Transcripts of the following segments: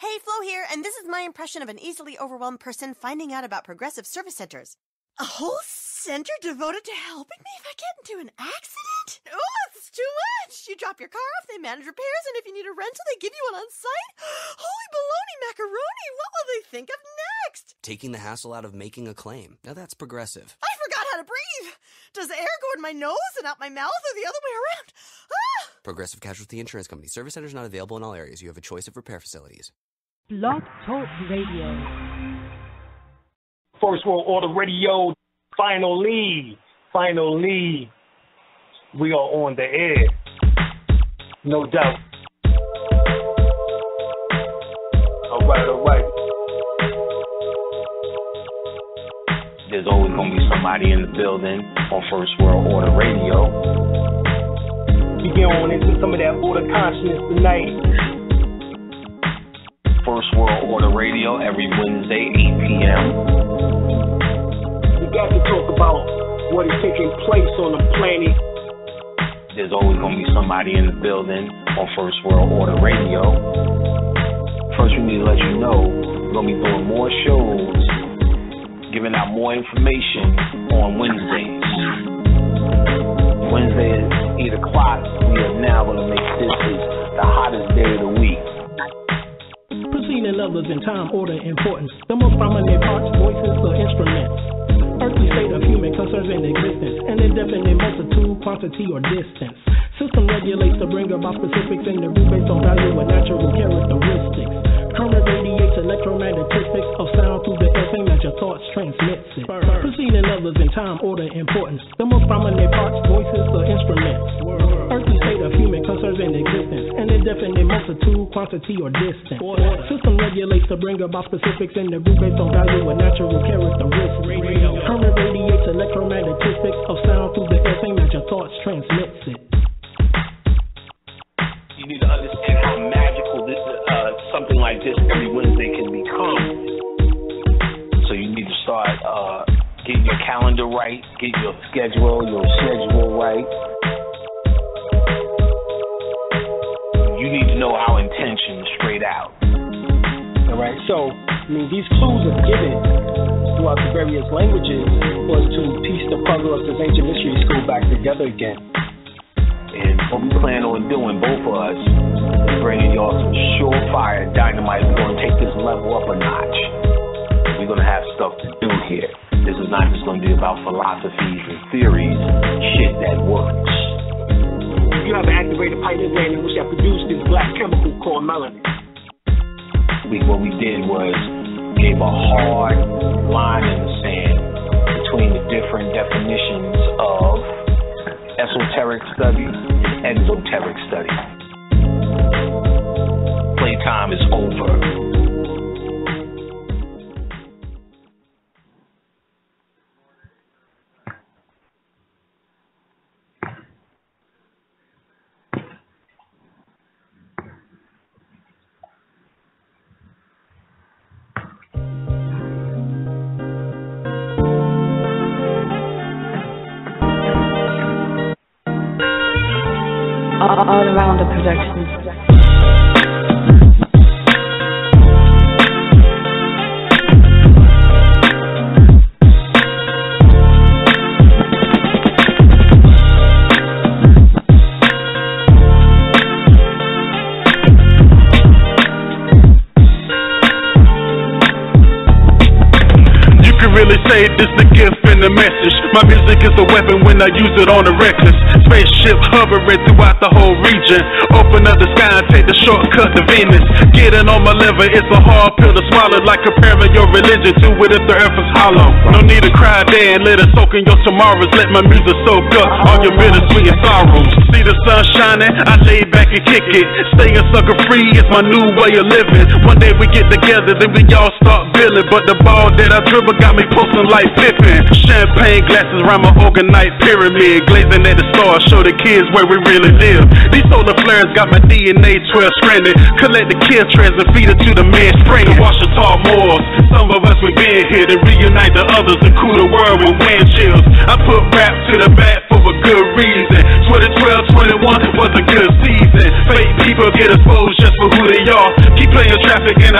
Hey, Flo here, and this is my impression of an easily overwhelmed person finding out about progressive service centers. A whole center devoted to helping me if I get into an accident? Oh, it's too much! You drop your car off, they manage repairs, and if you need a rental, they give you one on site? Holy baloney macaroni, what will they think of next? Taking the hassle out of making a claim. Now that's progressive. I forgot how to breathe! Does air go in my nose and out my mouth or the other way around? Ah! Progressive Casualty Insurance Company. Service centers not available in all areas. You have a choice of repair facilities. Blog Talk Radio. First World Order Radio. Finally, we are on the air. No doubt. All right. There's always going to be somebody in the building on First World Order Radio. We get on into some of that order consciousness tonight. First World Order Radio every Wednesday, 8 p.m. We got to talk about what is taking place on the planet. There's always going to be somebody in the building on First World Order Radio. First, we need to let you know we're going to be doing more shows, giving out more information on Wednesdays. Wednesday is 8 o'clock. We are now going to make this the hottest day of the week. Preceding others in time, order, importance. The most prominent parts, voices, or instruments. Earthly state of human concerns in existence. An indefinite multitude, quantity, or distance. System regulates to bring about specifics in the root based on value and natural characteristics. Current radiates electromagnetistics of sound through the air, same as your thoughts transmits it. Preceding others in time, order, importance. The most prominent parts, voices, or instruments. Earthly state of human concerns in existence. An indefinite multitude, quantity, or distance. System regulates to bring about specifics in the root based on value and natural characteristics. Current radiates electromagnetistics of sound through the air, same as your thoughts transmits it. You need to understand how magical this something like this every Wednesday can become. So you need to start getting your calendar right, get your schedule right. You need to know our intention straight out. All right, so, these clues are given throughout the various languages was to piece the puzzle of this ancient mystery school back together again. And what we plan on doing, both of us, is bringing y'all some surefire dynamite. We're going to take this level up a notch. We're going to have stuff to do here. This is not just going to be about philosophies and theories, shit that works. You have an activated pineal gland which have produced this black chemical called melanin. What we did was gave a hard line in the sand between the different definitions of esoteric study and exoteric study. Playtime is over. All around the production. You can really say this the gift and the message. My music is a weapon when I use it on the reckless. Spaceship hovering throughout the whole region. Open up the sky and take the shortcut to Venus. Getting on my liver, it's a hard pill to swallow. Like comparing your religion to it if the earth is hollow. No need to cry there and let it soak in your tomorrows. Let my music soak up all your bittersweet sorrows. See the sun shining, I lay back and kick it. Staying sucker free is my new way of living. One day we get together, then we all start billing. But the ball that I dribble got me posting like Pippin. Champagne glasses around my organite pyramid. Glazing at the stars, show the kids where we really live. These solar flares got my DNA 12 stranded. Collect the kill trails and feed it to the man springing. Wash the tall moors. Some of us we been here to reunite the others and cool the world with wind chills. I put rap to the back for a good reason. 2012-21 was a good season. Fake people get exposed just for who they are. Keep playing traffic and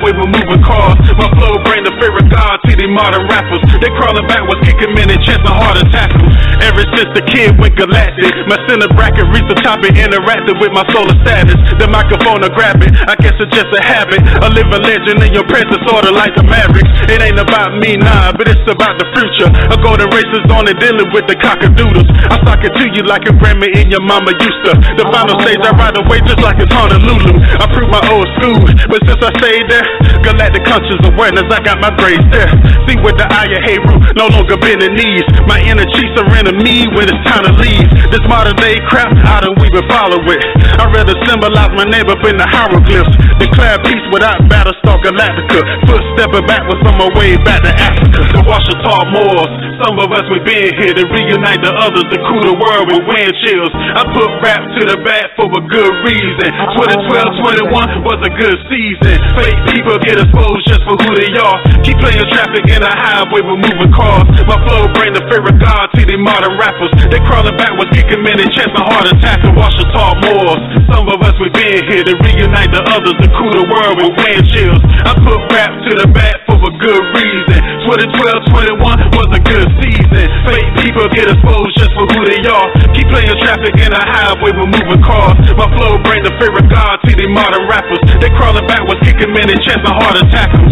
highway, we're moving cars. My flow bring the fear of God to these modern rappers. They crawling backwards, kicking men in chest and hard to tackle. Ever since the kid went galactic, my center bracket reached the top and interacted with my solar status. The microphone to grab it, I guess it's just a habit. A living legend in your presence, sorta like the Mavericks. It ain't about me, nah, but it's about the future. A golden race is on and dealing with the cockadoodles. I sock it to you like a Grammy in your mama used to. The final stage, I ride away just like it's Honolulu. I prove my old school, but since I stayed there, galactic conscious awareness, I got my grades there. See with the eye of Heru, no longer bending knees. My inner chief surrender me when it's time to leave. This modern day crap, I don't even follow it. I'd rather symbolize my name up in the hieroglyphs. Declare peace without Battlestar Galactica. Footstepping backwards on my way back to Africa. The Washita Moors, some of us we been here to reunite the others, to cool the world with wind chills. I put rap to the back for a good reason. 2012-21 was a good season. Fake people get exposed just for who they are. Keep playing traffic in the highway with moving cars. My flow bring the fear of God to these modern rappers. They crawling backwards, kicking men in chest and hard attack the Washita Moors. Some of us we been here to reunite the others, to cool the world with wind chills. I put rap to the back for a good reason. 2012-21 was a good season. Fake people get exposed just for who they are. Keep playing traffic in the highway with moving cars. My flow bring the fear of God to these modern rappers. They crawling backwards, kicking men in chest and hard attack them.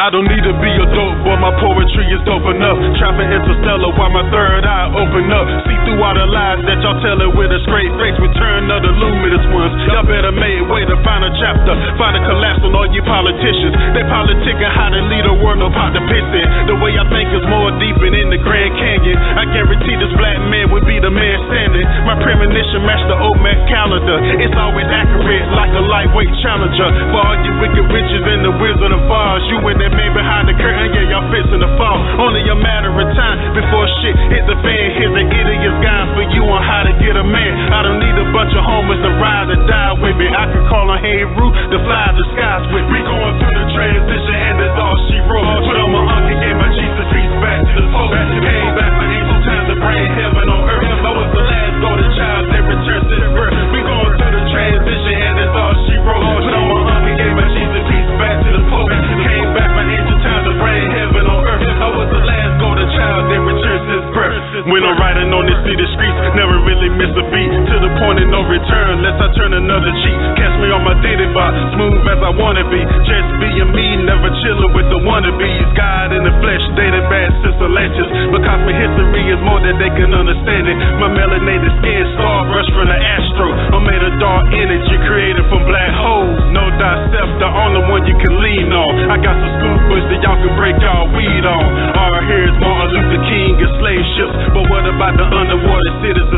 I don't need to be a dope boy, my poetry is dope enough. Trapping interstellar while my third eye open up. See through all the lies that y'all telling with a straight face. Return of the luminous ones. Y'all better make way to find a chapter. Find a collapse on all you politicians. They politicking how to lead a world, no pot to piss in. The way I think is more deep and in the Grand Canyon. I guarantee this black man would be the man standing. My premonition matched the OMAC calendar. It's always accurate like a lightweight challenger. For all you wicked witches and the Wizard of Oz, you and that man behind the curtain, yeah, y'all fixing to fall. Only a matter of time before shit hit the fan. Here's an idiot's guide for you on how to get a man. I don't need a bunch of homies to ride or die with me. I can call on Heru to fly the skies with me. We going through the transition and that's all she wrote. Put on my uncle, gave my Jesus peace back to the folk. Came back for angel time to bring heaven on earth. I was the last golden child that returned to the birth. We going through the transition and that's all she wrote. Put on my uncle, gave my Jesus peace back to the folk. Came back for angel time to bring heaven on earth. I was the last golden child that returned to his birth. When I'm riding on this city streets, never really miss a beat. To the point of no return, unless I turn another cheek. Catch me on my daily box, smooth as I wanna be. Just being me, never chillin' with the wannabes. God in the flesh, dated bad sister latches. Because my history is more than they can understand it. My melanated skin, star brush from the astro. I'm made of dark energy created from black holes. No thyself, the only one you can lean on. I got some scoop bush that y'all can break y'all weed on. Our here is Martin Luther King and slave ships. But what about the underwater cities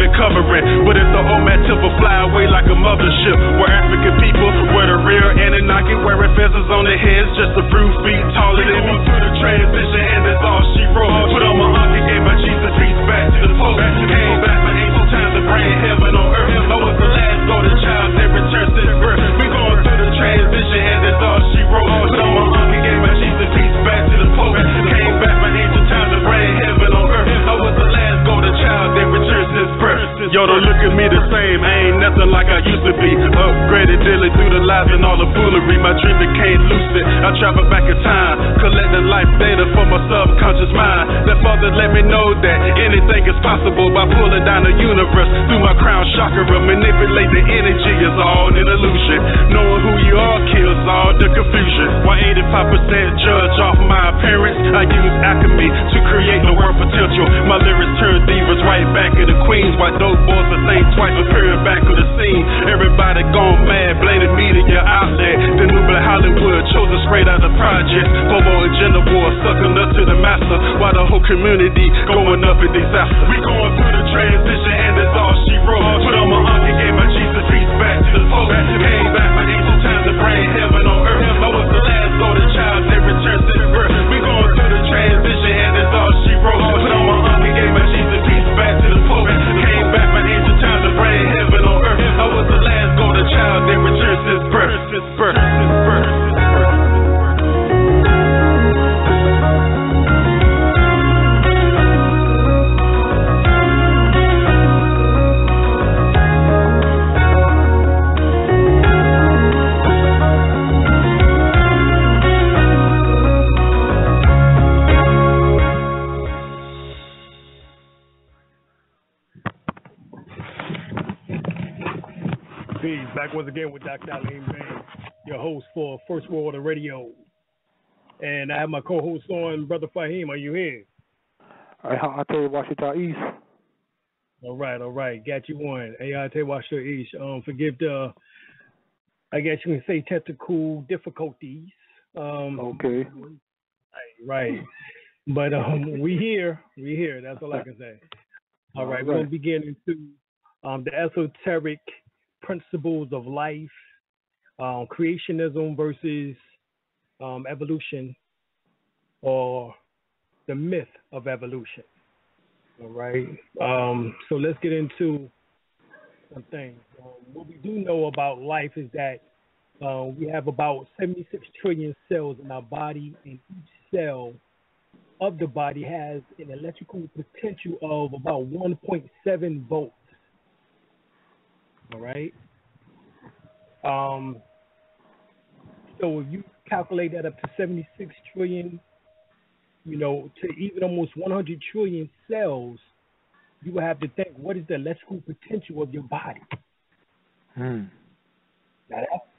the covering. But if the old man tip will fly away like a mothership, where African people were the real Anunnaki, wearing feathers on their heads just a few feet taller than me. Through the transition, and that's all she wrote. Put on my auntie, gave my Jesus peace back to the Pope. Came back for ancient times to bring heaven on earth. I was the last golden child that returned since birth. We going through the transition, and that's all she wrote. Put on my auntie, gave my Jesus peace back to the Pope. Came back for ancient times to bring heaven on earth. I was the last golden child that returned since birth. Yo, don't look at me the same, I ain't nothing like I used to be. Upgraded daily through the lies and all the foolery. My dream became lucid, I traveled back in time, collecting life data for my subconscious mind. That father let me know that anything is possible by pulling down the universe through my crown chakra. Manipulate the energy is all an illusion. Knowing who you are kills all the confusion. Why 85% judge off my appearance? I use alchemy to create the world potential. My lyrics turn divas right back into queens. Why dope boys that think twice appearing back on the scene. Everybody gone mad, blaming media outlet. The new black Hollywood chosen straight out of projects. Homo and gender war sucking up to the master, while the whole community going up in disaster. We going through the transition, and that's all she wrote. Put on my auntie, gave my Jesus peace back to the Pope. Came back for ancient times to bring heaven on earth. I was the last golden child that returned since birth. We going through the transition, and that's all she wrote. Put on my auntie, gave my Jesus peace back to the Pope. Came back for ancient times to bring heaven on earth. I was the last golden child that returned since birth. Since birth. Since birth. Back once again with Dr. Alim El-Bey, your host for First World Order Radio. And I have my co-host on, Brother Fahim. Are you here? I'll tell you, Washington East. All right. Got you on. I tell you, Washington East. Forgive the, I guess you can say, technical difficulties. Okay. Right. But we here. That's all I can say. All right. We're going to begin into the esoteric principles of life, creationism versus evolution, or the myth of evolution. All right. So let's get into some things. What we do know about life is that we have about 76 trillion cells in our body, and each cell of the body has an electrical potential of about 1.7 volts. All right. So if you calculate that up to 76 trillion, to even almost 100 trillion cells, you will have to think, what is the electrical potential of your body? Now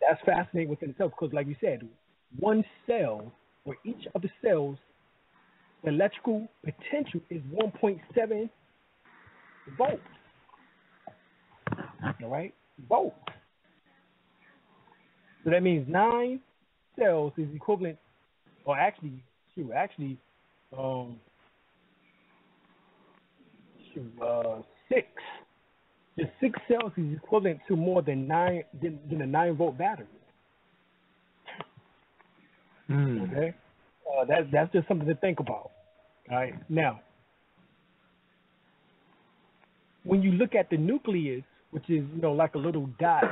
that's fascinating within itself, because like you said, one cell, or each of the cells, the electrical potential is 1.7 volts. All right, volts. So that means 9 cells is equivalent, or actually, 6. The 6 cells is equivalent to more than a 9-volt battery. Okay, that's just something to think about. All right, now when you look at the nucleus, which is like a little dot,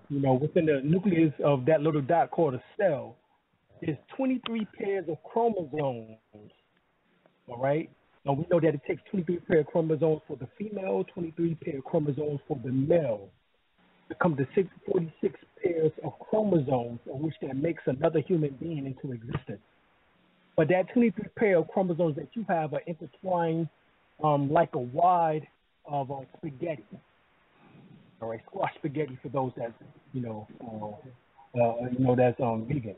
within the nucleus of that little dot called a cell, there's 23 pairs of chromosomes. All right, and we know that it takes 23 pairs of chromosomes for the female, 23 pairs of chromosomes for the male, to come to 46 pairs of chromosomes, of which that makes another human being into existence. But that 23 pair of chromosomes that you have are intertwined like a wad of spaghetti. All right, squash spaghetti for those that's that's vegan.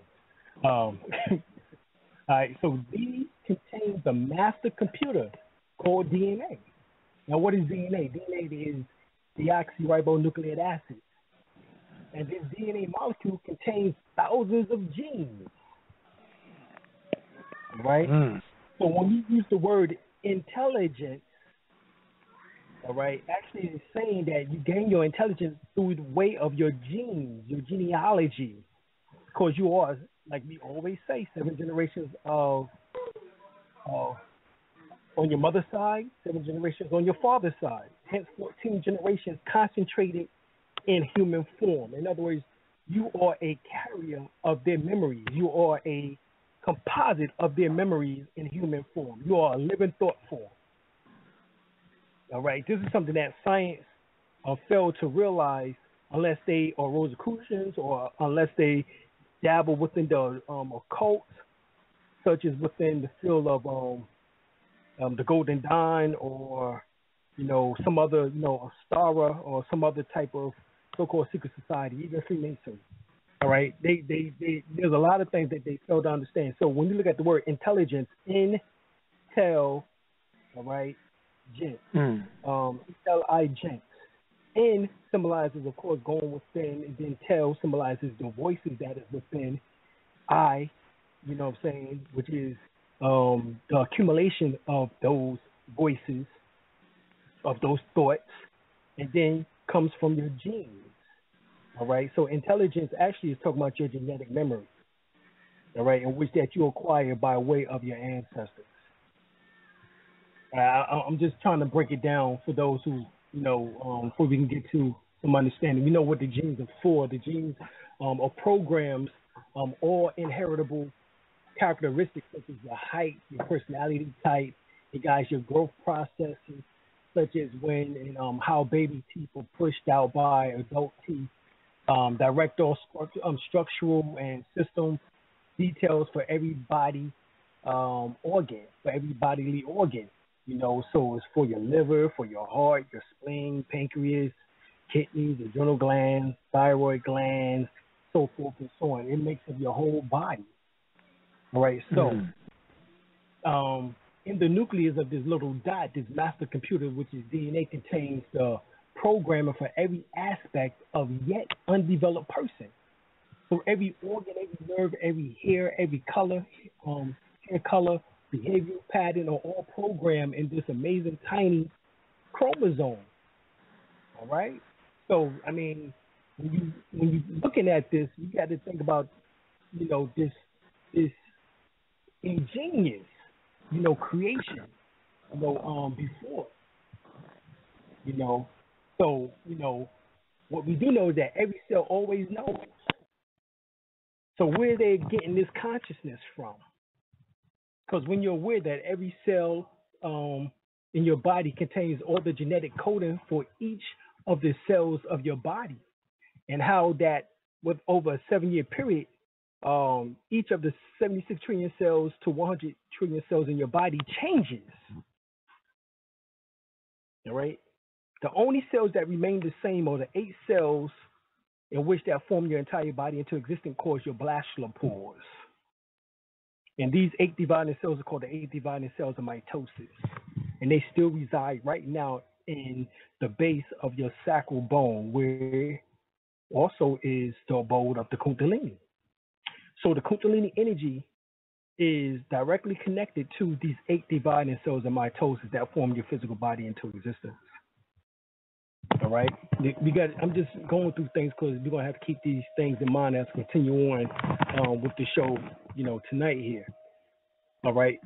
All right, so these contain the master computer called DNA. Now, what is DNA? DNA is deoxyribonucleic acid, and this DNA molecule contains thousands of genes. Right. So when you use the word intelligence, All right. Actually, it's saying that you gain your intelligence through the way of your genes, your genealogy, because you are, like we always say, 7 generations of on your mother's side, 7 generations on your father's side. Hence, 14 generations concentrated in human form. In other words, you are a carrier of their memories. You are a composite of their memories in human form. You are a living thought form. All right, this is something that science failed to realize unless they are Rosicrucians or unless they dabble within the occult, such as within the field of the Golden Dawn or, some other, Astara or some other type of so-called secret society, even Freemasons. All right, there's a lot of things that they fail to understand. So when you look at the word intelligence, intel, all right, gent, L-I-gent. N symbolizes, of course, going within, and then tel symbolizes the voices that is within. I, which is the accumulation of those voices, of those thoughts, and then comes from your genes. All right, so intelligence actually is talking about your genetic memory, all right, in which that you acquire by way of your ancestors. I'm just trying to break it down for those who, before we can get to some understanding. We know what the genes are for. The genes are programs, all inheritable characteristics such as your height, your personality type, it guides your growth processes, such as when and how baby teeth are pushed out by adult teeth, direct all structural and system details for every body organ, for every bodily organ. So it's for your liver, for your heart, your spleen, pancreas, kidneys, adrenal glands, thyroid glands, so forth and so on. It makes up your whole body. All right, so in the nucleus of this little dot, this master computer, which is DNA, contains the programmer for every aspect of yet undeveloped person. So every organ, every nerve, every hair, every color, hair color, behavioral pattern are all programmed in this amazing tiny chromosome. All right? So, I mean, when you're looking at this, you got to think about, this ingenious, creation, before. So, what we do know is that every cell always knows. So where are they getting this consciousness from? Because when you're aware that every cell in your body contains all the genetic coding for each of the cells of your body, and how that with over a 7-year period, each of the 76 trillion cells to 100 trillion cells in your body changes. All right? The only cells that remain the same are the 8 cells in which that form your entire body into existence, cause your bachelor pores. And these 8 dividing cells are called the 8 dividing cells of mitosis. And they still reside right now in the base of your sacral bone, where also is the abode of the Kundalini. So the Kundalini energy is directly connected to these 8 dividing cells of mitosis that form your physical body into existence. All right, I'm just going through things because we're gonna have to keep these things in mind as we continue on with the show, tonight here. All right.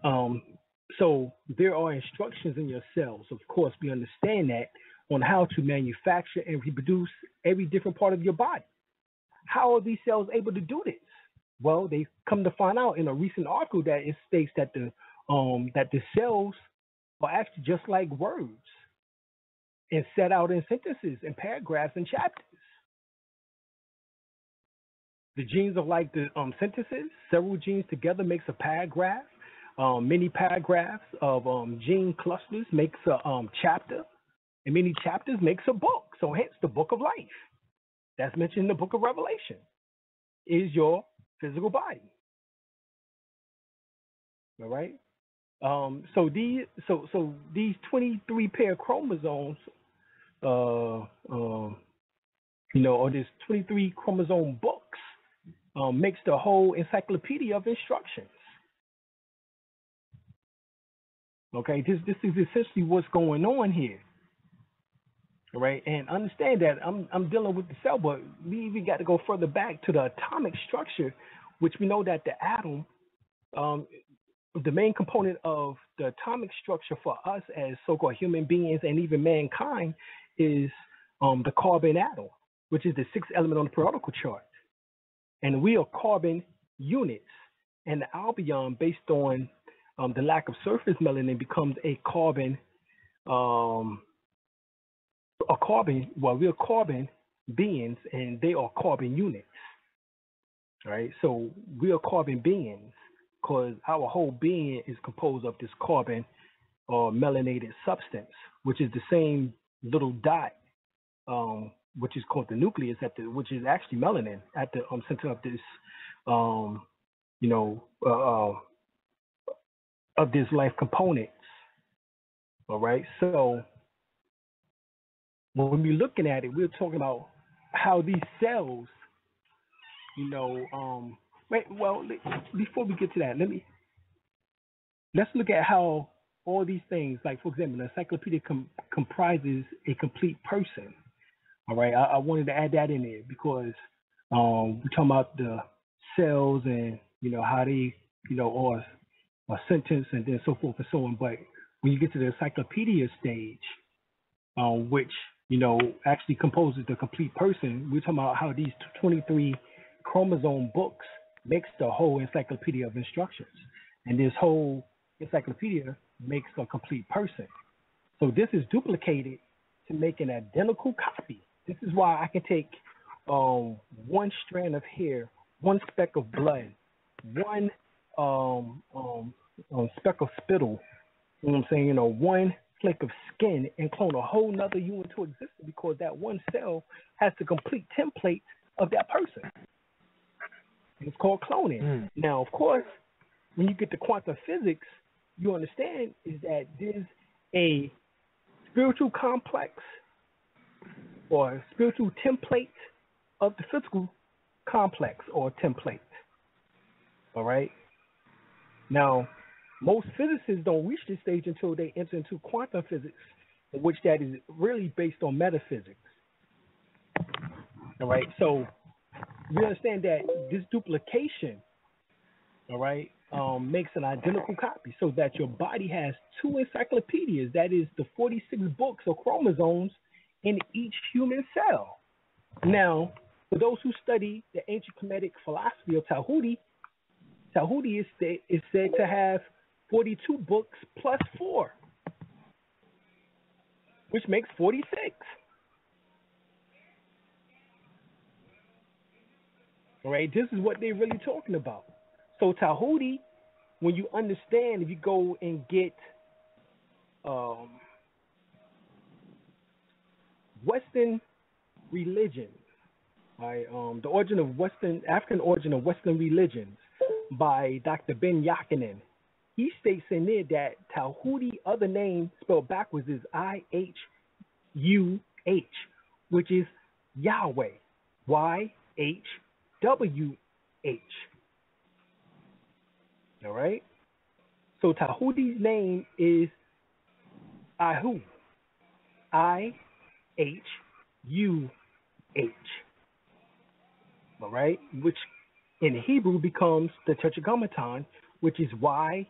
So there are instructions in your cells. Of course, we understand that on how to manufacture and reproduce every different part of your body. How are these cells able to do this? Well, they come to find out in a recent article that it states that the cells are actually just like words, and set out in sentences and paragraphs and chapters. The genes of like the synthesis, several genes together makes a paragraph. Many paragraphs of gene clusters makes a chapter, and many chapters makes a book. So hence the book of life that's mentioned in the book of Revelation is your physical body. All right. So these 23 pair of chromosomes, or this 23 chromosome books, makes the whole encyclopedia of instructions. Okay, this is essentially what's going on here. All right, and understand that I'm dealing with the cell, but we even got to go further back to the atomic structure, which we know that the atom, the main component of the atomic structure for us as so-called human beings and even mankind is the carbon atom, which is the sixth element on the periodical chart, and we are carbon units, and the albion, based on the lack of surface melanin, becomes a carbon. Well, we're carbon beings and they are carbon units, right? So we are carbon beings because our whole being is composed of this carbon or melanated substance, which is the same little dot, which is called the nucleus, which is actually melanin at the center of this, of this life components. All right, so when we're looking at it, we're talking about how these cells, before we get to that, let's look at how all these things, like for example, the encyclopedia comprises a complete person. All right, I wanted to add that in there because we're talking about the cells and how they are sentence and then so forth and so on. But when you get to the encyclopedia stage, which actually composes the complete person, we're talking about how these 23 chromosome books makes the whole encyclopedia of instructions, and this whole encyclopedia makes a complete person. So this is duplicated to make an identical copy. This is why I can take one strand of hair, one speck of blood, one speck of spittle, you know what I'm saying, one flake of skin, and clone a whole nother you into existence, because that one cell has the complete template of that person. And it's called cloning. Now, of course, when you get to quantum physics, you understand is that there's a spiritual complex or spiritual template of the physical complex or template. All right? Now, most physicists don't reach this stage until they enter into quantum physics, in which that is really based on metaphysics. All right, so we understand that this duplication, all right, makes an identical copy, so that your body has two encyclopedias, that is the 46 books or chromosomes in each human cell. Now, for those who study the ancient Kemetic philosophy of Tahuti is said to have 42 books plus 4, which makes 46. All right, this is what they're really talking about. So Tahuti, when you understand, if you go and get Western religion, right, the origin of African origin of Western religions by Dr. Ben Yakinen, he states in there that Tahuti, other name spelled backwards, is IHUH, which is Yahweh, YHWH. All right? So Tahuti's name is Ahu, IHUH. All right? Which in Hebrew becomes the Tetragrammaton, which is YHWH.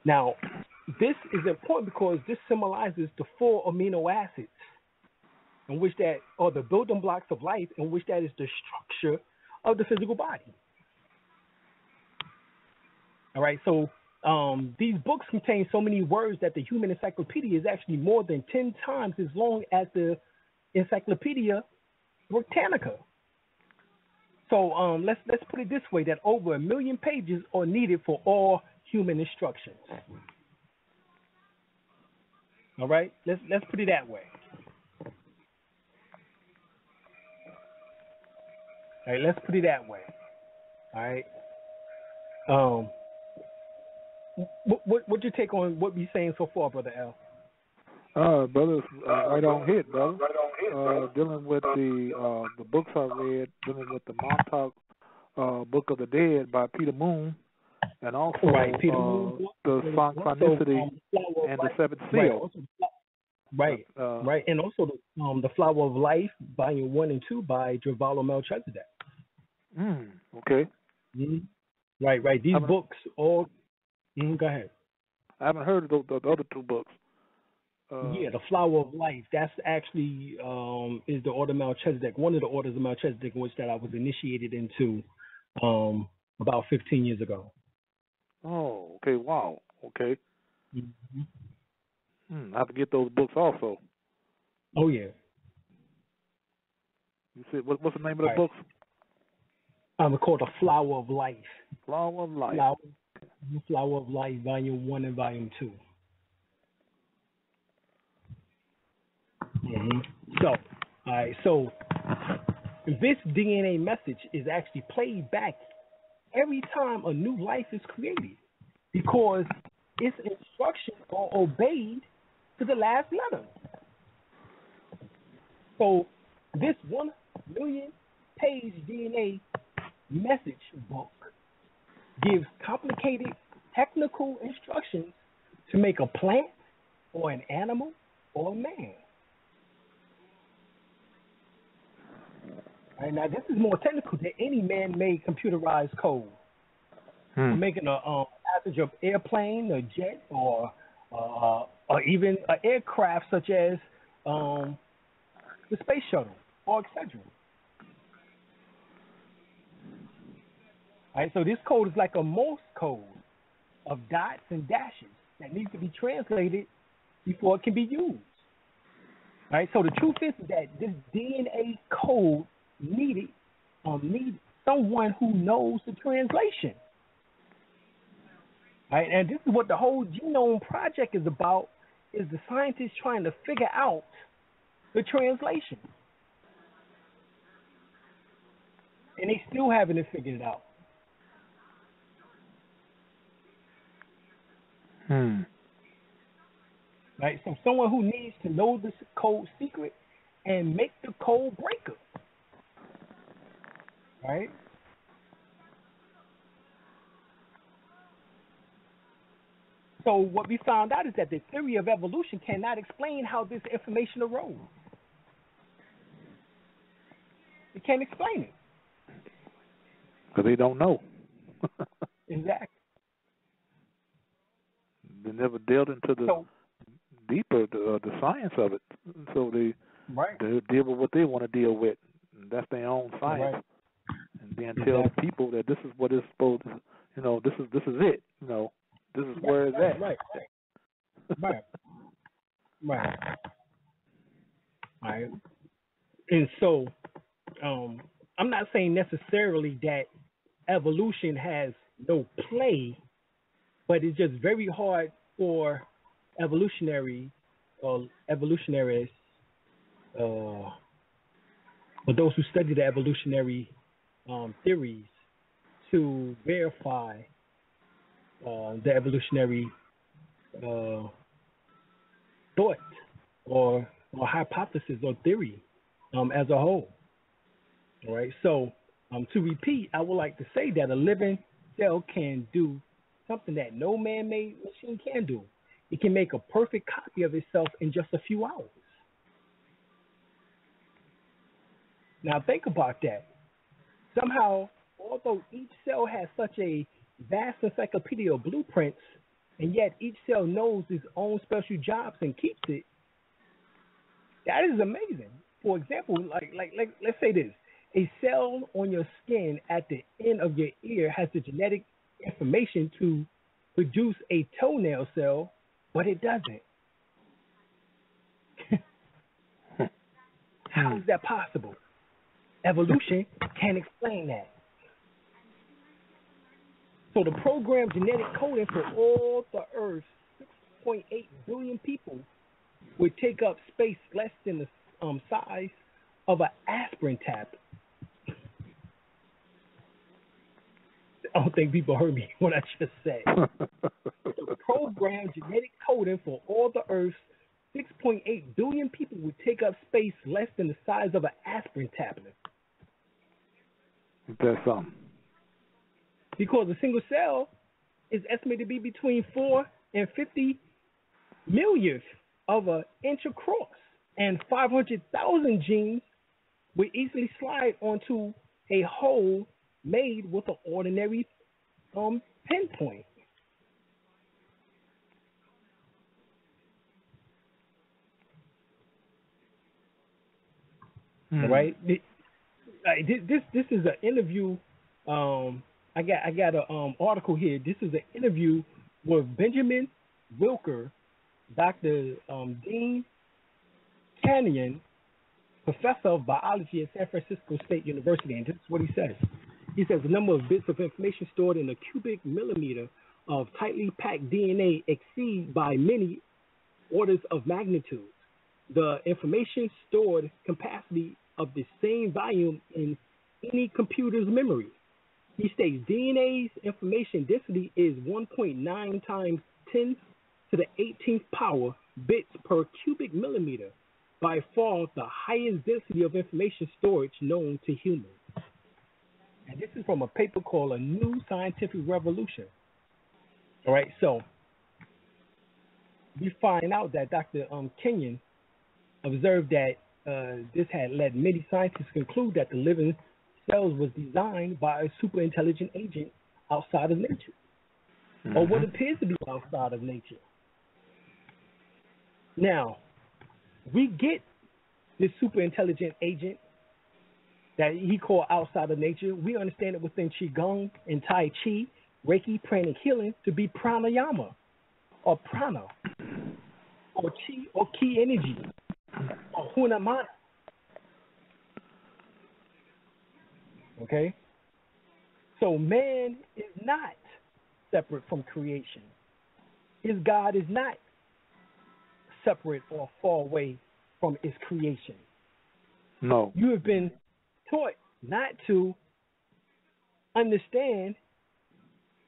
Now, this is important because this symbolizes the 4 amino acids, in which that are the building blocks of life, in which that is the structure of the physical body. All right, so these books contain so many words that the Human Encyclopedia is actually more than 10 times as long as the Encyclopedia Britannica. So let's put it this way, that over 1 million pages are needed for all human instructions. All right, let's put it that way. All right, let's put it that way. All right. What's your take on what we're saying so far, Brother L? Brother, right on hit, brother. Dealing with the books I read, dealing with the Montauk Book of the Dead by Peter Moon, and also Peter Moon's book, the synchronicity and the seventh seal. Right, and also the Flower of Life, Volume 1 and 2 by Drevalo Melchizedek. Okay. Right. These books all. Go ahead. I haven't heard of the other two books. The Flower of Life. That's actually is the Order of Melchizedek, one of the orders of Melchizedek, in which that I was initiated into about 15 years ago. Oh, okay. Wow. Okay. I have to get those books also. Oh yeah. You said what's the name of the books? It's called The Flower of Life. Flower of Life. Flower of Life, Volume 1 and Volume 2. So this DNA message is actually played back every time a new life is created, because its instructions are obeyed to the last letter. So this 1 million page DNA message book gives complicated technical instructions to make a plant or an animal or a man. All right, now this is more technical than any man-made computerized code. Making a passage of airplane, a jet, or even an aircraft such as the space shuttle, or etc. All right, so this code is like a Morse code of dots and dashes that needs to be translated before it can be used. All right, so the truth is that this DNA code needs someone who knows the translation. All right, and this is what the whole genome project is about, is the scientists trying to figure out the translation. And they still haven't figured it out. Right, so someone who needs to know this code secret and make the code breaker. Right? So what we found out is that the theory of evolution cannot explain how this information arose. It can't explain it. Because they don't know. Exactly. They never delved into the deeper the science of it. So they deal with what they want to deal with. And that's their own science. Right. And then tell the people that this is what it's supposed to, this is it. This is where it's at. Right. And so, I'm not saying necessarily that evolution has no play, but it's just very hard for evolutionists, or those who study the evolutionary theories, to verify the evolutionary thought or hypothesis or theory as a whole. All right. So to repeat, I would like to say that a living cell can do something that no man-made machine can do. It can make a perfect copy of itself in just a few hours. Now think about that. Somehow, although each cell has such a vast encyclopedia of blueprints, and yet each cell knows its own special jobs and keeps it, that is amazing. For example, like let's say this. A cell on your skin at the end of your ear has the genetic information to produce a toenail cell, but it doesn't. How is that possible? Evolution can't explain that. So the programmed genetic coding for all the Earth's 6.8 billion people would take up space less than the size of an aspirin tablet. I don't think people heard me what I just said. The programmed genetic coding for all the Earth's 6.8 billion people would take up space less than the size of an aspirin tablet. That's something. Because a single cell is estimated to be between 4 and 50 millionth of an inch across, and 500,000 genes would easily slide onto a hole made with an ordinary pinpoint. Right? This is an interview. I got an article here. This is an interview with Benjamin Wilker, Dr. Dean Canyon, professor of biology at San Francisco State University, and this is what he says. He says the number of bits of information stored in a cubic millimeter of tightly packed DNA exceed by many orders of magnitude the information stored capacity of the same volume in any computer's memory. He states DNA's information density is 1.9 times 10 to the 18th power bits per cubic millimeter, by far the highest density of information storage known to humans. And this is from a paper called A New Scientific Revolution. All right, so we find out that Dr. Kenyon observed that this had led many scientists to conclude that the living cells was designed by a super intelligent agent outside of nature, or what appears to be outside of nature. Now, we get this super intelligent agent that he called outside of nature. We understand it within Qigong and Tai Chi, Reiki, pranic healing to be pranayama, or prana, or chi, or ki energy, or hunamana. Okay? So man is not separate from creation. His God is not separate or far away from its creation. No. You have been taught not to understand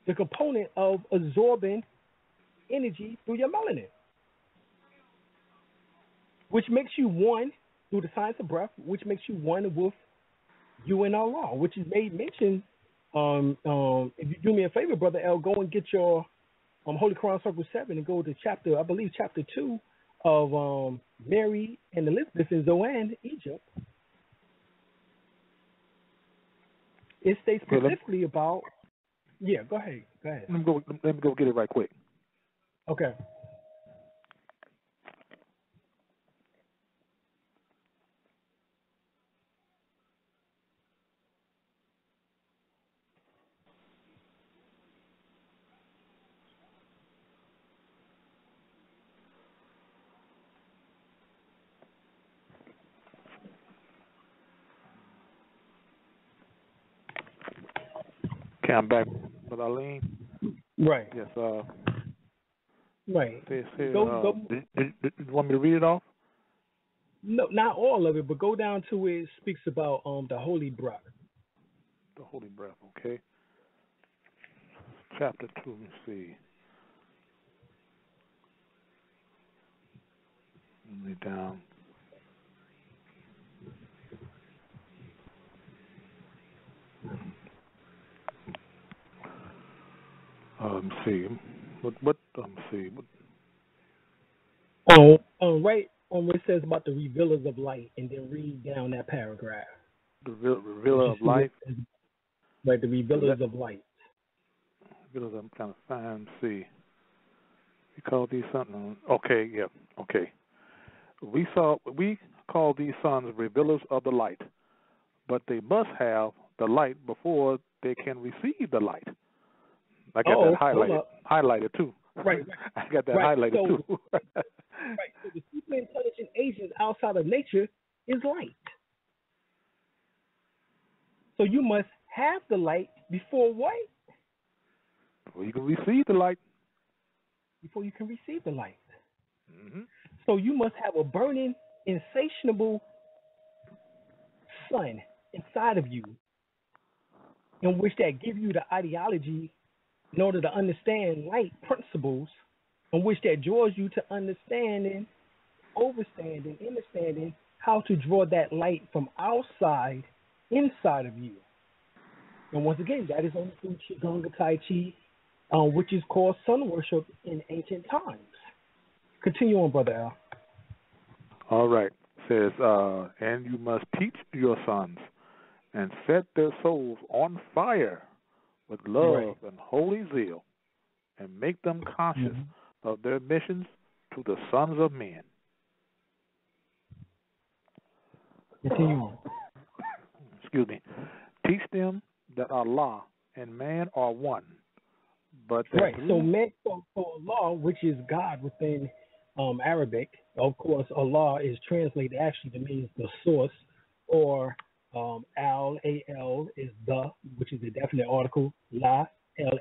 the component of absorbing energy through your melanin, which makes you one through the science of breath, which makes you one with you and Allah, which is made mention. If you do me a favor, Brother L, go and get your Holy Quran Circle 7 and go to chapter 2 of Mary and Elizabeth in Zoan, Egypt. It states specifically about. Yeah, go ahead. Let me go get it right quick. Okay. Okay, I'm back with Alim. Right. Yes. Right. Did you want me to read it off? No, not all of it, but go down to where it speaks about the holy breath. The holy breath, okay. Chapter 2, let me see. Let me down. Let me see. Let me see. Right on where it says about the revealers of light, and then read down that paragraph. The revealer of light? Right, the revealers of light. Revealers, I'm trying to find, see. We call these something. Okay, yeah, okay. We call these sons revealers of the light, but they must have the light before they can receive the light. I got that highlighted too. Right. I got that highlighted too. Right. So the super intelligent agent outside of nature is light. So you must have the light before what? Before you can receive the light. Before you can receive the light. Mm-hmm. So you must have a burning, insatiable sun inside of you, in which that give you the ideology in order to understand light principles, in which that draws you to understanding, understanding how to draw that light from outside inside of you. And once again, that is only through Qigong, Tai Chi, which is called sun worship in ancient times. Continue on, Brother Al. All right. Says, and you must teach your sons and set their souls on fire with love and holy zeal, and make them conscious of their missions to the sons of men. Continue on. Excuse me. Teach them that Allah and man are one, but that so Allah, which is God within Arabic, of course, Allah is translated actually to means the source, or al is the, which is a definite article. La, Lah,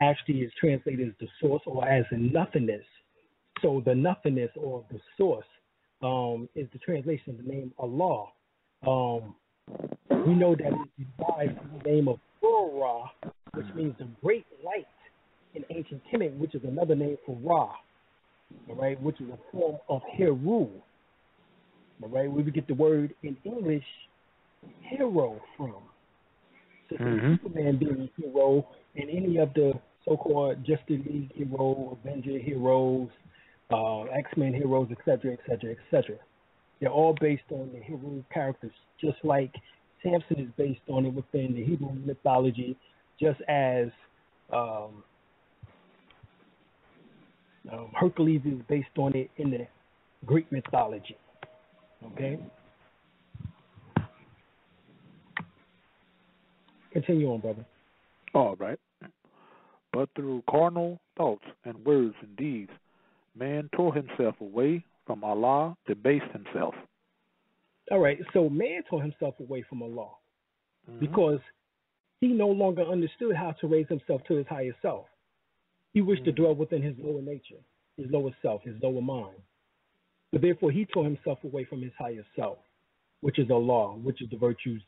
actually is translated as the source or as nothingness. So the nothingness or the source is the translation of the name Allah. We know that it's derived from the name of Ra, which means the great light in ancient Kemet, which is another name for Ra, all right, which is a form of Heru. All right, we would get the word in English hero from. So Superman being a hero, and any of the so-called Justice League heroes, Avenger heroes, X-Men heroes, etc., etc., etc. They're all based on the Hebrew characters, just like Samson is based on it within the Hebrew mythology, just as Hercules is based on it in the Greek mythology. Okay? Continue on, brother. All right. But through carnal thoughts and words and deeds, man tore himself away from Allah, debased himself. All right, so man tore himself away from Allah because he no longer understood how to raise himself to his higher self. He wished to dwell within his lower nature, his lower self, his lower mind. So therefore, he tore himself away from his higher self, which is Allah, which is the virtues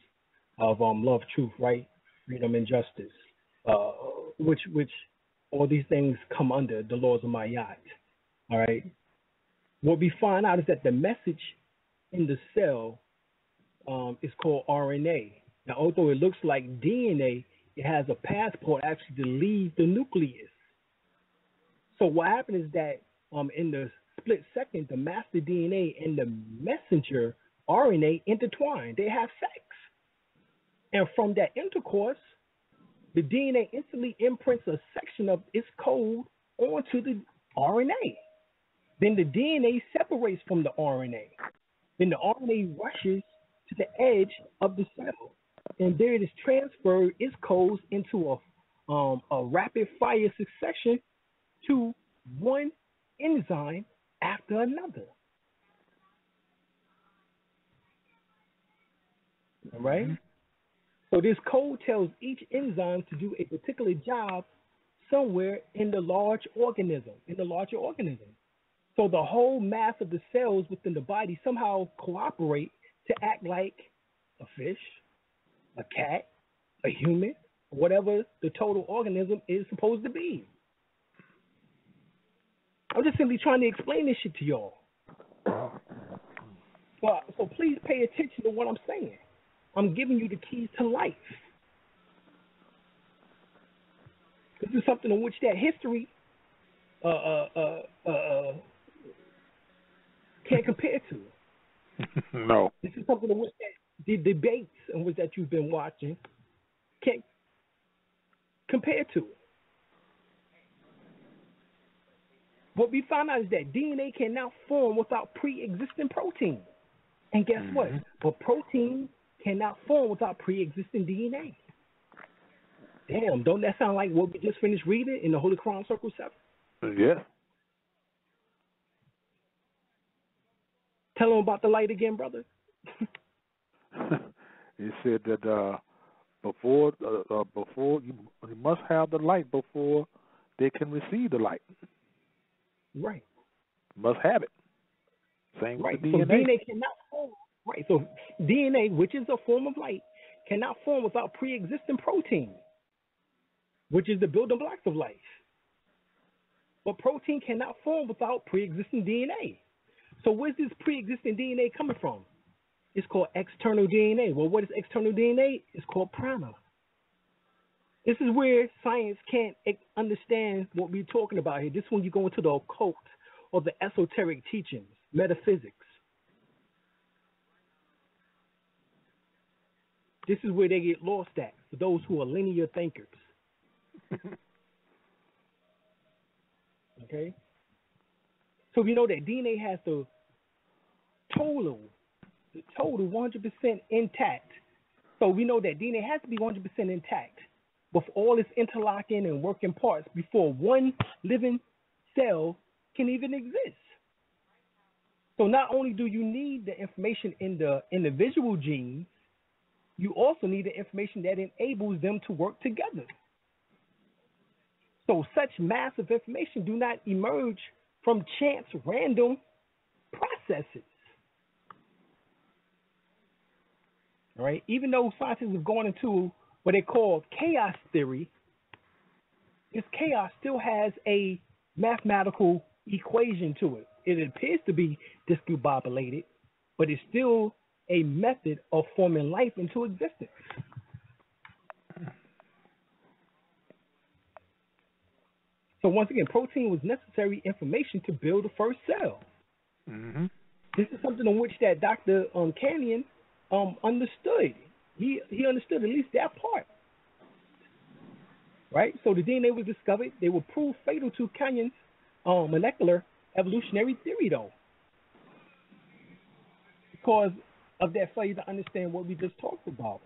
of love, truth, right, freedom, and justice, which all these things come under the laws of Ma'at. All right. What we find out is that the message in the cell is called RNA. Now, although it looks like DNA, it has a passport actually to leave the nucleus. So what happened is that in the split second, the master DNA and the messenger RNA intertwine. They have sex. And from that intercourse, the DNA instantly imprints a section of its code onto the RNA. Then the DNA separates from the RNA. Then the RNA rushes to the edge of the cell, and there it is transferred its codes into a rapid fire succession to one enzyme after another. All right? So this code tells each enzyme to do a particular job somewhere in the larger organism. So the whole mass of the cells within the body somehow cooperate to act like a fish, a cat, a human, whatever the total organism is supposed to be. I'm just simply trying to explain this shit to y'all. So please pay attention to what I'm saying. I'm giving you the keys to life. This is something in which that history can't compare to. No. This is something in which that the debates in which that you've been watching can't compare to. What we found out is that DNA can now form without pre-existing protein. And guess what? But protein cannot form without pre-existing DNA. Damn, don't that sound like what we just finished reading in the Holy Quran Circle 7? Yeah. Tell them about the light again, brother. He said that before you must have the light before they can receive the light. Right. Must have it. Same with the DNA. So DNA cannot form. Right. So DNA, which is a form of light, cannot form without pre-existing protein, which is the building blocks of life. But protein cannot form without pre-existing DNA. So where's this pre-existing DNA coming from? It's called external DNA. Well, what is external DNA? It's called prana. This is where science can't understand what we're talking about here. This is when you go into the occult or the esoteric teachings, metaphysics. This is where they get lost at for those who are linear thinkers. Okay? So we know that DNA has the total 100% intact. So we know that DNA has to be 100% intact with all its interlocking and working parts before one living cell can even exist. So not only do you need the information in the individual genes, you also need the information that enables them to work together. So such massive information do not emerge from chance, random processes. All right? Even though scientists have gone into what they call chaos theory, this chaos still has a mathematical equation to it. It appears to be discombobulated, but it's still a method of forming life into existence. So once again, protein was necessary information to build the first cell. Mm-hmm. This is something in which that Dr. Canyon understood. He understood at least that part. Right? So the DNA was discovered. They were proved fatal to Canyon's molecular evolutionary theory, though, because of that failure to understand what we just talked about.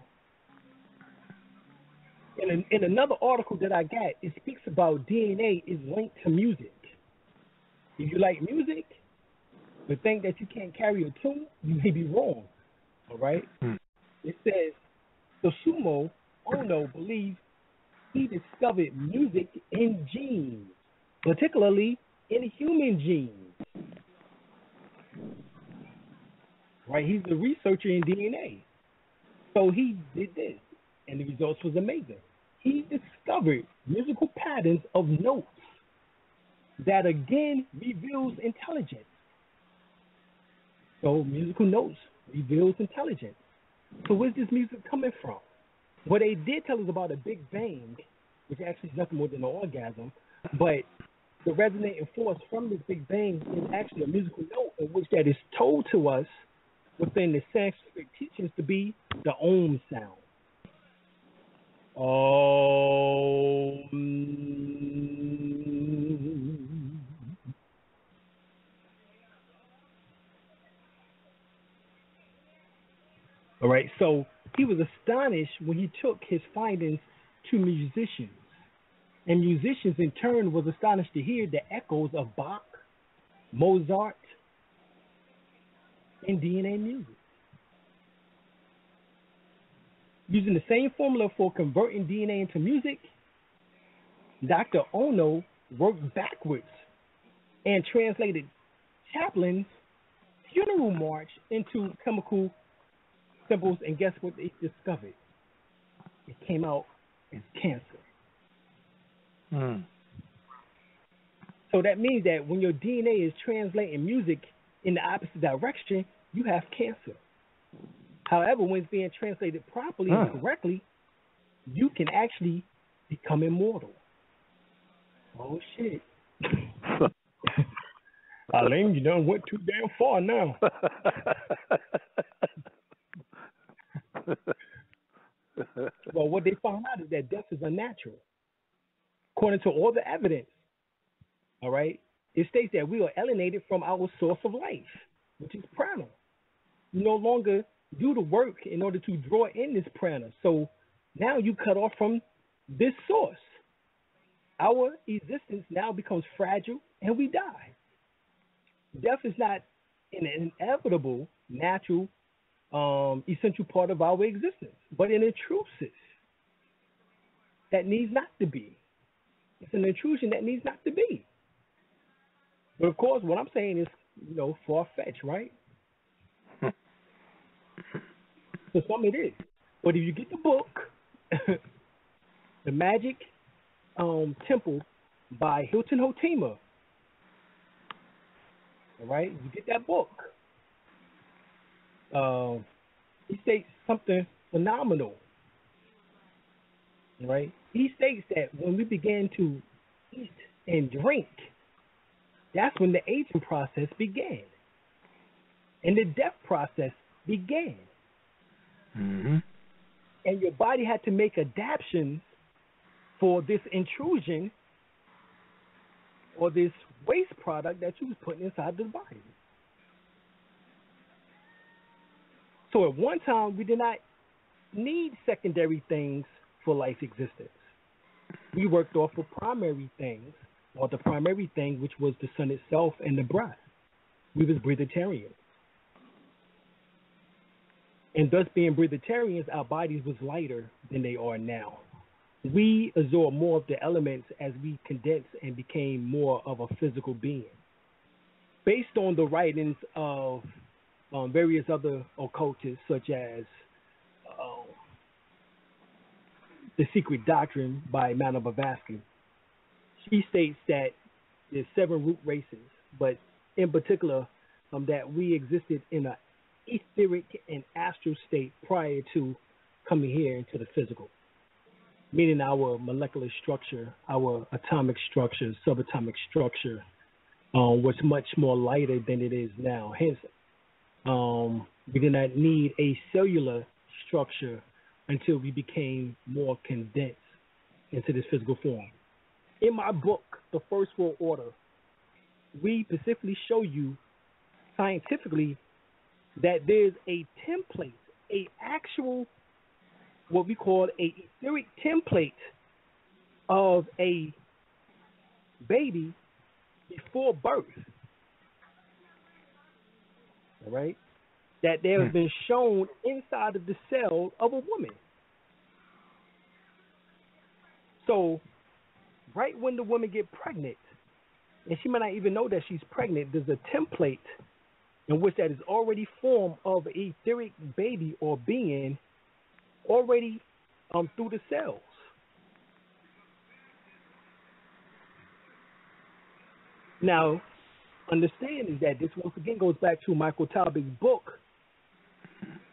In another article that I got, it speaks about DNA is linked to music. If you like music, but think that you can't carry a tune, you may be wrong. All right? It says, Susumu Ono believes he discovered music in genes, particularly in human genes. Right? He's a researcher in DNA. So he did this, and the results was amazing. He discovered musical patterns of notes that again reveals intelligence. So musical notes reveals intelligence. So where's this music coming from? Well, they did tell us about a Big Bang, which actually is nothing more than an orgasm, but the resonating force from this Big Bang is actually a musical note in which that is told to us within the Sanskrit teachings to be the Om sound. All right, so he was astonished when he took his findings to musicians. And musicians in turn was astonished to hear the echoes of Bach, Mozart, and DNA music. Using the same formula for converting DNA into music, Dr. Ono worked backwards and translated Chaplin's funeral march into chemical symbols, and guess what they discovered? It came out as cancer. So that means that when your DNA is translating music in the opposite direction, you have cancer. However, when it's being translated properly and correctly, you can actually become immortal. Oh, shit. Alim, you done went too damn far now. Well, what they found out is that death is unnatural. According to all the evidence, all right, it states that we are alienated from our source of life, which is prana. You no longer do the work in order to draw in this prana. So now you cut off from this source. Our existence now becomes fragile and we die. Death is not an inevitable, natural, essential part of our existence, but an intrusive that needs not to be. It's an intrusion that needs not to be. But of course, what I'm saying is, far-fetched, right? So some it is. But if you get the book, The Magic Temple by Hilton Hotima, all right, you get that book. He states something phenomenal. right? He states that when we began to eat and drink, that's when the aging process began. And the death process began. Mm-hmm. And your body had to make adaptations for this intrusion or this waste product that you was putting inside the body. So at one time, we did not need secondary things for life existence. We worked off of primary things, or the primary thing, which was the sun itself and the breath. We was breatharians. And thus being breatharians, our bodies was lighter than they are now. We absorbed more of the elements as we condensed and became more of a physical being. Based on the writings of various other occultists, such as The Secret Doctrine by Madame Blavatsky, she states that there's 7 root races, but in particular that we existed in an etheric and astral state prior to coming here into the physical, meaning our molecular structure, our atomic structure, subatomic structure was much more lighter than it is now. Hence, we did not need a cellular structure until we became more condensed into this physical form. In my book, The First World Order, we specifically show you scientifically that there's a template, a actual, what we call a etheric template of a baby before birth. All right? That there has been shown inside of the cell of a woman. So, right when the woman gets pregnant, and she might not even know that she's pregnant, there's a template in which that is already formed of an etheric baby or being already through the cells. Now, understand is that this once again goes back to Michael Talbot's book,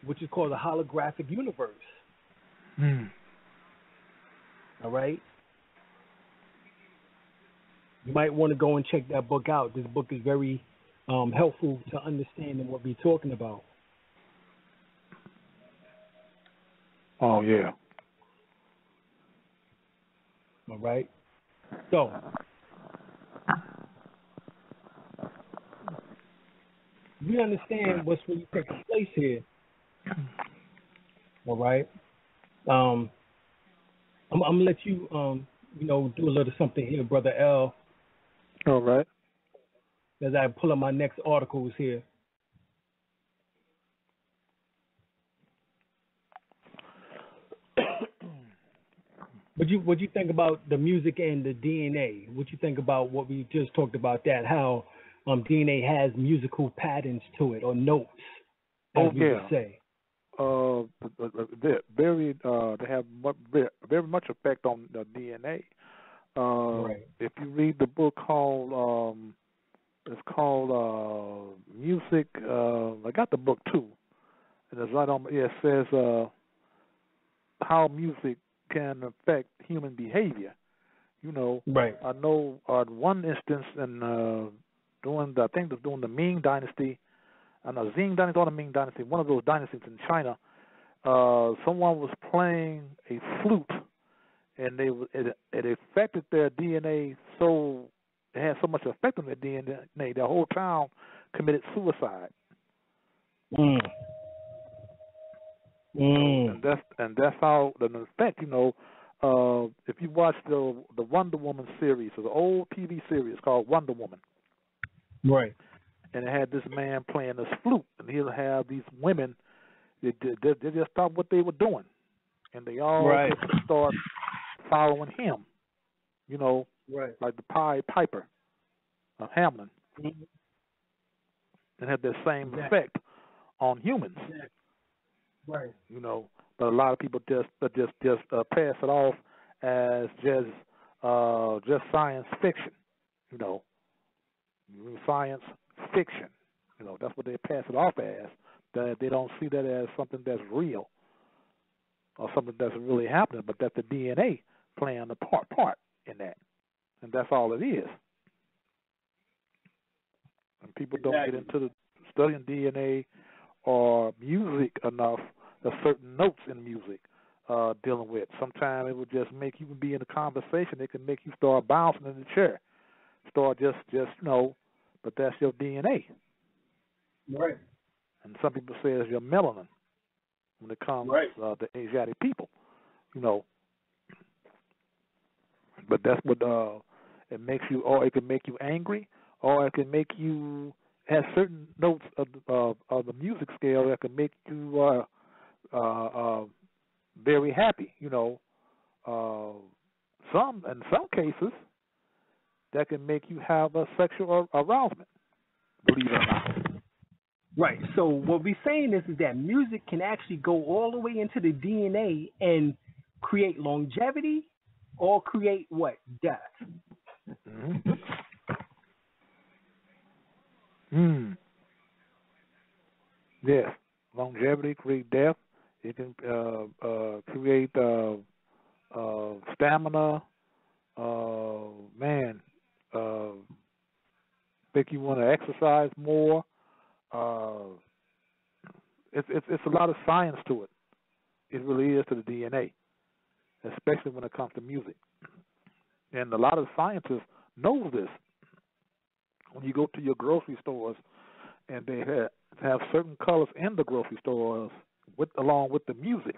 which is called The Holographic Universe. All right? You might want to go and check that book out. This book is very helpful to understanding what we're talking about. Oh, yeah. All right? So, we understand what's really taking place here. All right? I'm going to let you, do a little something here, Brother L. All right. As I pull up my next articles here. What you think about the music and the DNA? What you think about what we just talked about that, how DNA has musical patterns to it, or notes, as we would say? They have very much effect on the DNA. Right. If you read the book called it's called Music. I got the book too, and it's right on. It says how music can affect human behavior. Right. I know one instance in during the Ming Dynasty, Zing Dynasty or the Ming Dynasty, one of those dynasties in China. Someone was playing a flute, and it affected their DNA so. It had so much effect on their DNA, the whole town committed suicide. And that's how the effect. If you watch the Wonder Woman series, it's an old TV series called Wonder Woman. Right. And it had this man playing this flute, and he'll have these women. They just stopped what they were doing, and they all start following him. Right. Like the Pied Piper of Hamlin, and had the same effect on humans. Right. But a lot of people just pass it off as just science fiction. Science fiction. That's what they pass it off as. That they don't see that as something that's real. or something that's really happening, but that's the DNA playing a part in that, and that's all it is. And people don't get into the studying DNA or music enough. There's certain notes in music dealing with. Sometimes it will just make you be in a conversation. It can make you start bouncing in the chair, start just but that's your DNA. Right. And some people say it's your melanin when it comes to Asiatic people, But that's what it makes you, or it can make you angry, or it can make you have certain notes of the music scale that can make you very happy. In some cases that can make you have a sexual arousement. Believe it or not. Right. So what we're saying is that music can actually go all the way into the DNA and create longevity or create what? Death. Yes. Longevity, create death. It can create stamina. Make you want to exercise more. It's a lot of science to it. It really is to the DNA, especially when it comes to music. And a lot of scientists know this. When you go to your grocery stores, and they have certain colors in the grocery stores along with the music.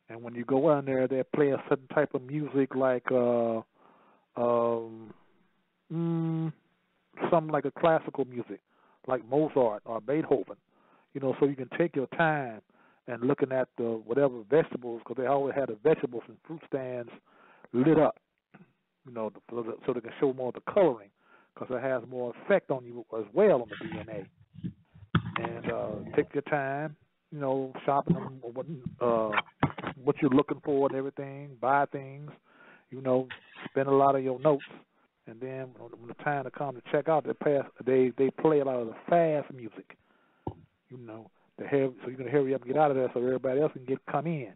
And when you go in there, they play a certain type of music like something like a classical music, like Mozart or Beethoven, so you can take your time and looking at the whatever vegetables, because they always had the vegetables and fruit stands lit up, so they can show more of the coloring, because it has more effect on you as well on the DNA. And take your time, shopping them, what you're looking for and everything, buy things, spend a lot of your notes. And then when the time to come to check out, they play a lot of the fast music, so you can hurry up and get out of there so everybody else can come in,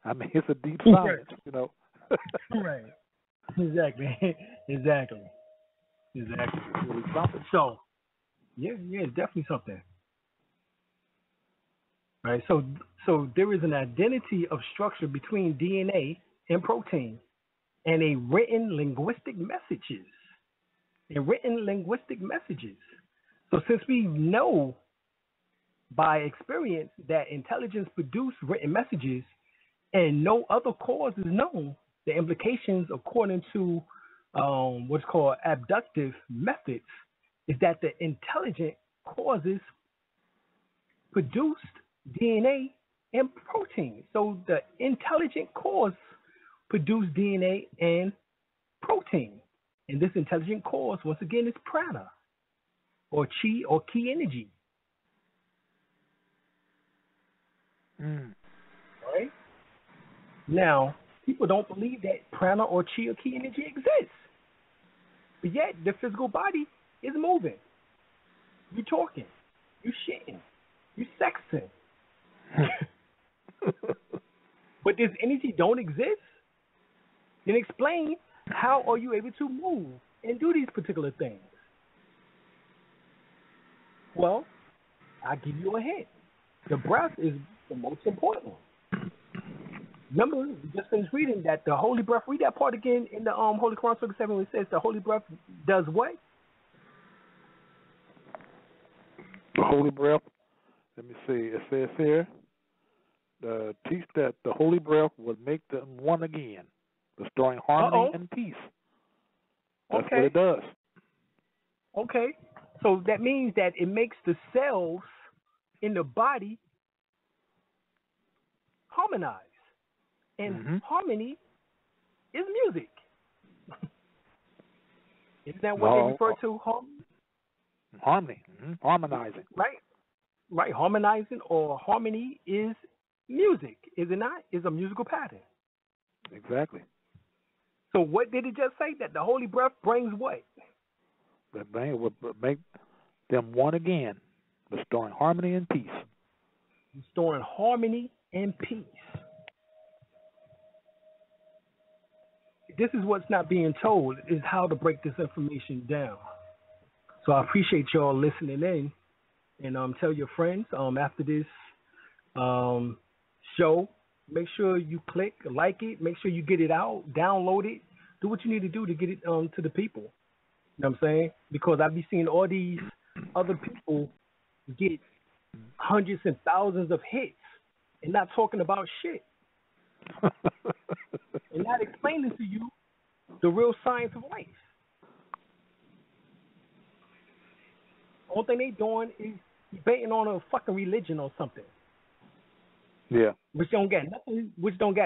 I mean, it's a deep science, Right. Exactly. It's really something. So, yeah, it's definitely something. Right. So there is an identity of structure between DNA and protein, and a written linguistic messages. So since we know by experience that intelligence produces written messages and no other cause is known, the implications according to what's called abductive methods is that the intelligent causes produced DNA and protein. So the intelligent cause produced DNA and protein. And this intelligent cause, once again, is prana, or chi, or key energy. Right? Now, people don't believe that prana or chi or key energy exists. But yet, the physical body is moving. You're talking. You're shitting. You're sexing. But this energy don't exist? Then explain how are you able to move and do these particular things? Well, I'll give you a hint. The breath is the most important. Remember, we just finished reading that the holy breath. Read that part again in the Holy Quran, Surah 7, where it says the holy breath does what? The holy breath. Let me see. It says here, teach that the holy breath would make them one again, restoring harmony and peace. That's what it does. Okay. So that means that it makes the cells in the body harmonize. And harmony is music. Isn't that what they refer to? Harmony. Harmonizing. Right. Harmonizing or harmony is music, is it not? Is a musical pattern. Exactly. So what did it just say? That the holy breath brings what? That would make them one again, restoring harmony and peace. Restoring harmony and peace. This is what's not being told, is how to break this information down. So I appreciate y'all listening in, and tell your friends after this show. Make sure you click, like it, make sure you get it out, download it, do what you need to do to get it to the people. You know what I'm saying? Because I be seeing all these other people get hundreds and thousands of hits and not talking about shit. And not explaining to you the real science of life. Only thing they doing is debating on a fucking religion or something. Yeah. Which don't got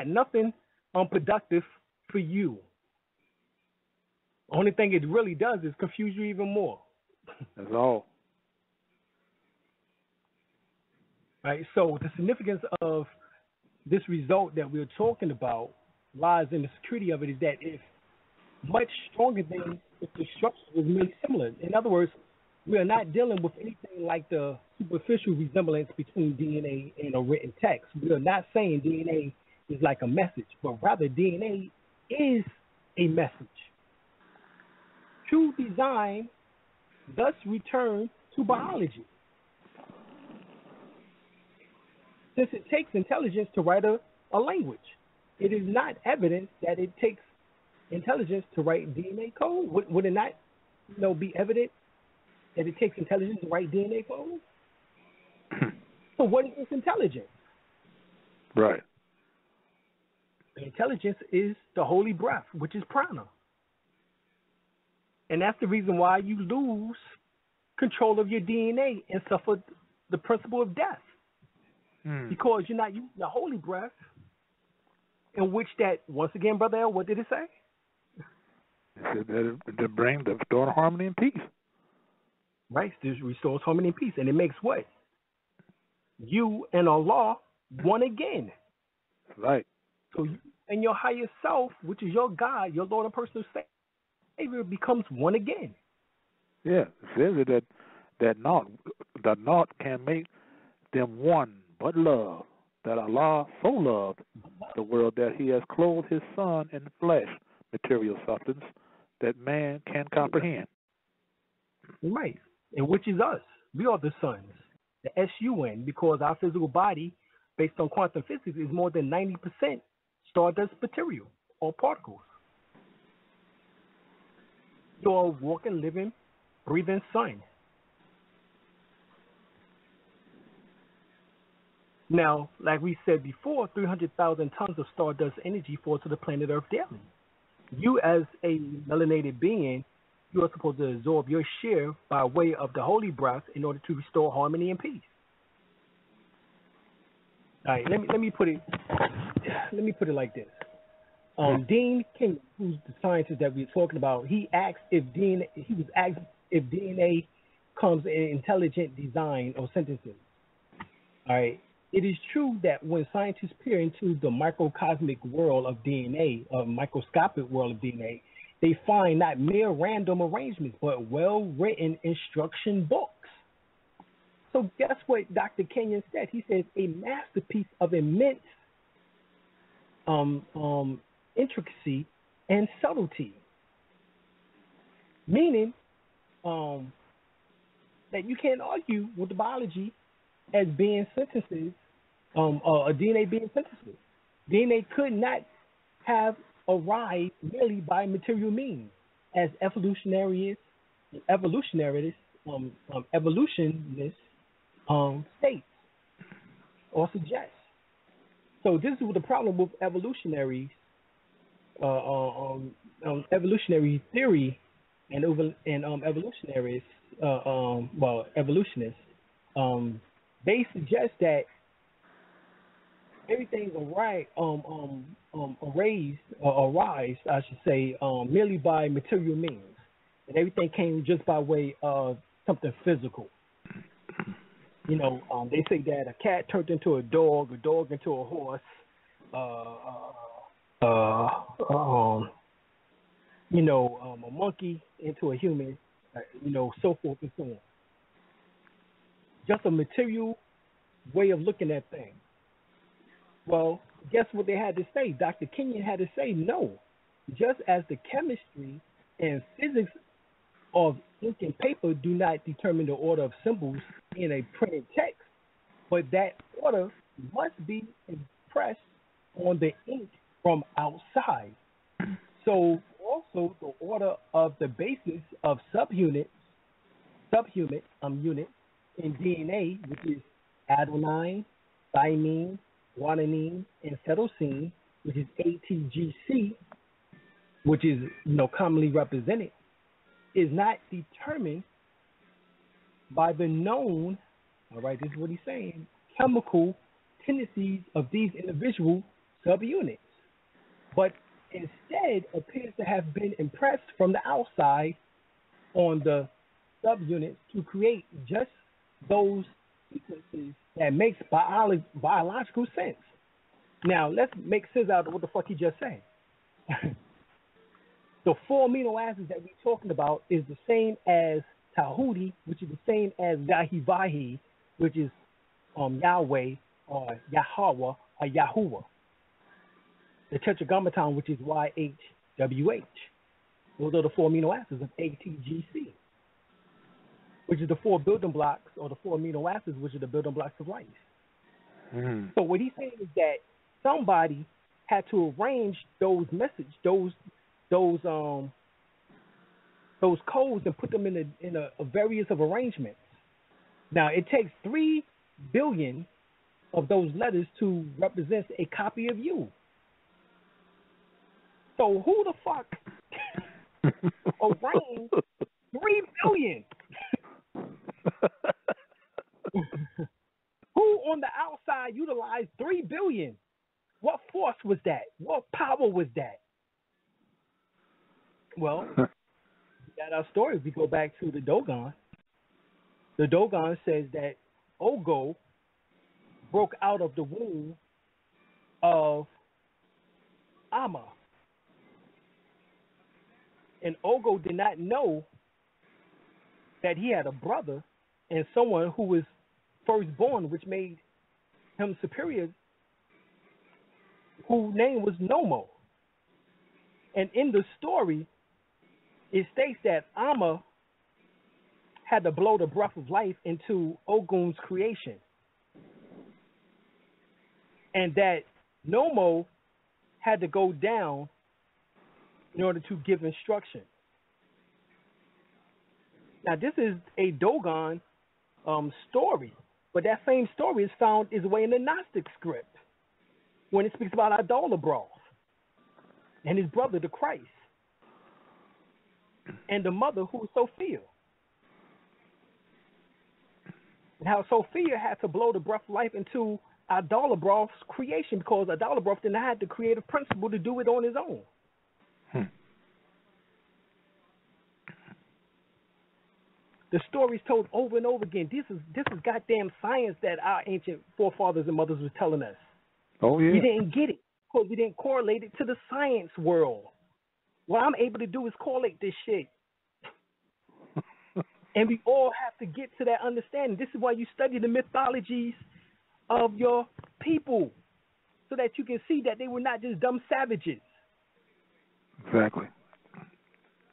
nothing productive for you. Only thing it really does is confuse you even more. That's all. Right. So the significance of this result that we're talking about lies in the security of it, is that it's much stronger than if the structure was really similar. In other words, we are not dealing with anything like the superficial resemblance between DNA and a written text. We are not saying DNA is like a message, but rather DNA is a message. True design thus returns to biology. Since it takes intelligence to write a language, it is not evident that it takes intelligence to write DNA code. Would it not, be evident that it takes intelligence to write DNA code? So what is this intelligence? Right. Intelligence is the holy breath, which is prana. And that's the reason why you lose control of your DNA and suffer the principle of death. Because you're not using the holy breath, in which that, once again, Brother L, what did it say? It said that it brings the restore harmony and peace. Right, it restores harmony and peace. And it makes what? You and Allah one again. Right. So you and your higher self, which is your God, your Lord and personal Savior, becomes one again. Yeah, it says that naught can make them one but love, that Allah so loved the world that he has clothed his son in flesh, material substance, that man can comprehend. Right, and which is us. We are the sons, the SUN, because our physical body, based on quantum physics, is more than 90% stardust material or particles. You're a walking, living, breathing sun. Now, like we said before, 300,000 tons of stardust energy falls to the planet Earth daily. You, as a melanated being, you are supposed to absorb your share by way of the holy breath in order to restore harmony and peace. All right, let me put it like this. Dean King, who's the scientist that we're talking about, he asked if DNA comes in intelligent design or synthesis. All right. It is true that when scientists peer into the microcosmic world of DNA, microscopic world of DNA, they find not mere random arrangements, but well-written instruction books. So guess what Dr. Kenyon said? He says a masterpiece of immense intricacy and subtlety, meaning that you can't argue with the biology as being synthesis, a DNA being synthesis. DNA could not have arrived merely by material means, as evolutionists states or suggest. So this is the problem with evolutionaries, evolutionary theory, and evolutionists. They suggest that everything arise, I should say, merely by material means, and everything came just by way of something physical. They say that a cat turned into a dog into a horse, a monkey into a human, so forth and so on. Just a material way of looking at things. Well, guess what they had to say? Dr. Kenyon had to say no. Just as the chemistry and physics of ink and paper do not determine the order of symbols in a printed text, but that order must be impressed on the ink from outside. So also the order of the basis of unit in DNA, which is adenine, thymine, guanine, and cytosine, which is ATGC, which is commonly represented, is not determined by the known, all right, this is what he's saying, chemical tendencies of these individual subunits, but instead appears to have been impressed from the outside on the subunits to create just those sequences that makes biological sense. Now, let's make sense out of what the fuck he just said. The 4 amino acids that we're talking about is the same as Tahuti, which is the same as Yahivahi, which is Yahweh or Yahweh or Yahuwah. The Tetragrammaton, which is YHWH. Those are the 4 amino acids of ATGC, which is the 4 building blocks, or the 4 amino acids, which are the building blocks of life. Mm-hmm. So what he's saying is that somebody had to arrange those codes and put them in a various of arrangements. Now it takes 3 billion of those letters to represent a copy of you. So who the fuck arranged 3 billion? Who on the outside utilized 3 billion? What force was that? What power was that? Well, we got our story. We go back to the Dogon. The Dogon says that Ogo broke out of the womb of Amma. And Ogo did not know that he had a brother and someone who was firstborn, which made him superior, whose name was Nomo. And in the story, it states that Amma had to blow the breath of life into Ogun's creation, and that Nomo had to go down in order to give instruction. Now, this is a Dogon story, but that same story is found its way in the Gnostic script when it speaks about Adolabroth and his brother, the Christ, and the mother, who was Sophia. And how Sophia had to blow the breath of life into Adolabroth's creation because Adolabroth did not have the creative principle to do it on his own. The story is told over and over again. This is goddamn science that our ancient forefathers and mothers were telling us. Oh, yeah. We didn't get it because we didn't correlate it to the science world. What I'm able to do is correlate this shit. And we all have to get to that understanding. This is why you study the mythologies of your people, so that you can see that they were not just dumb savages. Exactly.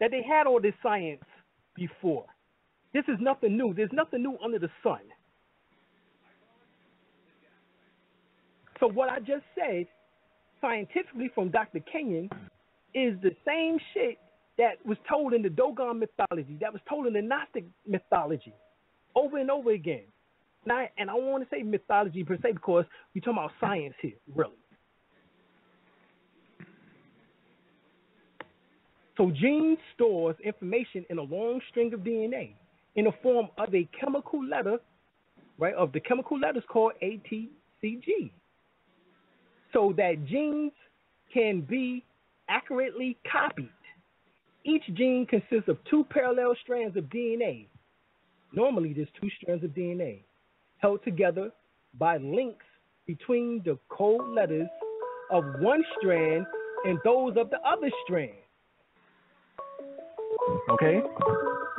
That they had all this science before. This is nothing new. There's nothing new under the sun. So what I just said, scientifically from Dr. Kenyon, is the same shit that was told in the Dogon mythology, that was told in the Gnostic mythology, over and over again. And I want to say mythology per se because we're talking about science here, really. So gene stores information in a long string of DNA in the form of a chemical letter, right, of the chemical letters called ATCG, so that genes can be accurately copied. Each gene consists of 2 parallel strands of DNA. Normally, there's 2 strands of DNA held together by links between the code letters of one strand and those of the other strand. Okay?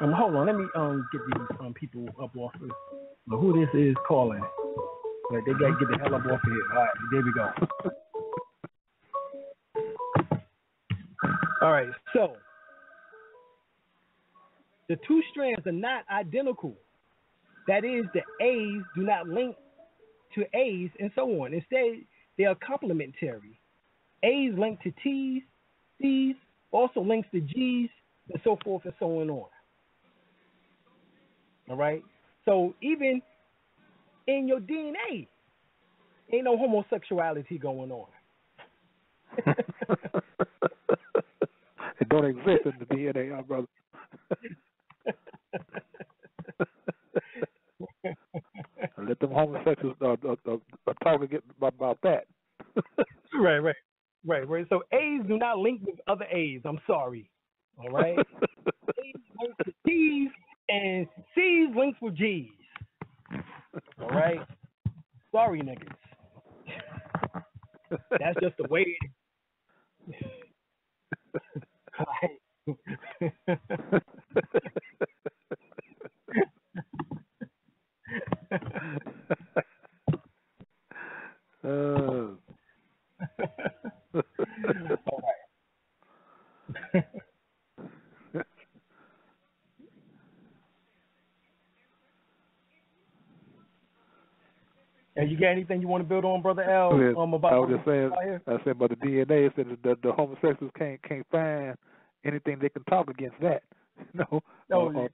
Hold on. Let me get these people up off of who this is calling. But they gotta get the hell up off of here. All right, there we go. All right, so the two strands are not identical. That is, the A's do not link to A's and so on. Instead, they are complementary. A's link to T's, C's also links to G's, and so forth and so on. All right? So even in your DNA, ain't no homosexuality going on. It don't exist in the DNA, our brother. Let them homosexuals talk again about that. Right. So A's do not link with other A's. I'm sorry. All right? A's link to T's, and C's links with G's. All right? Sorry, niggas. That's just the way it is. All right. You got anything you want to build on, Brother L? About I was just saying. I said about the DNA. It said that the homosexuals can't find anything they can talk against that. No. Right.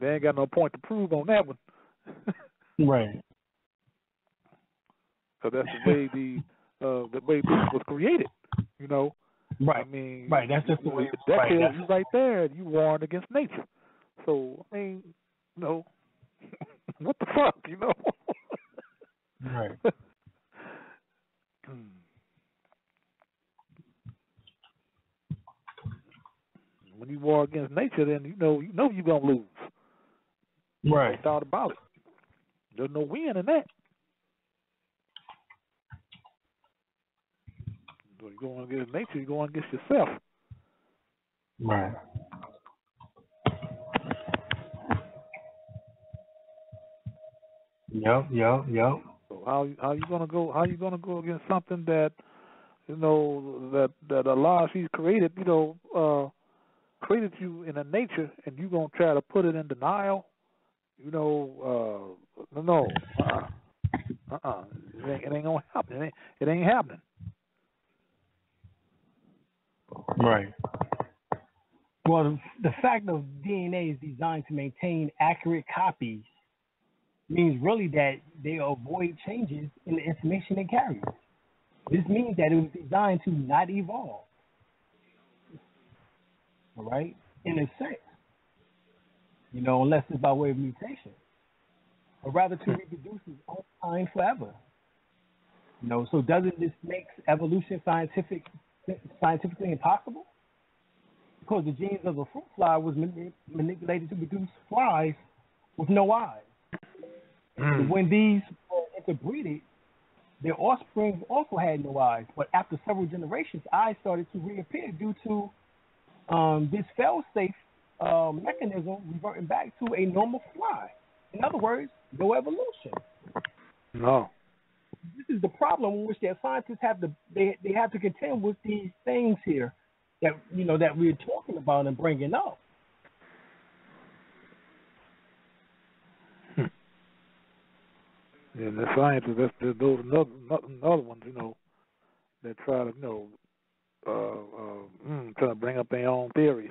They ain't got no point to prove on that one. Right. So that's the way the way this was created. You know. Right. I mean. Right. That's just the way. That tells you right there. You warned against nature. So I mean, you know. What the fuck, you know? Right. When you war against nature, then you know you're gonna lose. Right. No doubt about it. There's no win in that. So you go against nature, you go against yourself. Right. Yep. So how you gonna go? How you gonna go against something that you know that Allah He's created? You know, created you in a nature, and you gonna try to put it in denial? You know, no. It ain't gonna happen. It ain't happening. Right. Well, the fact of DNA is designed to maintain accurate copies means really that they avoid changes in the information it carries. This means that it was designed to not evolve. All right? In a sense. You know, unless it's by way of mutation. Or rather to reproduce its own kind forever. You know, so doesn't this make evolution scientifically impossible? Because the genes of a fruit fly was manipulated to produce flies with no eyes. When these were interbreeded, their offspring also had no eyes. But after several generations, eyes started to reappear due to this fail-safe mechanism reverting back to a normal fly. In other words, no evolution. No. This is the problem in which their scientists have to contend with these things here that that we're talking about and bringing up. Yeah, the scientists, there's those other ones, you know, that try to, you know, try to bring up their own theories,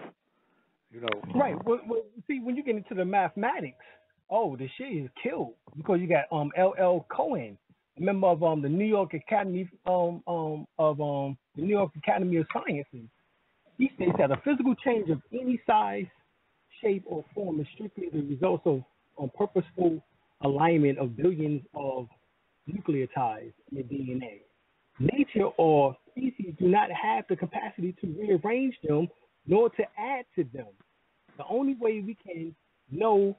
you know. Right. Well, see, when you get into the mathematics, the shit is killed because you got L.L. Cohen, a member of the New York Academy the New York Academy of Sciences. He states that a physical change of any size, shape, or form is strictly the result of purposeful alignment of billions of nucleotides in the DNA. Nature or species do not have the capacity to rearrange them nor to add to them. The only way we can know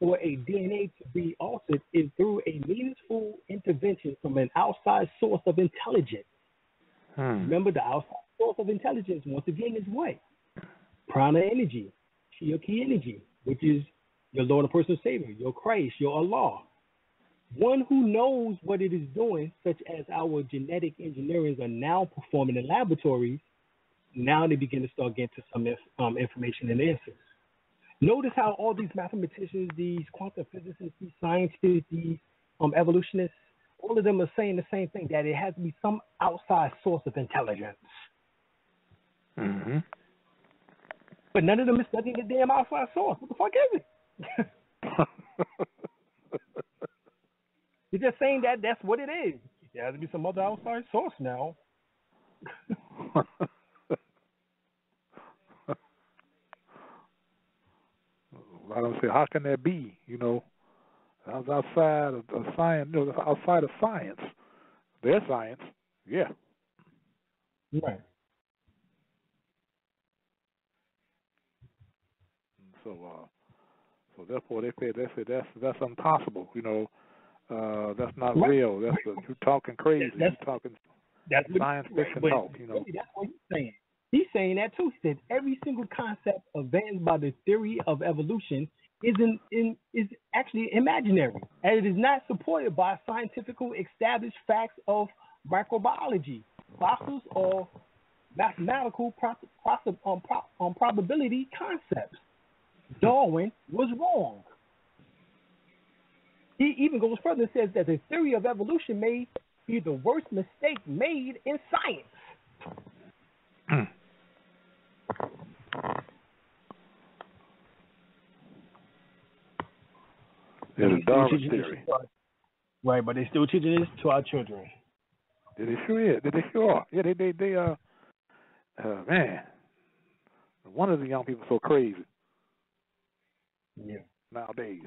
for a DNA to be altered is through a meaningful intervention from an outside source of intelligence. Remember, the outside source of intelligence, once again, is what? Prana energy, Chia ki energy, which is your Lord and personal Savior, your Christ, your Allah. One who knows what it is doing, such as our genetic engineers are now performing in laboratories, now they begin to start getting to some information and answers. Notice how all these mathematicians, these quantum physicists, these scientists, these evolutionists, all of them are saying the same thing, that it has to be some outside source of intelligence. Mm-hmm. But none of them is studying the damn outside source. What the fuck is it? You're just saying that that's what it is. There has to be some other outside source now. I don't say, how can that be? Outside of science, outside of science, their science, yeah. Right. So therefore they say that's impossible. That's not right. real. You're talking crazy. You're talking science fiction talk. Really, that's what he's saying. He's saying that too. He says every single concept advanced by the theory of evolution is actually imaginary, and it is not supported by scientifical established facts of microbiology, fossils, or mathematical probability concepts. Darwin was wrong. He even goes further and says that the theory of evolution may be the worst mistake made in science. There's a Darwin theory. Right, but they're still teaching this to our children. Yeah, they sure is. They sure are. Yeah, they man, one of the young people so crazy. Yeah. Nowadays.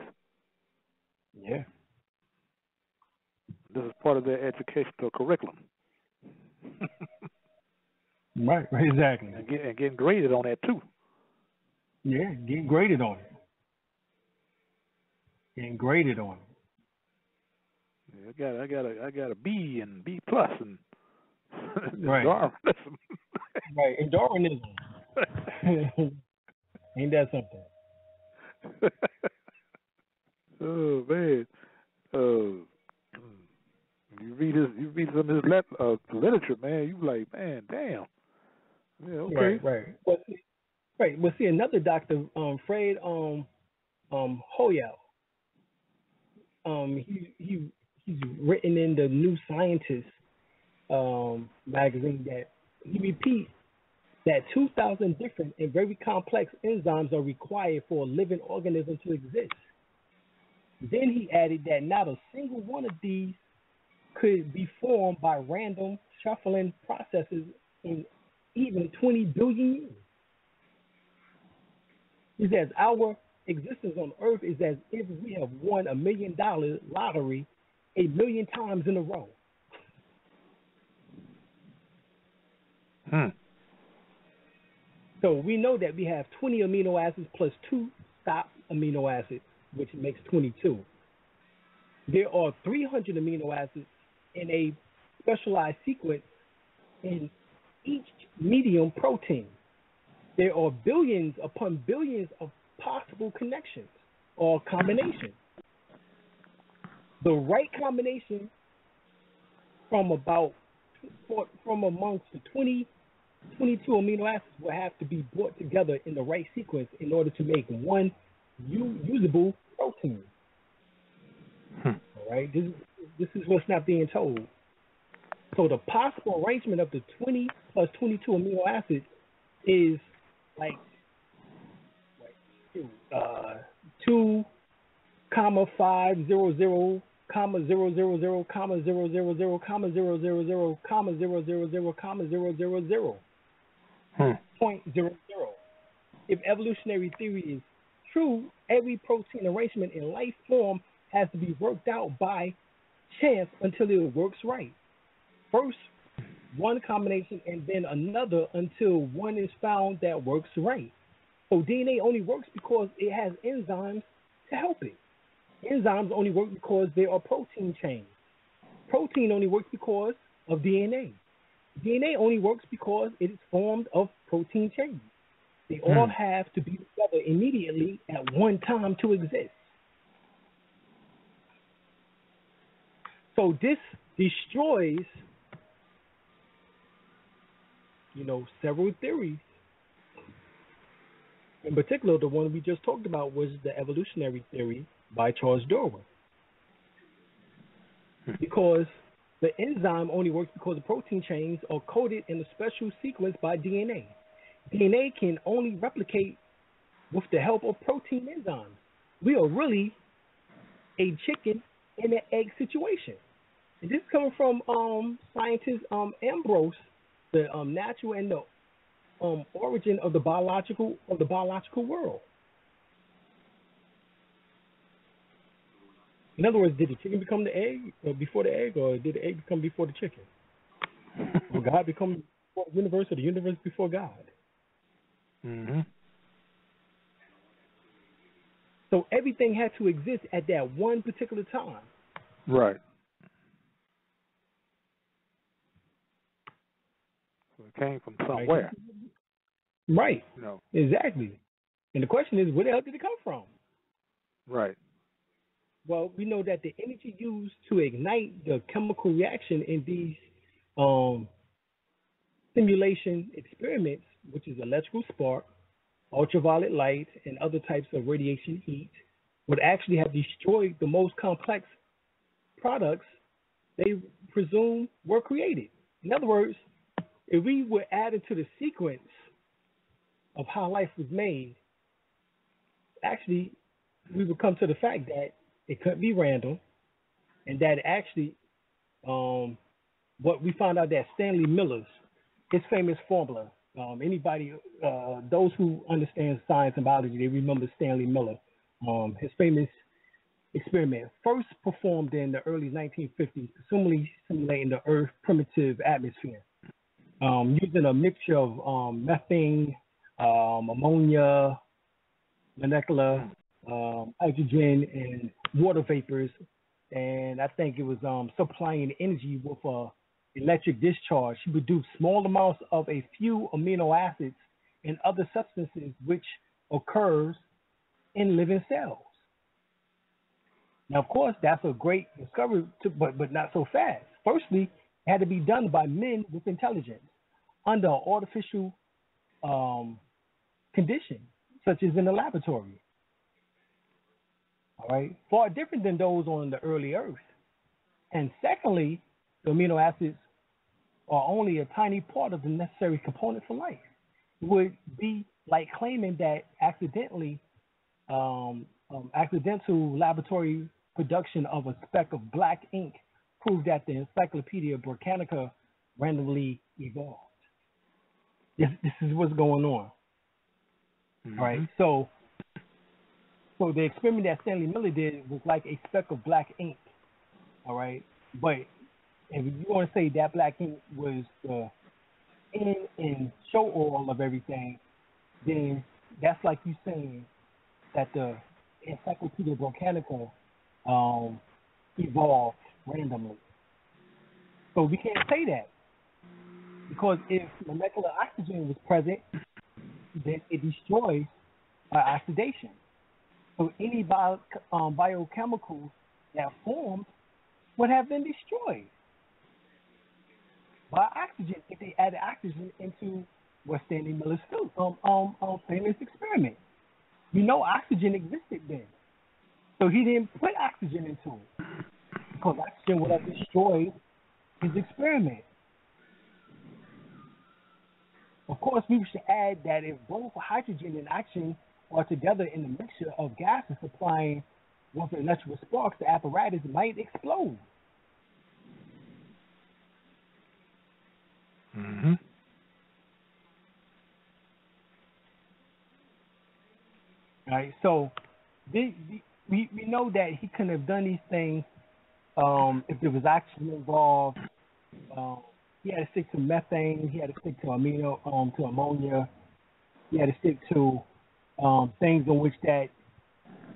Yeah. This is part of their educational curriculum. Right, exactly. And getting graded on that too. Yeah, getting graded on it. Getting graded on it. Yeah, I got a B and B plus and right. Darwinism. Right, and Darwinism. Ain't that something? Oh man, you read some of his literature, man. You like, man, damn. Yeah, okay. Right. Well, see, another doctor, Fred Hoyle. He's written in the New Scientist magazine that he repeats that 2,000 different and very complex enzymes are required for a living organism to exist. Then he added that not a single one of these could be formed by random shuffling processes in even 20 billion years. He says our existence on Earth is as if we have won $1 million lottery 1 million times in a row. So we know that we have 20 amino acids plus 2 stop amino acids, which makes 22. There are 300 amino acids in a specialized sequence in each medium protein. There are billions upon billions of possible connections or combinations. The right combination from amongst the 22 amino acids will have to be brought together in the right sequence in order to make one usable protein. All right, this is what's not being told. So the possible arrangement of the 20 plus 22 amino acids is like 2, 500, 000, 000, 000, 000, 000, 000, 000, 0.00. If evolutionary theory is true, every protein arrangement in life form has to be worked out by chance until it works right. First, one combination and then another until one is found that works right. So DNA only works because it has enzymes to help it. Enzymes only work because there are protein chains. Protein only works because of DNA. DNA only works because it is formed of protein chains. They all have to be together immediately at one time to exist. So this destroys, several theories. In particular, the one we just talked about was the evolutionary theory by Charles Darwin. Because the enzyme only works because the protein chains are coded in a special sequence by DNA. DNA can only replicate with the help of protein enzymes. We are really a chicken and an egg situation. And this is coming from scientist Ambrose, the natural and the origin of the biological world. In other words, did the chicken become the egg before the egg, or did the egg become before the chicken? Or God become before the universe, or the universe before God? Mm-hmm. So everything had to exist at that one particular time. Right. So it came from somewhere. Right. Exactly. And the question is, where the hell did it come from? Right. Well, we know that the energy used to ignite the chemical reaction in these simulation experiments, which is electrical spark, ultraviolet light, and other types of radiation heat, would actually have destroyed the most complex products they presume were created. In other words, if we were added to the sequence of how life was made, actually, we would come to the fact that it couldn't be random, and that actually, what we found out that Stanley Miller's, his famous formula, anybody, those who understand science and biology, they remember Stanley Miller. His famous experiment, first performed in the early 1950s, presumably simulating the Earth's primitive atmosphere, using a mixture of methane, ammonia, molecular, hydrogen, and water vapors. And I think it was supplying energy with electric discharge. He produced small amounts of a few amino acids and other substances which occurs in living cells. Now, of course, that's a great discovery, but not so fast. Firstly, it had to be done by men with intelligence under artificial conditions, such as in the laboratory. All right, far different than those on the early Earth. And secondly, the amino acids are only a tiny part of the necessary component for life. It would be like claiming that accidental laboratory production of a speck of black ink proved that the Encyclopedia Britannica randomly evolved. This is what's going on. Mm-hmm. All right, so the experiment that Stanley Miller did was like a speck of black ink. All right, but if you want to say that black ink was the in and show all of everything, then that's like you saying that the Encyclopedia Britannica evolved randomly. So we can't say that, because if molecular oxygen was present, then it destroys by oxidation. So any biochemicals that formed would have been destroyed by oxygen if they added oxygen into what Stanley Miller's famous experiment. We know oxygen existed then, so he didn't put oxygen into it because oxygen would have destroyed his experiment. Of course, we should add that if both hydrogen and oxygen are together in the mixture of gases supplying with electrical sparks, the apparatus might explode. Mm-hmm. All right, so we know that he couldn't have done these things if there was oxygen involved. He had to stick to methane. He had to stick to ammonia. He had to stick to things in which that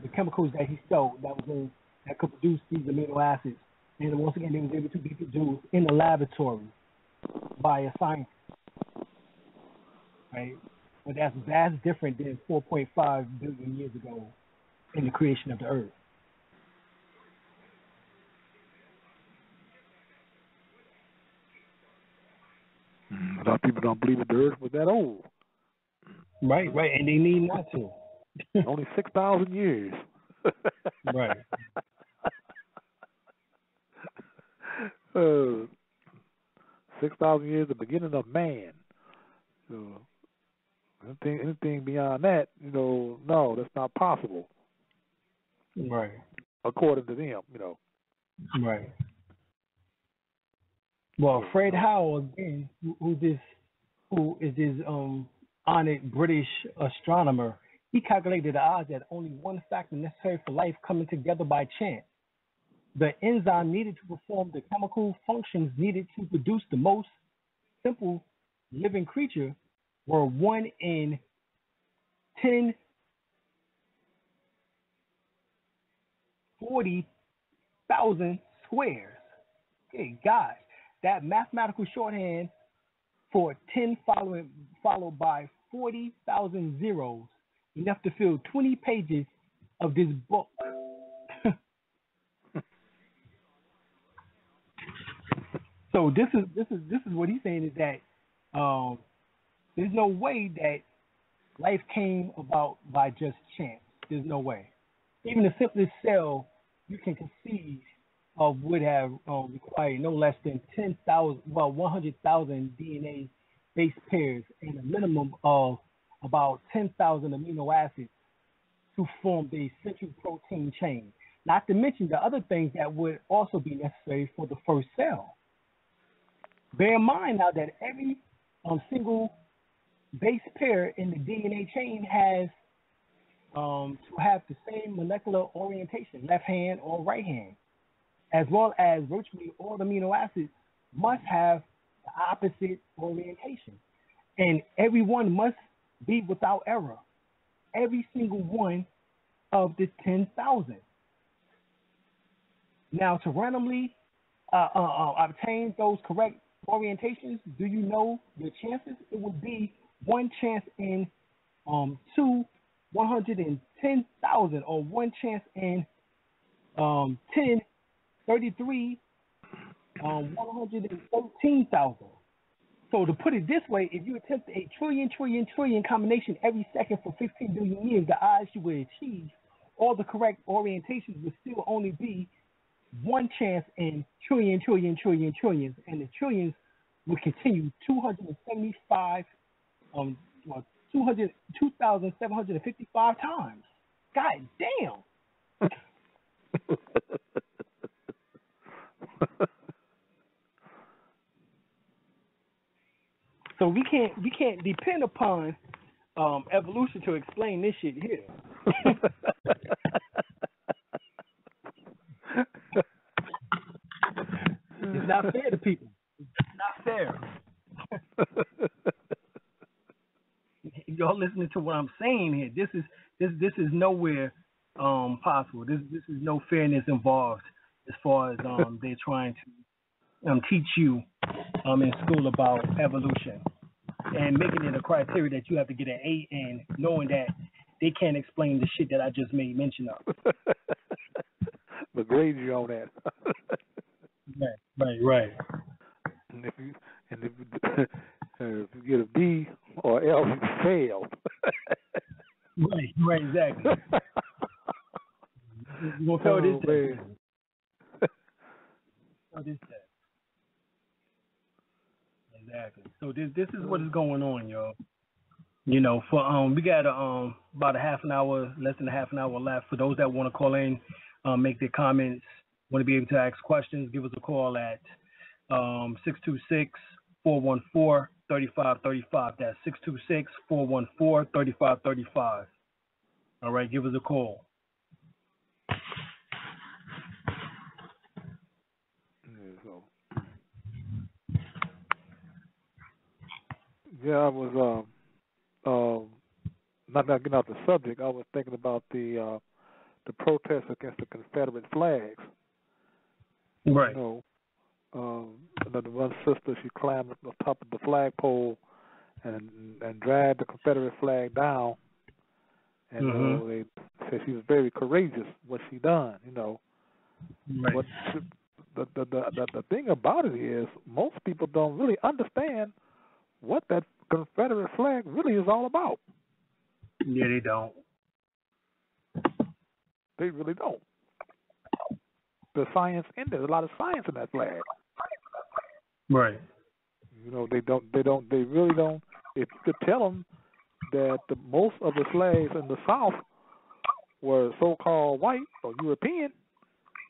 the chemicals that he stole that could produce these amino acids, and once again, they was able to be produced in the laboratory by a scientist. Right. but that's vast different than 4.5 billion years ago in the creation of the earth. A lot of people don't believe that the earth was that old. Right, and they need not to. Only 6,000 years. Right. 6,000 years, the beginning of man. So anything beyond that, no, that's not possible. Right. According to them, Right. Well, Fred Howell, again, who is this honored British astronomer, he calculated the odds that only one factor necessary for life coming together by chance. The enzyme needed to perform the chemical functions needed to produce the most simple living creature were 1 in 1040,000 squares. Okay, gosh, that mathematical shorthand for 10 followed by 40,000 zeros, enough to fill 20 pages of this book. So this is what he's saying, is that there's no way that life came about by just chance. There's no way. Even the simplest cell you can conceive of would have required no less than 100,000 DNA base pairs and a minimum of about 10,000 amino acids to form the essential protein chain. Not to mention the other things that would also be necessary for the first cell. Bear in mind now that every single base pair in the DNA chain has to have the same molecular orientation, left hand or right hand, as well as virtually all the amino acids must have the opposite orientation. And every one must be without error. Every single one of the 10,000. Now, to randomly obtain those correct orientations, do you know your chances? It would be 1 chance in 110,000, or 1 chance in 1033, 113,000. So to put it this way, if you attempt a trillion combination every second for 15 billion years, the odds you would achieve all the correct orientations would still only be 1 chance in trillions, and the trillions will continue 2,755 times. God damn. So we can't depend upon evolution to explain this shit here. It's not fair to people. It's not fair. Y'all listening to what I'm saying here? This is nowhere possible. This is no fairness involved as far as they're trying to teach you in school about evolution and making it a criteria that you have to get an 8 in, knowing that they can't explain the shit that I just made mention of. But grade you on that. Right. And if you get a B or L, you fail. Right, exactly. You're gonna tell this day. Exactly. So this is what is going on, y'all. For we got about a half an hour, less than a half an hour left. For those that want to call in, make their comments, want to be able to ask questions, give us a call at 626-414-3535. That's 626-414-3535. All right, give us a call. Yeah, I was not getting off the subject. I was thinking about the protests against the Confederate flags. Right. The one sister, she climbed up on top of the flagpole and dragged the Confederate flag down. And they said she was very courageous what she done. Right. But the thing about it is most people don't really understand what that Confederate flag really is all about. Yeah, they don't. They really don't. The science in there, there's a lot of science in that flag. Right. They really don't. If you could tell them that most of the slaves in the South were so-called white or European,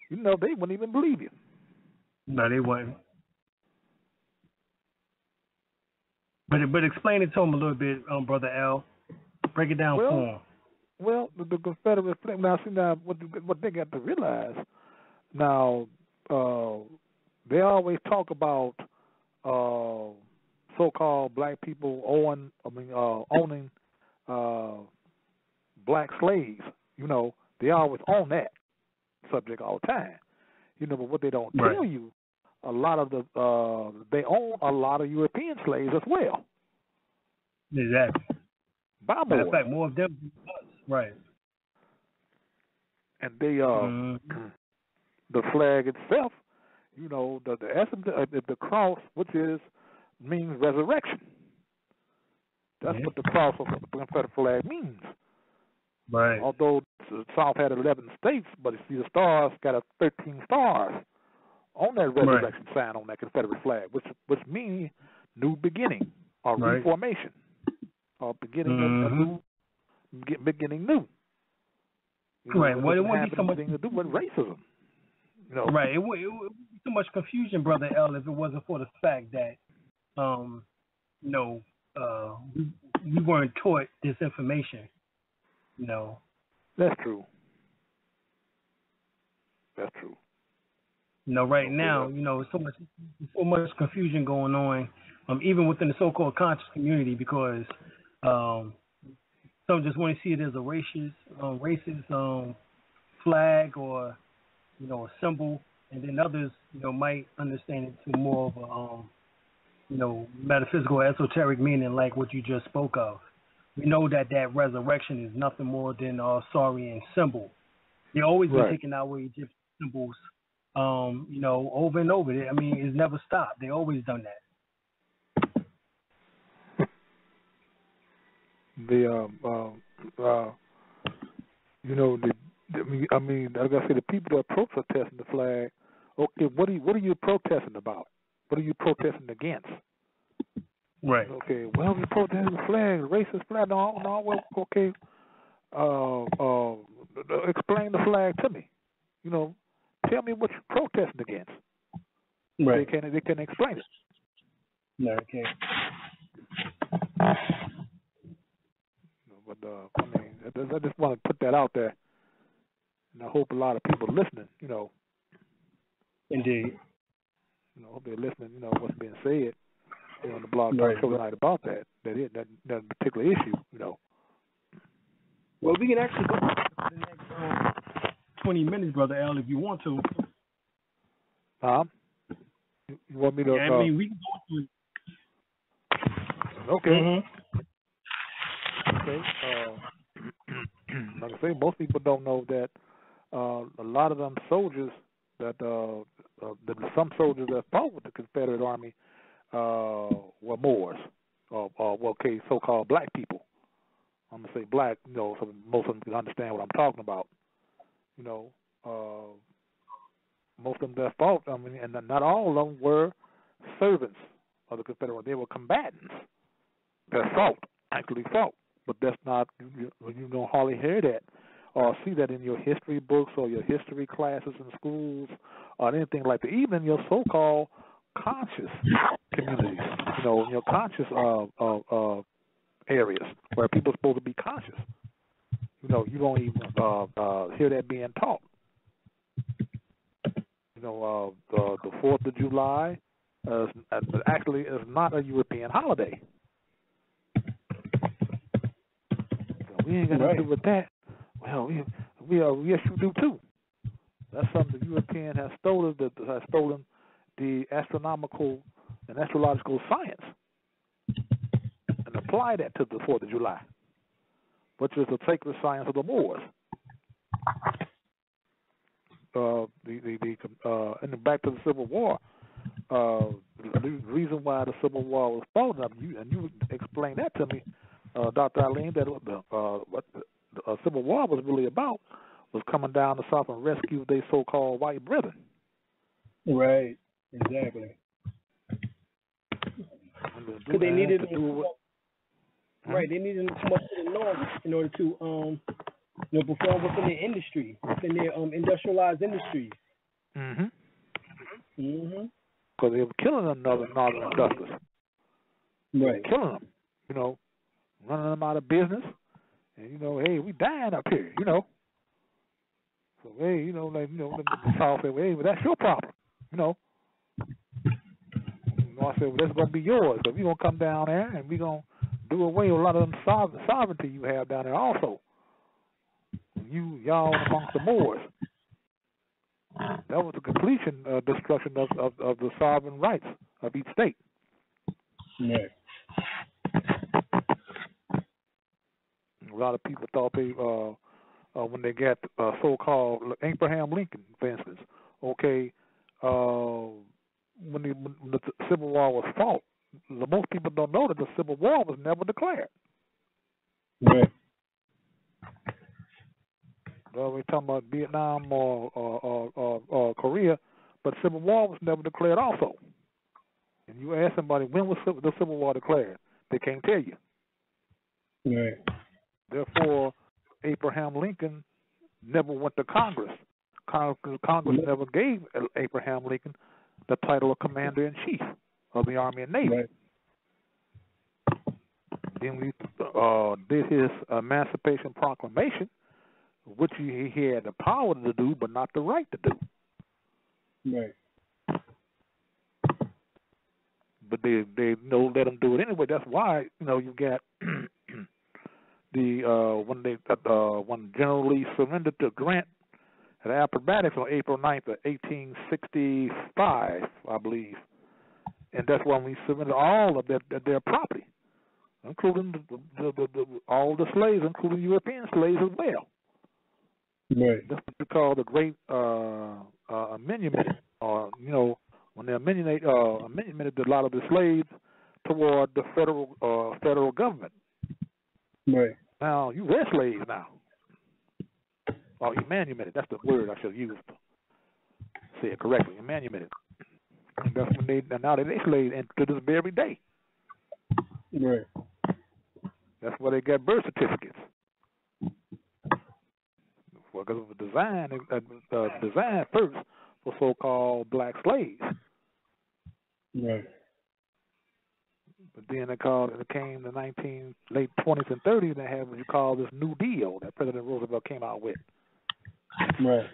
they wouldn't even believe you. No, they wouldn't. But explain it to them a little bit, Brother L. Break it down for them. Well, the Confederate flag. Now, see, what they got to realize. Now, they always talk about so-called black people owning black slaves. They always own that subject all the time. But what they don't tell you, a lot of they own a lot of European slaves as well. Exactly. By more. Matter of fact, more of them than us. Right. And they the flag itself, the essence of the cross, which means resurrection. That's what the cross of the Confederate flag means. Right. Although the South had 11 states, but you see the stars got 13 stars on that resurrection sign on that Confederate flag, which means new beginning or reformation or beginning beginning new. Right. Well, it wouldn't be so much to do with racism. Right. It would be so much confusion, Brother L, if it wasn't for the fact that, we weren't taught this information. That's true. That's true. Right now, so much confusion going on, even within the so-called conscious community, because some just want to see it as a racist flag or a symbol, and then others might understand it to more of a metaphysical, esoteric meaning, like what you just spoke of. We know that resurrection is nothing more than a Saurian symbol. They always been taking our Egyptian symbols, over and over. I mean, it's never stopped. They always done that. Like I said, the people that are protesting the flag. Okay, what are you protesting about? What are you protesting against? Right. Okay. Well, we protesting the flag, the racist flag. No. Well, okay. Explain the flag to me. Tell me what you're protesting against. Right. They can explain it. No, they can't. But I just want to put that out there, and I hope a lot of people listening. Indeed. I hope they're listening. What's being said on the blog talk show tonight about that particular issue. Well, we can actually go for the next 20 minutes, Brother L, if you want to. You want me to? Yeah, we can go through. Okay. Mm-hmm. Okay. Like I say, most people don't know that a lot of them soldiers that some soldiers that fought with the Confederate Army were Moors, or so-called black people. I'm gonna say black, so most of them can understand what I'm talking about. Most of them that fought, and not all of them were servants of the Confederate Army. They were combatants that actually fought. But that's not, you don't hardly hear that or see that in your history books or your history classes in schools or anything like that. Even in your so-called conscious communities, in your conscious areas where people are supposed to be conscious. You don't even hear that being taught. The 4th of July actually is not a European holiday. We ain't got nothing to do with that. Well, yes, you do too. That's something the European has stolen. The astronomical and astrological science, and apply that to the 4th of July, which is the sacred science of the Moors. And back to the Civil War. The reason why the Civil War was fought, and you explained that to me, Dr. Alim, that what the Civil War was really about was coming down the South and rescue their so-called white brethren. Right. Exactly. Because they needed to do right. They needed to come up to the norm in order to perform within their industry, within their industrialized industries. Because they were killing another northern industrialists. Right. Killing them, running them out of business. And, hey, we dying up here, So, hey, the South said, well, hey, well, that's your problem, I said, well, that's going to be yours. But we're going to come down there and we're going to do away with a lot of them sovereignty you have down there also. Y'all amongst the Moors. That was the completion destruction of the sovereign rights of each state. Yeah. A lot of people thought they, when they got so-called Abraham Lincoln, for instance, okay, when the Civil War was fought, most people don't know that the Civil War was never declared. Right. We're talking about Vietnam or Korea, but Civil War was never declared also. And you ask somebody, when was the Civil War declared? They can't tell you. Right. Therefore, Abraham Lincoln never went to Congress. Congress never gave Abraham Lincoln the title of Commander-in-Chief of the Army and Navy. Right. Then we did his Emancipation Proclamation, which he had the power to do, but not the right to do. Right. But they let him do it anyway. That's why you got when General Lee surrendered to Grant at Appomattox on April 9th of 1865, I believe, and that's when we surrendered all of their property, including all the slaves, including European slaves as well. Right. That's what they call the Great Amendment, or when they amended a lot of the slaves toward the federal government. Right. Now you were slaves now. Or manumitted. That's the word I should use to say it correctly. Manumitted. That's when now they slaves to this very day. Right. That's why they got birth certificates. Because of the design first for so-called black slaves. Right. But then it came the late 20s and 30s, they had what you call this New Deal that President Roosevelt came out with. Right.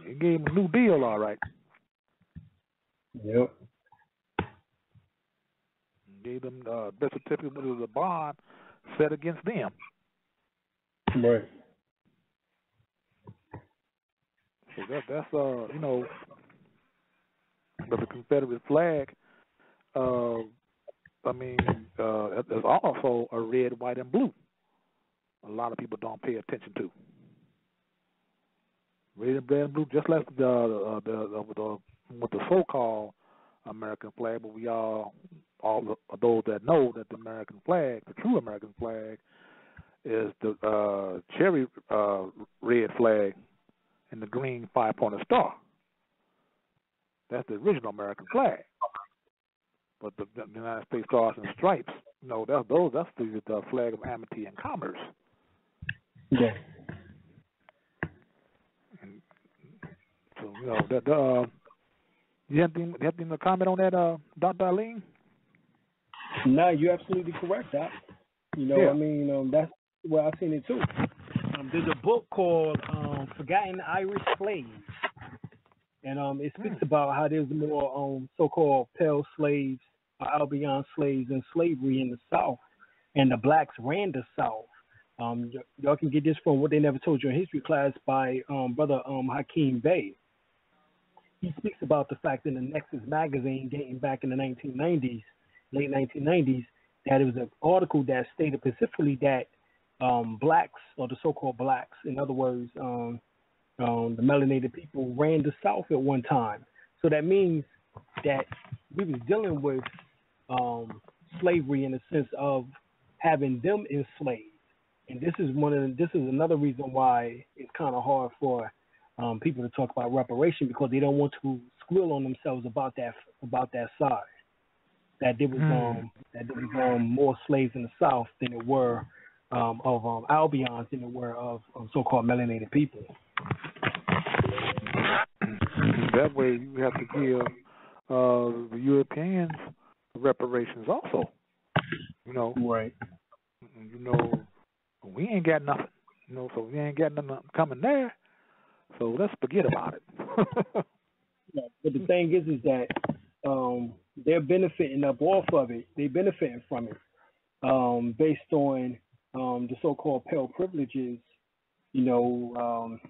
He gave them a New Deal, all right. Yep. Gave them birth certificate with a bond set against them. Right. So that's but the Confederate flag, there's also a red, white, and blue. A lot of people don't pay attention to. Red and blue, just like with the so-called American flag, but we all of those that know that the American flag, the true American flag, is the cherry red flag and the green 5-pointed star. That's the original American flag. But the United States Stars and Stripes, that's the flag of amity and commerce. Yeah. And so you have anything to comment on that, Dr. Alim? No, you're absolutely correct, Doc. Yeah. That's where I've seen it too. There's a book called Forgotten Irish Slaves. And it speaks about how there's more so-called pale slaves, Albion slaves, and slavery in the South, and the blacks ran the South. Y'all can get this from What They Never Told You in History class by Brother Hakeem Bey. He speaks about the fact in the Nexus magazine dating back in the 1990s, late 1990s, that it was an article that stated specifically that blacks, or the so-called blacks, in other words, the melanated people, ran the South at one time. So that means that we was dealing with slavery in the sense of having them enslaved. And this is another reason why it's kind of hard for people to talk about reparation, because they don't want to squeal on themselves about that side. That there was more slaves in the South than it were of Albions than it were of so-called melanated people. That way, you have to give the Europeans reparations also. Right. We ain't got nothing. So we ain't got nothing coming there. So let's forget about it. Yeah, but the thing is that they're benefiting up off of it. They're benefiting from it based on the so-called pale privileges. We don't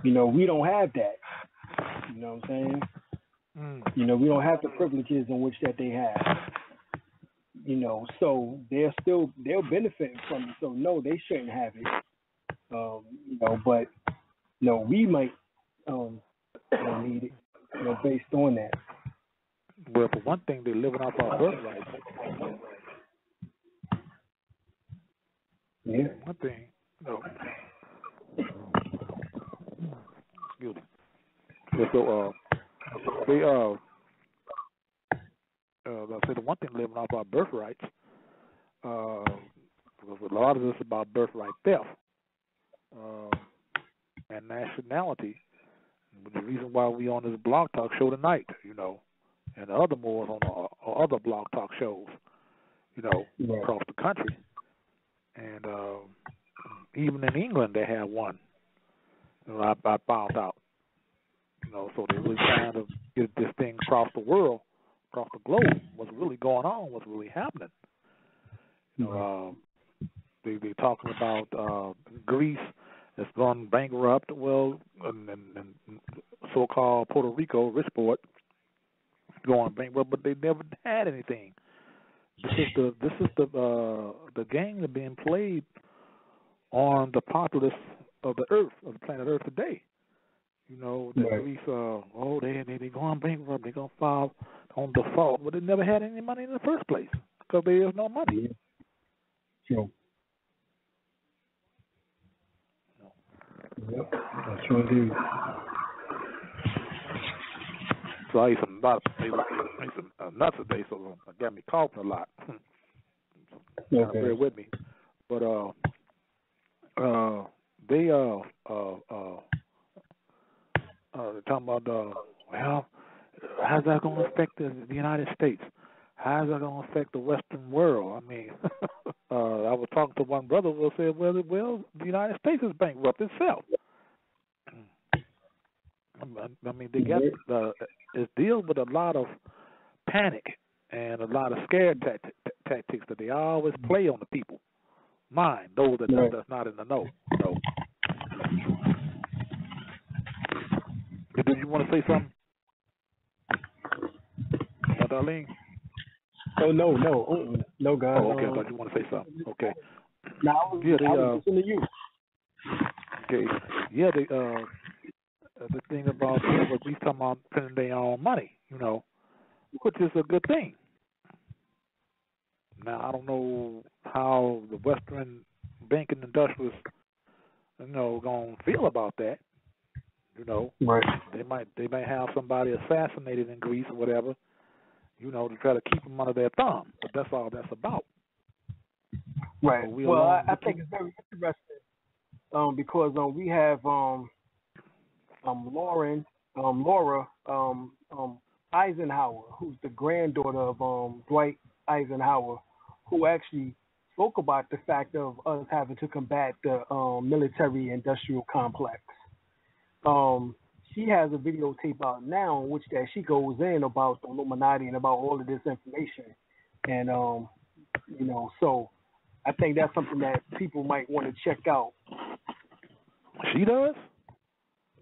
have that. You know what I'm saying? We don't have the privileges in which that they have. So they're benefiting from it. So no, they shouldn't have it. But no, we might need it. Based on that. Well, for one thing, they're living off our birthright. Yeah. One thing, excuse me. So they I said the one thing, living off our birthrights, because a lot of this is about birthright theft and nationality. The reason why we on this blog talk show tonight, and the other more on other blog talk shows, across the country, and even in England they have one. I found out, so they really trying to get this thing across the world, across the globe. What's really going on? What's really happening? They talking about Greece that's gone bankrupt. Well, and so-called Puerto Rico, Richport, going bankrupt, but they never had anything. This is the game that's being played on the populace of the earth, of the planet Earth today. Greece, they going bankrupt, they gonna file on default, but they never had any money in the first place because there is no money. Sure. Yep, that's true indeed. So I ate some nuts today, so it got me coughing a lot. Okay. Bear with me. But they talking about how's that going to affect the United States? How's that going to affect the Western world? I mean, I was talking to one brother who said, well, the United States is bankrupt itself. I mean, they got it deals with a lot of panic and a lot of scare tactics that they always play on the people mind, those that's not in the know. Did you want to say something, Darlene? Oh no, God. Oh, okay. I thought you want to say something. Okay. No, I was listening to you. Okay. Yeah, the thing about what we talking about printing their own money, which is a good thing. Now I don't know how the Western banking industrialists, gonna feel about that. Right. They might have somebody assassinated in Greece or whatever, to try to keep them under their thumb. But that's all that's about. Right. Well, I think it's very interesting because we have Laura Eisenhower, who's the granddaughter of Dwight Eisenhower, who actually spoke about the fact of us having to combat the military-industrial complex. She has a videotape out now in which that she goes in about the Illuminati and about all of this information. And, so I think that's something that people might want to check out. She does?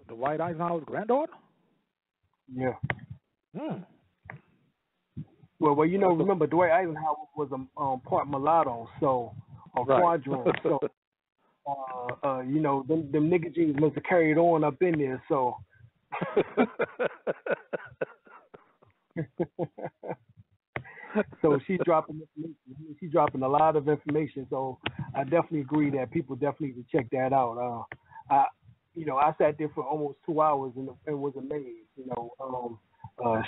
The White Eisenhower's granddaughter? Yeah. Well, remember Dwight Eisenhower was a part mulatto, so or quadroon, so them nigga jeans must have carried on up in there, so. So she's dropping information. She's dropping a lot of information. So I definitely agree that people definitely need to check that out. I sat there for almost 2 hours and was amazed.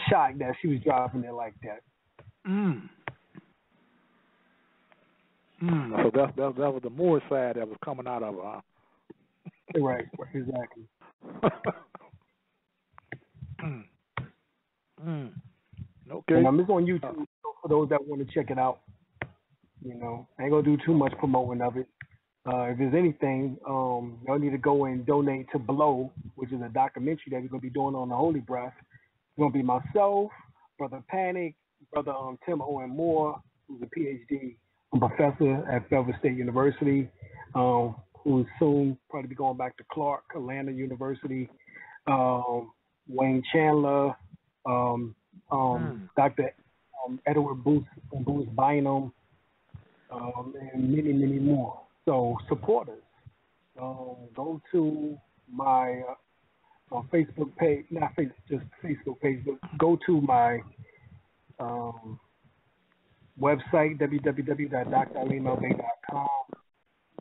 Shocked that she was dropping it like that. So that was the Moorish side that was coming out of her. Right, exactly. Okay. And it's on YouTube for those that want to check it out. I ain't gonna do too much promoting of it. If there's anything, y'all need to go and donate to Blow, which is a documentary that we're gonna be doing on the Holy Breath. It's gonna be myself, Brother Panic, Brother Tim Owen Moore, who's a PhD professor at Federal State University, who will soon probably be going back to Clark, Atlanta University, Wayne Chandler, Dr. Edward Bruce Bynum, and many, many more. So support us. Go to my Facebook page, not just Facebook page, but go to my website, www.dralim.com.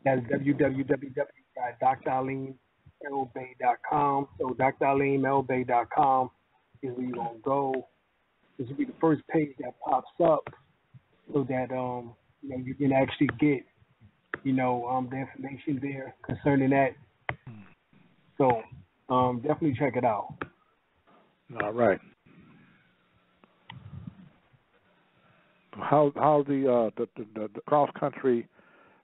That's www.dralim.com. So dralim.com is where you're going to go. This will be the first page that pops up so that you can actually get the information there concerning that. So definitely check it out. All right. How the cross country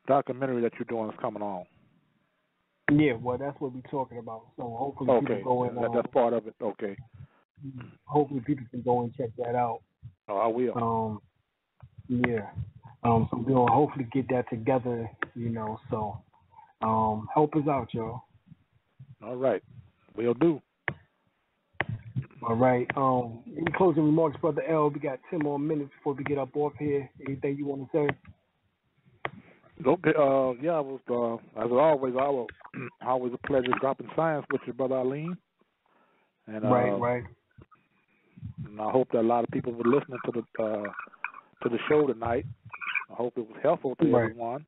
documentary that you're doing is coming on? Yeah, well, that's what we're talking about. So hopefully people go and that's part of it. Okay. Hopefully people can go and check that out. Oh, I will. Yeah. So we'll hopefully get that together. So help us out, y'all. All right. We'll do. All right. Any closing remarks, Brother L? We got 10 more minutes before we get up off here. Anything you want to say? Okay. Yeah, it was, as always, always a pleasure dropping science with you, Brother Alim. And, right. And I hope that a lot of people were listening to the show tonight. I hope it was helpful to everyone,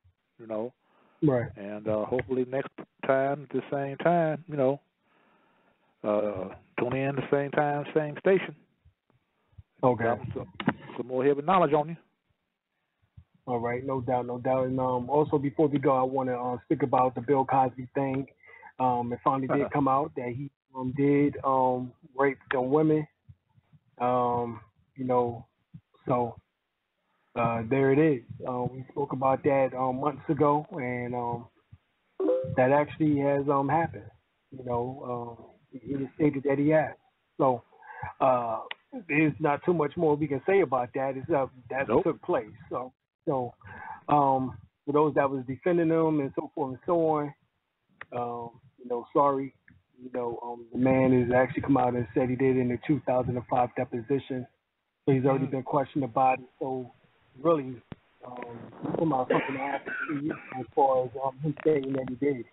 Right. And hopefully next time, at the same time, tune in the same time, same station. Okay. Some more heavy knowledge on you. All right, no doubt. And also, before we go, I want to speak about the Bill Cosby thing. It finally did come out that he did rape the women. So there it is. We spoke about that months ago, and that actually has happened. He stated that he has. So there's not too much more we can say about that. It's that took place. So for those that was defending him and so forth and so on, sorry. The man has actually come out and said he did in the 2005 deposition. So he's already been questioned about it. So really, come out something that happened as far as him stating that he did.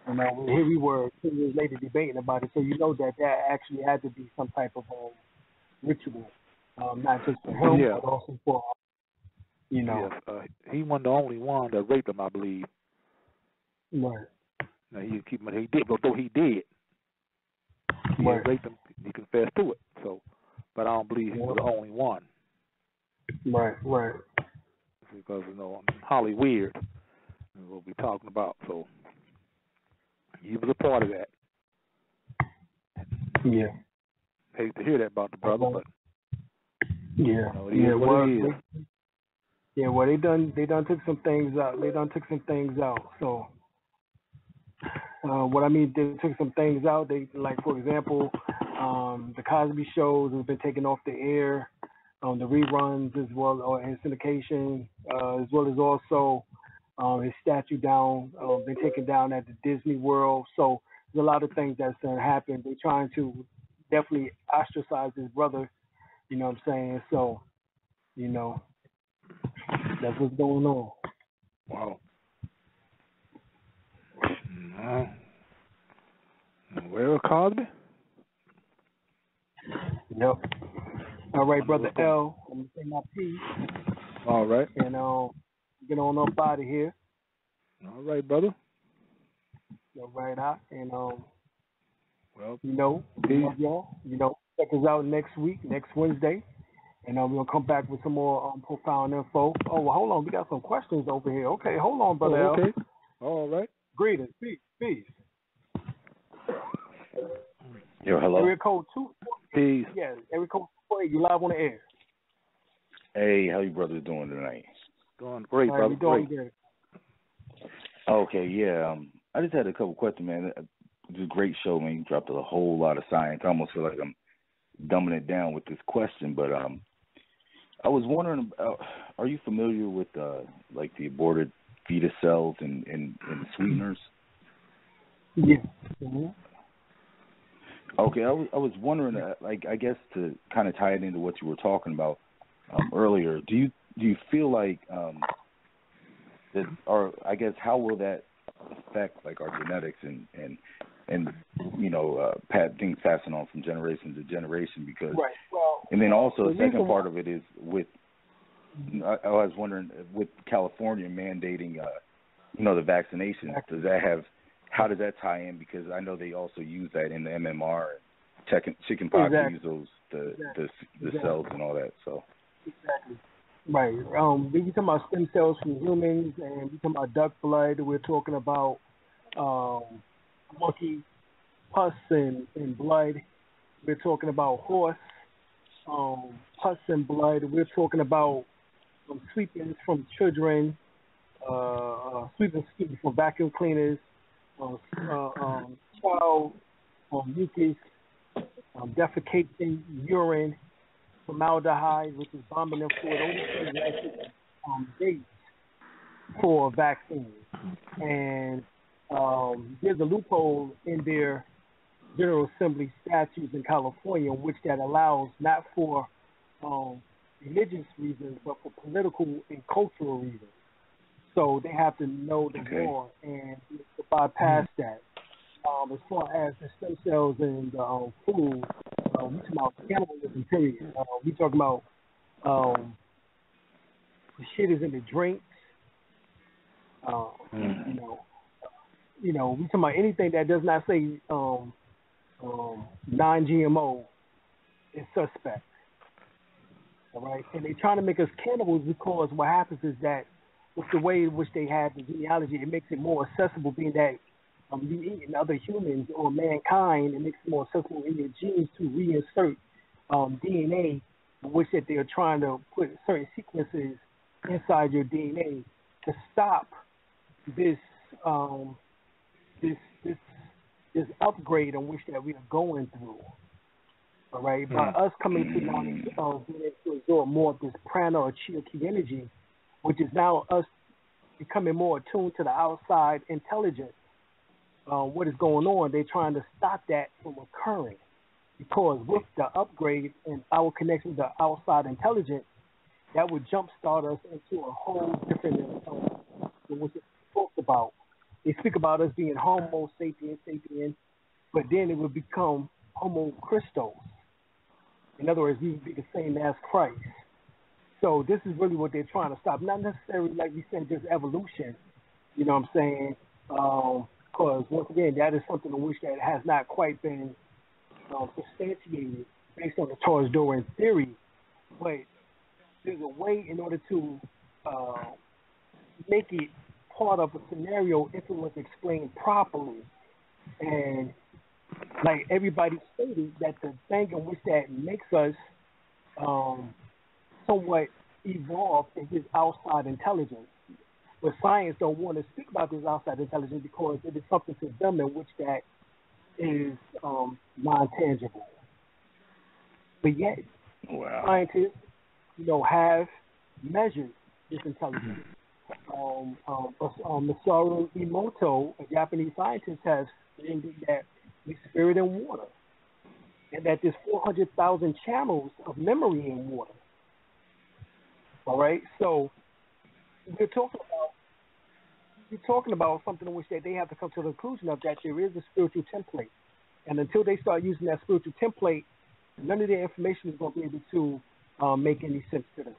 Here we were 2 years later debating about it. So that actually had to be some type of ritual, not just for him, but also for Yes, he wasn't the only one that raped him, I believe. Right. Now he did, although he did. He raped him. He confessed to it. So, but I don't believe he was the only one. Right. Because Holly Weird is what we're talking about. So he was a part of that. Yeah. Hate to hear that about the brother, but well, they done took some things out. So what I mean, they took some things out. They, like, for example, the Cosby shows have been taken off the air, the reruns as well, or in syndication, as well as also his statue been taken down at the Disney World. So there's a lot of things that's happened. They're trying to definitely ostracize his brother. You know what I'm saying? So, That's what's going on. Wow. Well, Cosby? Yep. All right, Brother L. I'm going to say my piece. All right. And get on up out of here. All right, brother. All right, and well, we love y'all. Check us out next week, next Wednesday. And we're going to come back with some more profound info. Oh, well, hold on. We got some questions over here. Okay, hold on, Brother L. Okay. All right. Greetings. Peace. Yo, hello. Area code 2. Peace. Yeah, area code 2. You live on the air. Hey, how you brothers doing tonight? Doing great, brother. Doing good. Okay, yeah. I just had a couple questions, man. It was a great show, man. You dropped a whole lot of science. I almost feel like I'm dumbing it down with this question, but I was wondering about, are you familiar with like the aborted fetus cells and sweeteners? Yeah. Mm-hmm. Okay, I was wondering, like, I guess to kind of tie it into what you were talking about earlier, do you feel like that, or I guess how will that affect like our genetics and things passing on from generation to generation? Because right. Well, and then also the second part of it is with I was wondering with California mandating the vaccinations, how does that tie in? Because I know they also use that in the MMR and chickenpox use those the cells and all that. So exactly. Right. We talking about stem cells from humans, and we talking about duck blood. We're talking about monkey pus and blood. We're talking about horse pus and blood. We're talking about sweepings from children, sweepings from vacuum cleaners, child mucus, defecation, urine, formaldehyde, which is bombing them fluid. Those things are actually dates for vaccines. And there's a loophole in their General Assembly statutes in California, which that allows not for religious reasons, but for political and cultural reasons. So they have to know the law and to bypass that. As far as the stem cells and food, we talking about cannibalism, period. We talking about the shit is in the drinks. We talking about anything that does not say non-GMO is suspect. All right, and they're trying to make us cannibals because what happens is that with the way in which they have the genealogy, it makes it more accessible, being that you eating other humans or mankind, it makes it more accessible in your genes to reinsert DNA, which that they're trying to put certain sequences inside your DNA to stop this this upgrade on which that we are going through. All right, by us coming to knowledge of being able to absorb more of this prana or chi or ki energy, which is now us becoming more attuned to the outside intelligence. What is going on? They're trying to stop that from occurring, because with the upgrade and our connection to outside intelligence, that would jumpstart us into a whole different than what they talked about. They speak about us being Homo sapiens, but then it would become Homo Christos. In other words, we would be the same as Christ. So this is really what they're trying to stop. Not necessarily, like we said, just evolution. You know what I'm saying? Because, once again, that is something in which that has not quite been substantiated based on the Charles Darwin theory. But there's a way in order to make it part of a scenario if it was explained properly. And like everybody stated, that the thing in which that makes us somewhat evolved is this outside intelligence. But science don't want to speak about this outside intelligence because it is something to them in which that is non-tangible. But yet, scientists, have measured this intelligence. Masaru Emoto, a Japanese scientist, has stated that we spirit in water, and that there's 400,000 channels of memory in water. All right. So we're talking about something in which they have to come to the conclusion of that there is a spiritual template, and until they start using that spiritual template, none of their information is going to be able to make any sense to them.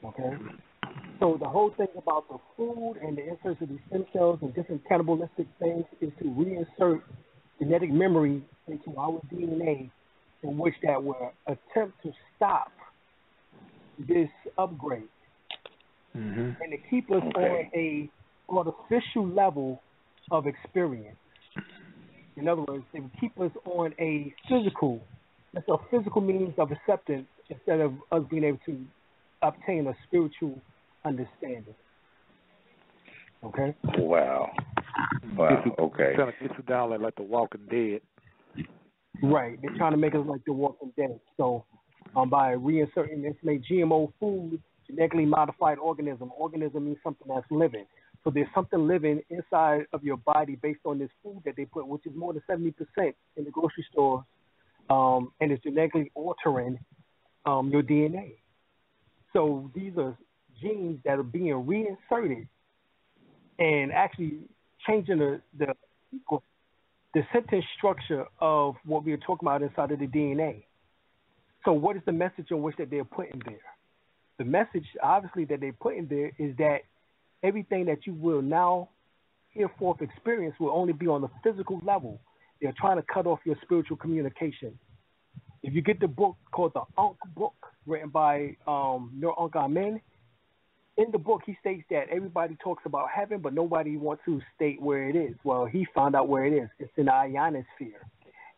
Okay. So the whole thing about the food and the inserts of these stem cells and different cannibalistic things is to reinsert genetic memory into our DNA, in which that will attempt to stop this upgrade and to keep us on a artificial level of experience. In other words, they will keep us on a physical means of acceptance instead of us being able to obtain a spiritual understanding. Okay? Wow. Okay. Kind of gets you down like The Walking Dead. Right. They're trying to make us like The Walking Dead. So by reinserting information, GMO food, genetically modified organism. Organism means something that's living. So there's something living inside of your body based on this food that they put, which is more than 70% in the grocery stores, and it's genetically altering your DNA. So these are genes that are being reinserted and actually changing the sentence structure of what we are talking about inside of the DNA. So what is the message in which that they're putting there? The message, obviously, that they're putting there is that everything that you will now hereforth experience will only be on the physical level. They're trying to cut off your spiritual communication. If you get the book called the Ankh book, written by Nur Ankh Amen, in the book he states that everybody talks about heaven, but nobody wants to state where it is. Well, he found out where it is. It's in the ionosphere,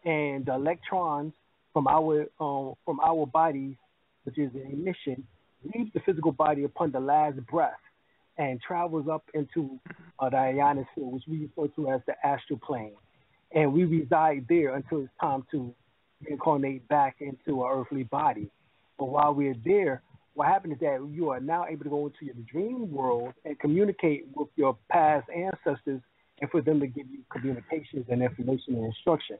and the electrons from our bodies, which is an emission, leaves the physical body upon the last breath and travels up into the ionosphere, which we refer to as the astral plane, and we reside there until it's time to reincarnate back into an earthly body. But while we're there, what happens is that you are now able to go into your dream world and communicate with your past ancestors, and for them to give you communications and information and instruction.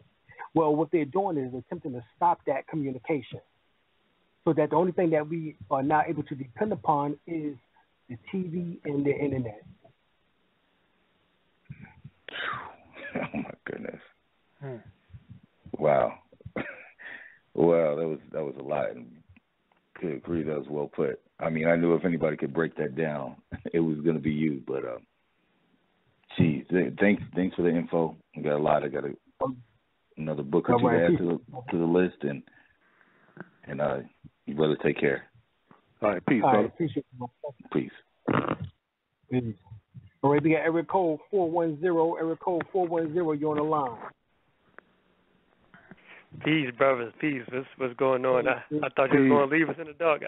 Well, what they're doing is attempting to stop that communication, so that the only thing that we are now able to depend upon is the TV and the internet. Oh my goodness! Wow. Well, that was a lot. Could agree that was well put. I mean, I knew if anybody could break that down, it was going to be you. But, geez, thanks for the info. I got a lot. I got another book or two to add to the list, and you better take care. All right, peace, brother. Right, appreciate it. Peace. All right, we got area code 410. Area code 410. You're on the line. Peace, brothers. Peace. What's going on? I thought you were going to leave us in the dark,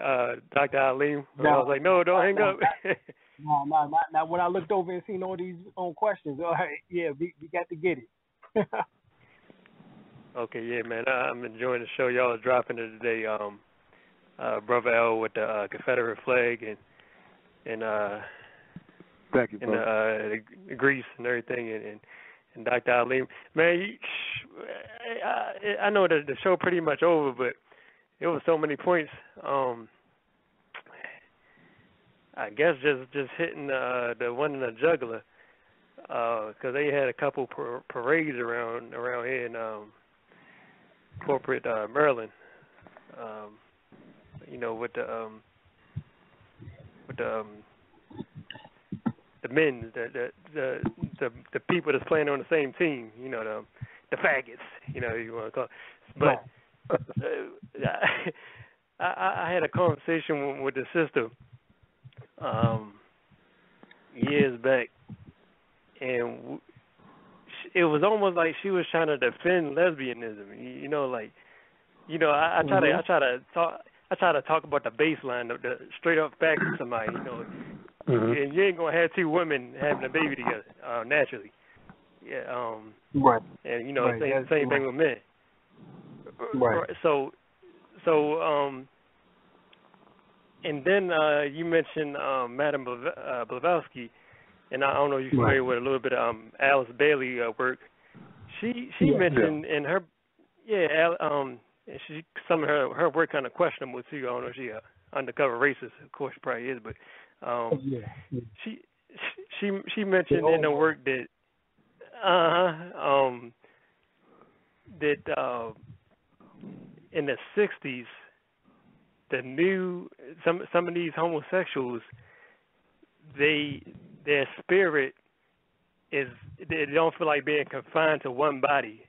Dr. Alim. I was like, no, don't hang up. No. When I looked over and seen all these questions, all right, yeah, we got to get it. Okay, yeah, man. I'm enjoying the show. Y'all are dropping it today. Brother L with the Confederate flag and thank you, brother. And Greece and everything, and Dr. Alim, man, I know that the show pretty much over, but there was so many points. I guess just hitting the one in the jugular, because they had a couple parades around here in corporate Maryland. With the men, the people that's playing on the same team, the faggots, you want to call it. But I had a conversation with the sister years back, and it was almost like she was trying to defend lesbianism. I try to talk about the baseline, the straight up fact of somebody, and you ain't gonna have two women having a baby together naturally. Yeah. Right. And right. same thing with men. Right. So, and then you mentioned Madame Blavatsky, and I don't know if you're familiar with a little bit of Alice Bailey work. She mentioned in her some of her work kind of questionable too. I don't know if she undercover racist. Of course, she probably is, but yeah. she mentioned in the work that that in the 60s, some of these homosexuals, their spirit is, they don't feel like being confined to one body,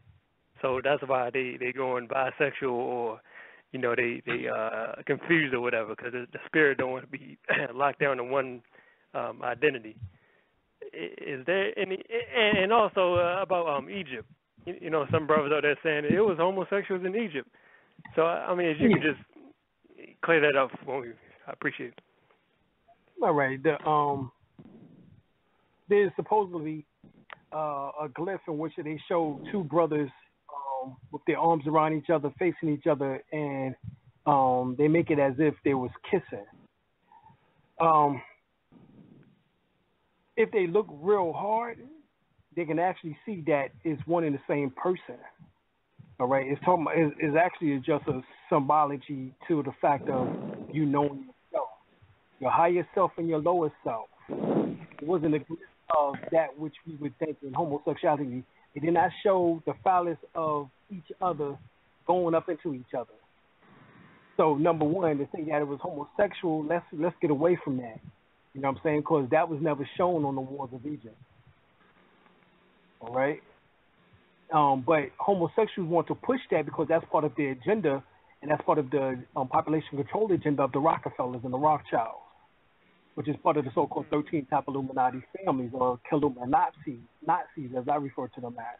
so that's why they going bisexual, or they confused or whatever, because the spirit don't want to be locked down to one identity. Is there any, and also about Egypt, some brothers out there saying it was homosexuals in Egypt. So I mean, if you could just clear that up for me, I appreciate it. All right. There's supposedly a glyph in which they show two brothers with their arms around each other, facing each other, and they make it as if they was kissing. If they look real hard, they can actually see that it's one and the same person. All right, it's actually just a symbology to the fact of you knowing yourself, your higher self and your lower self. It wasn't a glimpse of that which we would think in homosexuality. It did not show the phallus of each other going up into each other. So number one, to say that it was homosexual, let's get away from that. You know what I'm saying? Because that was never shown on the wars of Egypt. All right? But homosexuals want to push that because that's part of their agenda, and that's part of the population control agenda of the Rockefellers and the Rothschilds, which is part of the so-called 13 top Illuminati families, or Nazis, as I refer to them as.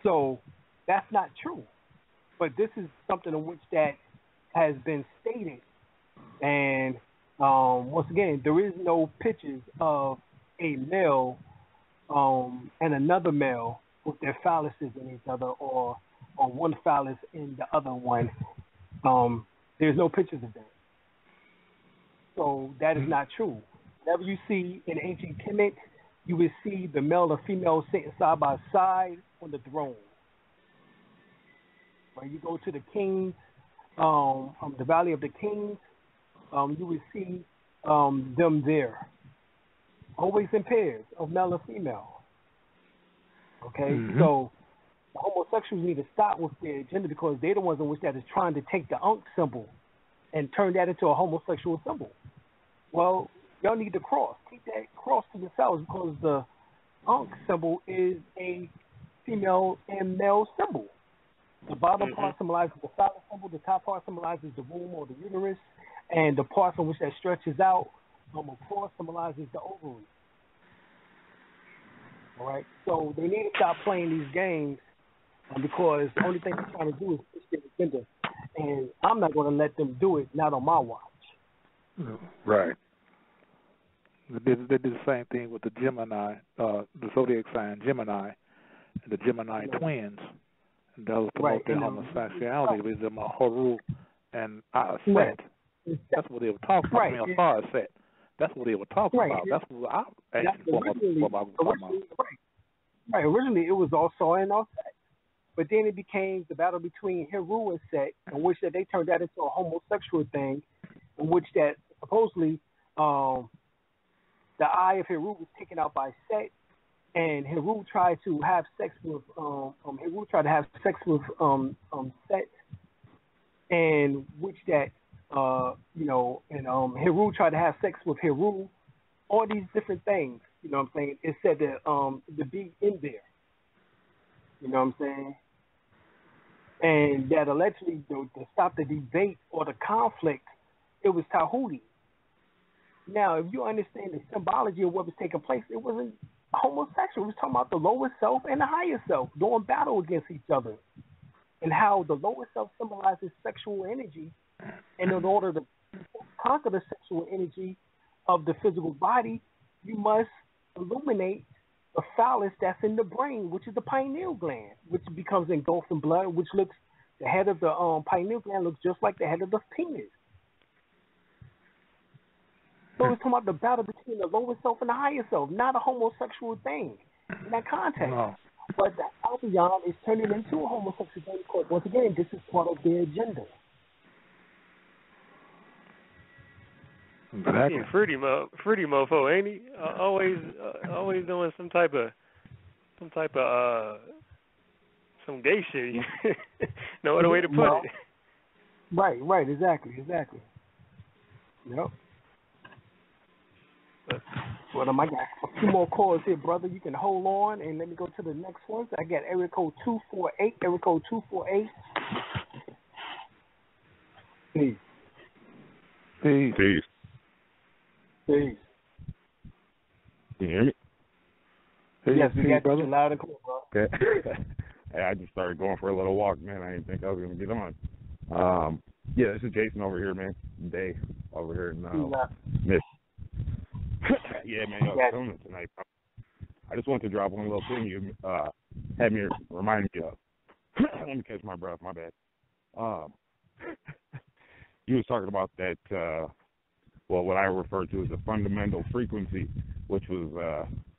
So that's not true. But this is something in which that has been stated. And once again, there is no pictures of a male and another male with their phalluses in each other, or one phallus in the other one. There's no pictures of that. So that is not true. Whenever you see in ancient Kemet, you would see the male and female sitting side by side on the throne. When you go to the kings, the Valley of the Kings, you would see them there, always in pairs of male and female. Okay, so the homosexuals need to stop with their agenda, because they're the ones in which that is trying to take the Ankh symbol and turn that into a homosexual symbol. Well, y'all need to cross. Keep that cross to yourselves, because the Ankh symbol is a female and male symbol. The bottom part symbolizes the phallus symbol, the top part symbolizes the womb or the uterus, and the part from which that stretches out across symbolizes the ovary. All right, so they need to stop playing these games, because the only thing they're trying to do is push their agenda, and I'm not going to let them do it, not on my watch. Right. They did the same thing with the Gemini, the zodiac sign Gemini, and the Gemini twins. And that was promote their homosexuality with them Haru and Set. That's what they were talking about. I mean, Set. That's what they were talking about. That's what I actually Right. Originally, it was also an Set, but then it became the battle between Heru and Set, in which that they turned that into a homosexual thing, in which that supposedly the eye of Heru was taken out by Set, and Heru tried to have sex with Set, and which that Heru tried to have sex with Heru, all these different things. You know what I'm saying? It said that to be in there. You know what I'm saying? And that allegedly to stop the debate or the conflict, it was Tahuti. Now, if you understand the symbology of what was taking place, it wasn't homosexual. It was talking about the lower self and the higher self doing battle against each other, and how the lower self symbolizes sexual energy, and in order to conquer the sexual energy of the physical body, you must illuminate the phallus that's in the brain, which is the pineal gland, which becomes engulfed in blood, which looks, the head of the pineal gland looks just like the head of the penis. So it's talking about the battle between the lower self and the higher self, not a homosexual thing in that context. No. But the Albion is turning into a homosexual thing, because once again, this is part of their agenda. Exactly. Fruity mofo, ain't he? Always doing some type of some gay shit. No other way to put it. Right, exactly. Yep. Well, I got a few more calls here, brother. You can hold on and let me go to the next one. I got area code 248. Area code 248. Peace. Peace. Peace. Can you hear me? Yes, we got you loud and clear, bro. Okay. Hey, I just started going for a little walk, man. I didn't think I was going to get on. Yeah, this is Jason over here, man. Dave over here in Miss. Yeah, man, I was filming tonight. I just wanted to drop one little thing you had me remind me of. Let me catch my breath. My bad. You was talking about that, what I refer to as the fundamental frequency, which was,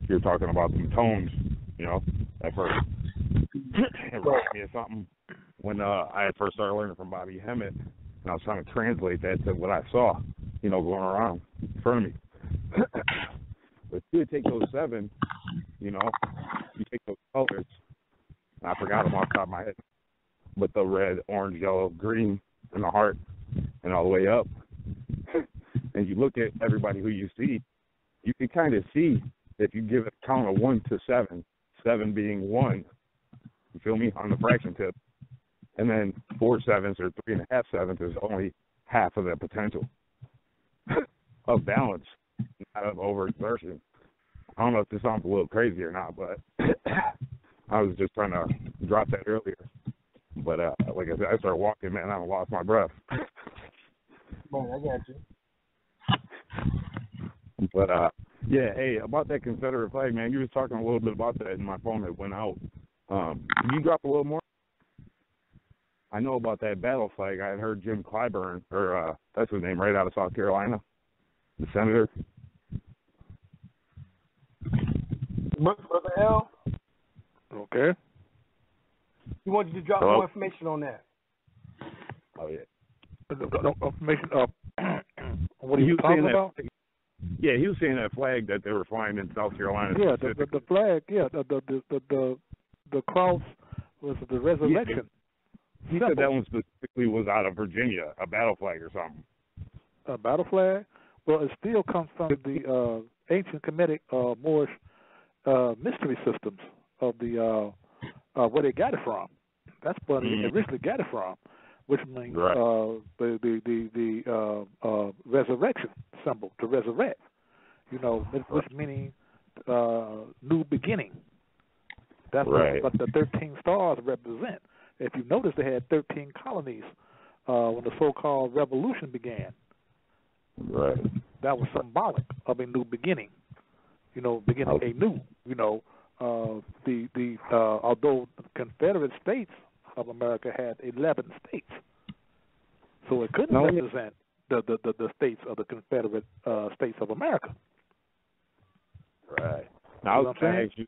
you were talking about some tones, at first. It reminded me of something when I had first started learning from Bobby Hemmett, and I was trying to translate that to what I saw, going around in front of me. But you take those 7, you take those colors, and I forgot them off the top of my head, but the red, orange, yellow, green, and the heart, and all the way up, and you look at everybody who you see, you can kind of see if you give a count of 1 to 7, 7 being 1, you feel me, on the fraction tip, and then 4 sevens or 3.5 sevens is only half of the potential of balance, not of overexertion. I don't know if this sounds a little crazy or not, but I was just trying to drop that earlier. But like I said, I started walking, man, I lost my breath. Man, I got you. But yeah, hey, about that Confederate flag, man, you was talking a little bit about that in my phone that went out. Can you drop a little more? I know about that battle flag. I had heard Jim Clyburn, or that's his name, right out of South Carolina, the senator. Brother L. Okay. He wanted you to drop more information on that. Oh, yeah. Information what are you talking about? Yeah, he was saying that flag that they were flying in South Carolina. Yeah, the flag. Yeah, the cross was the resurrection. He said that one specifically was out of Virginia, a battle flag or something. A battle flag? Well, it still comes from the ancient Kemetic Moorish mystery systems of the where they got it from. That's where they originally got it from, which means the resurrection symbol, to resurrect. Which meaning new beginning. That's what the 13 stars represent. If you notice, they had 13 colonies when the so-called revolution began. Right. That was symbolic of a new beginning. Beginning anew. Although the Confederate States of America had 11 states, so it couldn't represent the states of the Confederate States of America. Right. Now, I was going to ask you,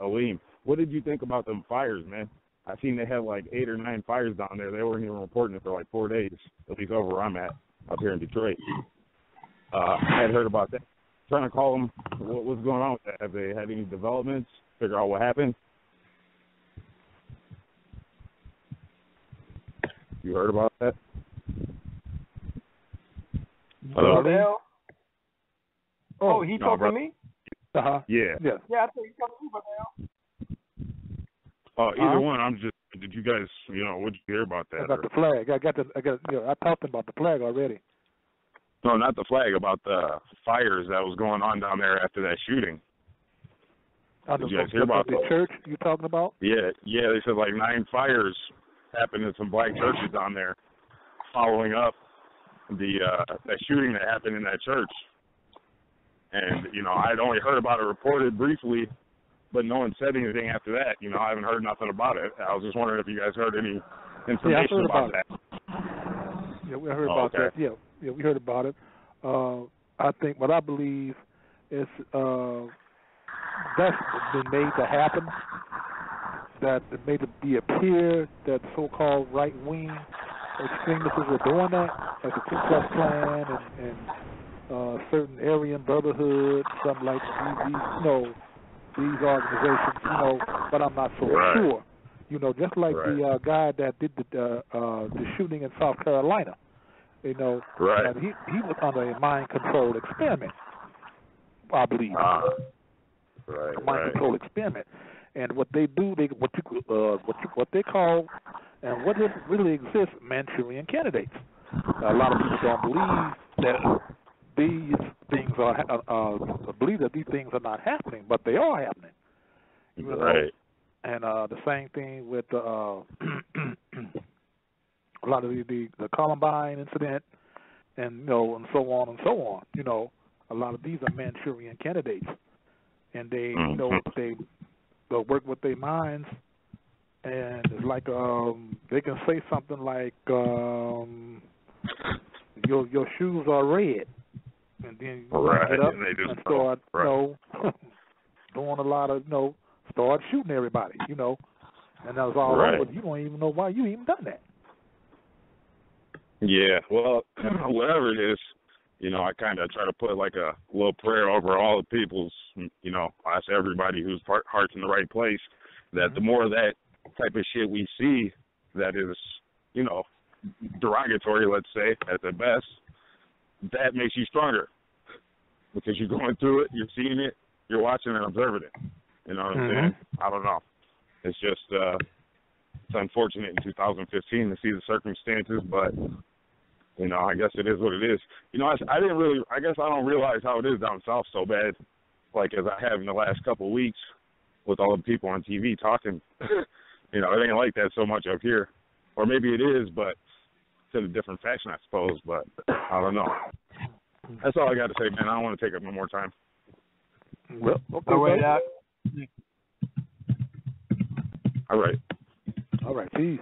Alim, what did you think about them fires, man? I seen they had like 8 or 9 fires down there. They weren't even reporting it for like 4 days, at least over where I'm at, up here in Detroit. I had heard about that. Trying to call them, what's going on with that? Have they had any developments? Figure out what happened? You heard about that? Hello? Oh, he talking to me? Uh-huh. Yeah. Yeah, I thought you talking to me, Brother. Oh, either one. I'm just. Did you guys, what did you hear about that? About the flag. I talked about the flag already. No, not the flag. About the fires that was going on down there after that shooting. Did you guys hear about the church you talking about? Yeah. They said like 9 fires happened in some black churches down there, following up that shooting that happened in that church. And I'd only heard about it reported briefly, but no one said anything after that. I haven't heard nothing about it. I was just wondering if you guys heard any information about that. Yeah, we heard about that. Yeah, we heard about it. I think what I believe is that's been made to happen. That it made it appear that so-called right-wing extremists were doing that, like the Ku Klux Klan and certain Aryan Brotherhood, something like these organizations, but I'm not so sure. Just like the guy that did the shooting in South Carolina, he was under a mind control experiment, I believe. Mind control experiment, and what they do, what they call, and what really exists, Manchurian candidates. A lot of people don't believe that these things believe that these things are not happening, but they are happening. And the same thing with a lot of the Columbine incident, and and so on and so on. A lot of these are Manchurian candidates, and they they'll work with their minds, and it's like they can say something like your shoes are red, and then you get up and start doing a lot of start shooting everybody, and that's all right. But you don't even know why you even done that. Yeah, well, whatever it is, I kind of try to put like a little prayer over all the people's, I ask everybody whose heart's in the right place, that the more of that type of shit we see that is, derogatory, let's say, at the best, that makes you stronger. Because you're going through it, you're seeing it, you're watching and observing it. You know what I'm saying? I don't know. It's just, it's unfortunate in 2015 to see the circumstances, but, I guess it is what it is. I guess I don't realize how it is down south so bad, like as I have in the last couple of weeks with all the people on TV talking. It ain't like that so much up here. Or maybe it is, but it's in a different fashion, I suppose, but I don't know. That's all I got to say, man. I don't want to take up no more time. Well, okay. All right. All right. Peace.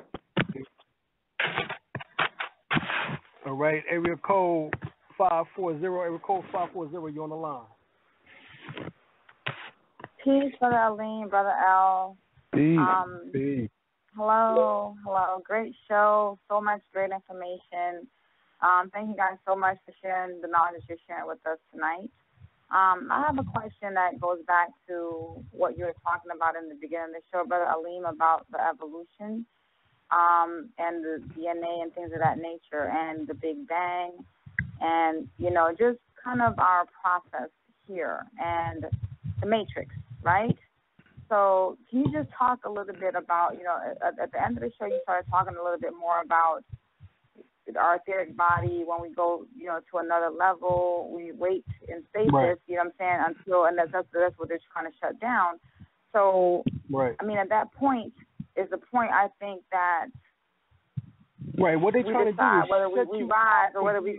All right. Area code 540. Area code 540. You're on the line. Peace, Brother Alim, Brother Al. Peace. Hello. Great show. So much great information. Thank you guys so much for sharing the knowledge you're sharing with us tonight. I have a question that goes back to what you were talking about in the beginning of the show, Brother Alim, about the evolution and the DNA and things of that nature and the Big Bang and, just kind of our process here and the Matrix, right? So can you just talk a little bit about, at the end of the show you started talking a little bit more about our etheric body. When we go, to another level, we wait in stasis, right. And that's what they're trying to shut down. So, right. At that point is the point I think that what they trying to do is whether we rise or whether we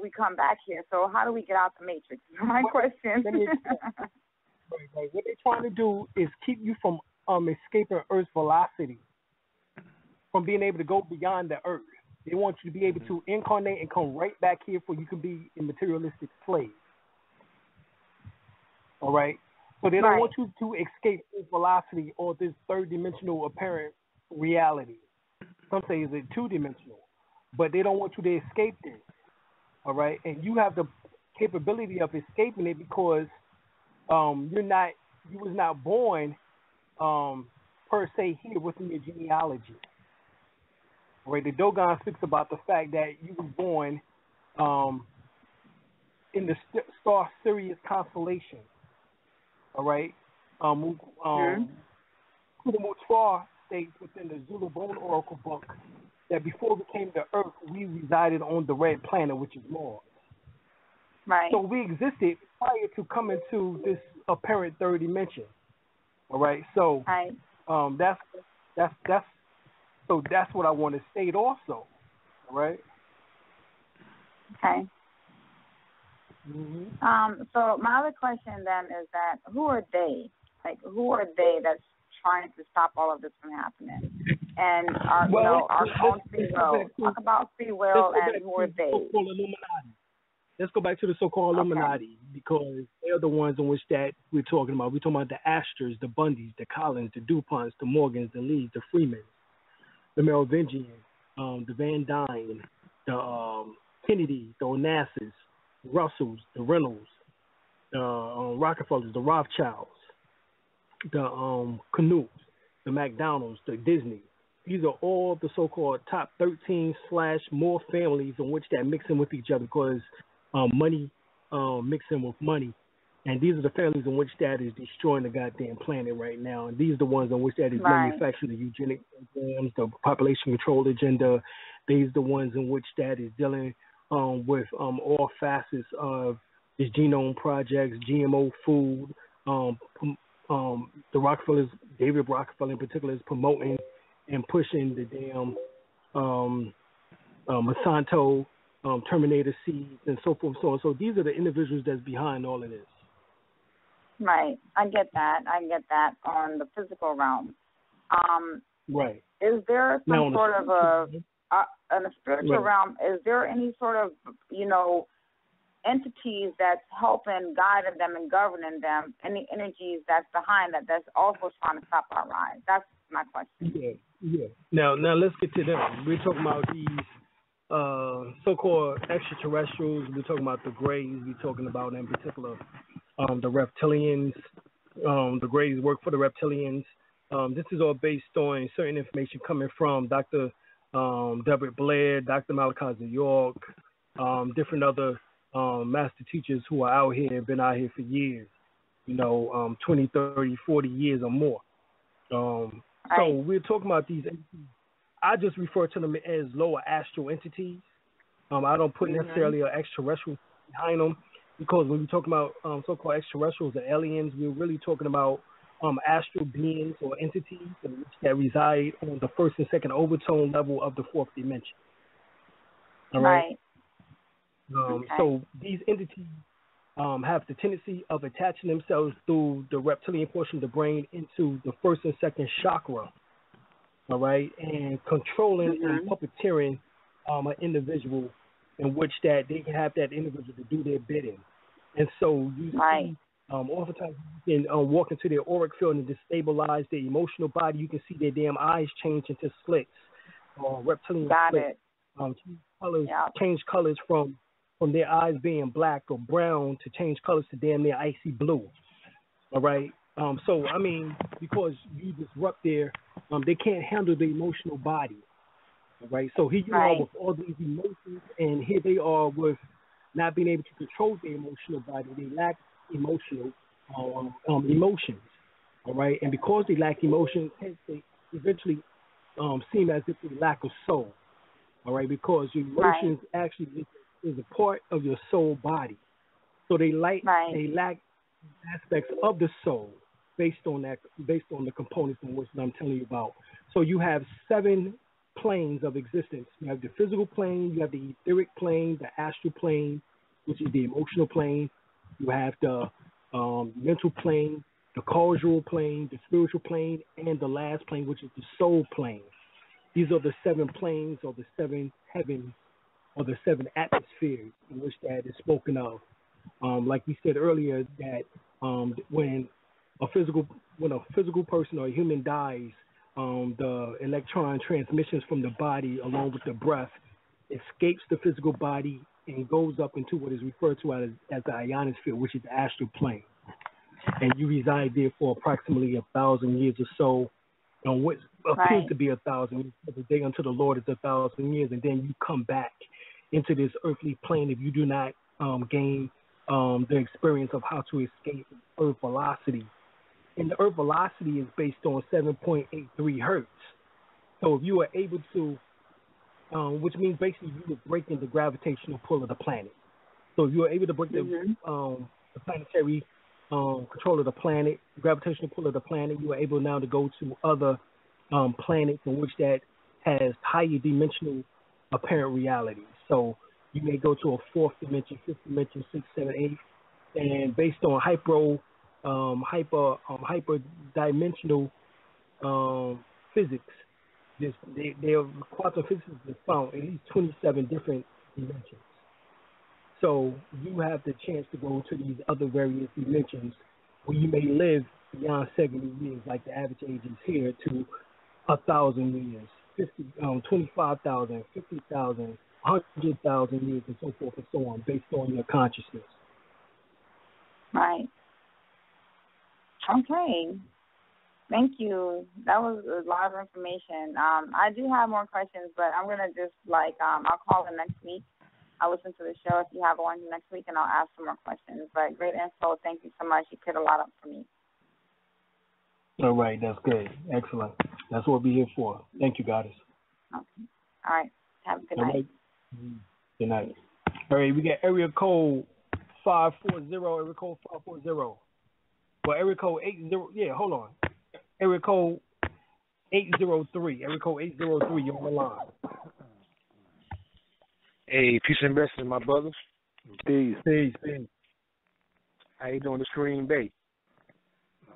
we come back here. So how do we get out the Matrix? My question. Right. What they're trying to do is keep you from escaping Earth's velocity, from being able to go beyond the Earth. They want you to be able to incarnate and come right back here for you can be a materialistic slave. All right? So they don't want you to escape Earth's velocity or this third-dimensional apparent reality. Some say it's two-dimensional. But they don't want you to escape this. All right? And you have the capability of escaping it because you was not born per se here within your genealogy. Right, the Dogon speaks about the fact that you were born in the star Sirius constellation. All right, Kudamutra states within the Zulu Bone Oracle book that before we came to Earth, we resided on the red planet, which is Mars. Right. So we existed prior to coming to this apparent third dimension. All right. So that's what I want to state also. All right. Okay. So my other question then is that who are they? Like, who are they that's trying to stop all of this from happening? And our own free will. Talk about free will and who are they? Let's go back to the so-called Illuminati because they're the ones in which that we're talking about. We're talking about the Astors, the Bundys, the Collins, the DuPonts, the Morgans, the Lees, the Freemans, the Merovingians, the Van Dyne, the Kennedys, the Onassis, Russells, the Reynolds, the Rockefellers, the Rothschilds, the Knuts, the McDonald's, the Disney. These are all the so-called top 13 / more families in which that mix in with each other because money mixing with money. And these are the families in which that is destroying the goddamn planet right now. And these are the ones in which that is manufacturing the eugenic programs, the population control agenda. These are the ones in which that is dealing with all facets of this genome projects, GMO food. The Rockefellers, David Rockefeller in particular, is promoting and pushing the damn Monsanto, Terminator seeds, and so forth and so on. So these are the individuals that's behind all of this. Right. I get that on the physical realm. Right. Is there some sort of in the spiritual realm, is there any sort of, entities that's helping, guiding them, and governing them, any energies that's behind that's also trying to stop our rise? That's my question. Yeah. Now let's get to them. We're talking about these so-called extraterrestrials. We're talking about the Greys. We're talking about, in particular, the reptilians. The Greys work for the reptilians. This is all based on certain information coming from Dr. Deborah Blair, Dr. Malachi York, different other master teachers who are out here and been out here for years, 20, 30, 40 years or more. So we're talking about these entities. I just refer to them as lower astral entities. I don't put necessarily an extraterrestrial behind them because when we talk about so-called extraterrestrials or aliens, we're really talking about astral beings or entities that reside on the first and second overtone level of the fourth dimension. All right. So these entities have the tendency of attaching themselves through the reptilian portion of the brain into the first and second chakra, all right, and controlling and puppeteering an individual in which that they can have that individual to do their bidding. And so you see, oftentimes you can walk into their auric field and destabilize their emotional body. You can see their damn eyes change into slits, reptilian slits. Change colors from their eyes being black or brown to change colors to damn near icy blue. All right. So I mean, because you disrupt their, they can't handle the emotional body. All right. So here you are with all these emotions, and here they are with not being able to control their emotional body. They lack emotional emotions. All right. And because they lack emotions, they eventually seem as if they lack a soul. All right, because your emotions actually is a part of your soul body. So they lack aspects of the soul based on the components in which I'm telling you about. So you have 7 planes of existence. You have the physical plane, you have the etheric plane, the astral plane, which is the emotional plane. You have the mental plane, the causal plane, the spiritual plane, and the last plane, which is the soul plane. These are the 7 planes or the 7 heavens or the 7 atmospheres in which that is spoken of. Like we said earlier, that when a physical person or a human dies, the electron transmissions from the body along with the breath escapes the physical body and goes up into what is referred to as the ionosphere, which is the astral plane. And you reside there for approximately 1,000 years or so. What appears to be 1,000 years, the day unto the Lord is 1,000 years, and then you come back into this earthly plane if you do not gain the experience of how to escape Earth velocity. And the Earth velocity is based on 7.83 hertz. So if you are able to, which means basically you are breaking the gravitational pull of the planet. So if you are able to break the planetary control of the planet, gravitational pull of the planet, you are able now to go to other planets in which that has higher dimensional apparent reality. So you may go to a 4th dimension, 5th dimension, 6th, 7th, 8th, and based on hyper dimensional physics, their quantum physics is found at least 27 different dimensions. So you have the chance to go to these other various dimensions where you may live beyond 70 years, like the average age is here, to 1,000 years, 25,000, 50,000, 100,000 years and so forth and so on, based on your consciousness. Right. Okay. Thank you. That was a lot of information. I do have more questions, but I'm going to just, I'll call in next week. I'll listen to the show if you have one next week, and I'll ask some more questions. But great info. Thank you so much. You cleared a lot up for me. All right. That's good. Excellent. That's what we're here for. Thank you, Goddess. Okay. All right. Have a good All night. right. Good night. All right. We got area code 540. Area code 540. Well, area code 80. Yeah, hold on. Area code 803. Area code 803. You're on the line. Hey, peace and blessings, my brothers. Peace. How you doing, this Green Bay?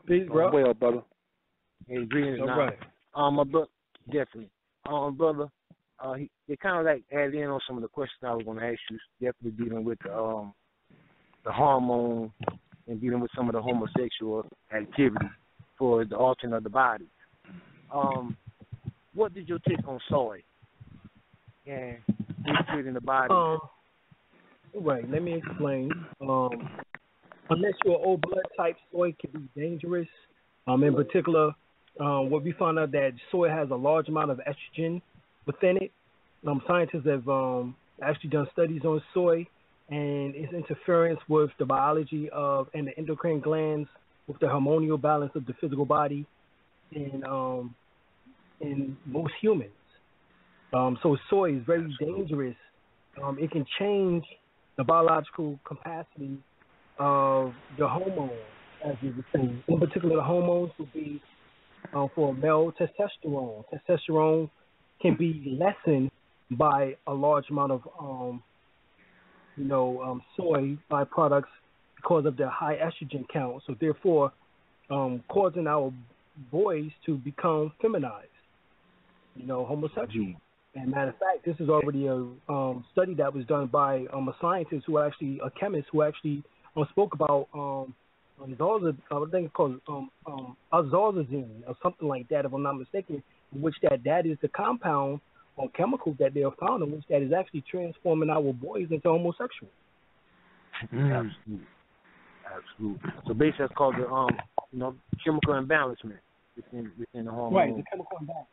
Peace, bro. Well, brother. Hey, greetings. All right. My brother, definitely. Brother, they kind of like added in on some of the questions I was going to ask you. Definitely dealing with the hormone and dealing with some of the homosexual activity for the altering of the body. What did your take on soy and creating the body? Right. Let me explain. Unless you're O blood type, soy can be dangerous. In particular, what we found out that soy has a large amount of estrogen within it. Scientists have actually done studies on soy and its interference with the biology of and the endocrine glands, with the hormonal balance of the physical body in most humans. So soy is very dangerous. It can change the biological capacity of the hormones, as we were saying. In particular, the hormones would be for male testosterone. Testosterone can be lessened by a large amount of soy byproducts because of the high estrogen count. So therefore, causing our boys to become feminized, homosexual. And matter of fact, this is already a study that was done by a scientist a chemist who actually spoke about I think it's called azorrazine or something like that, if I'm not mistaken, in which that is the compound or chemical that they have found in which that is actually transforming our boys into homosexuals. Absolutely. So basically, it's called the chemical imbalancement within the hormone. Right, the chemical imbalance.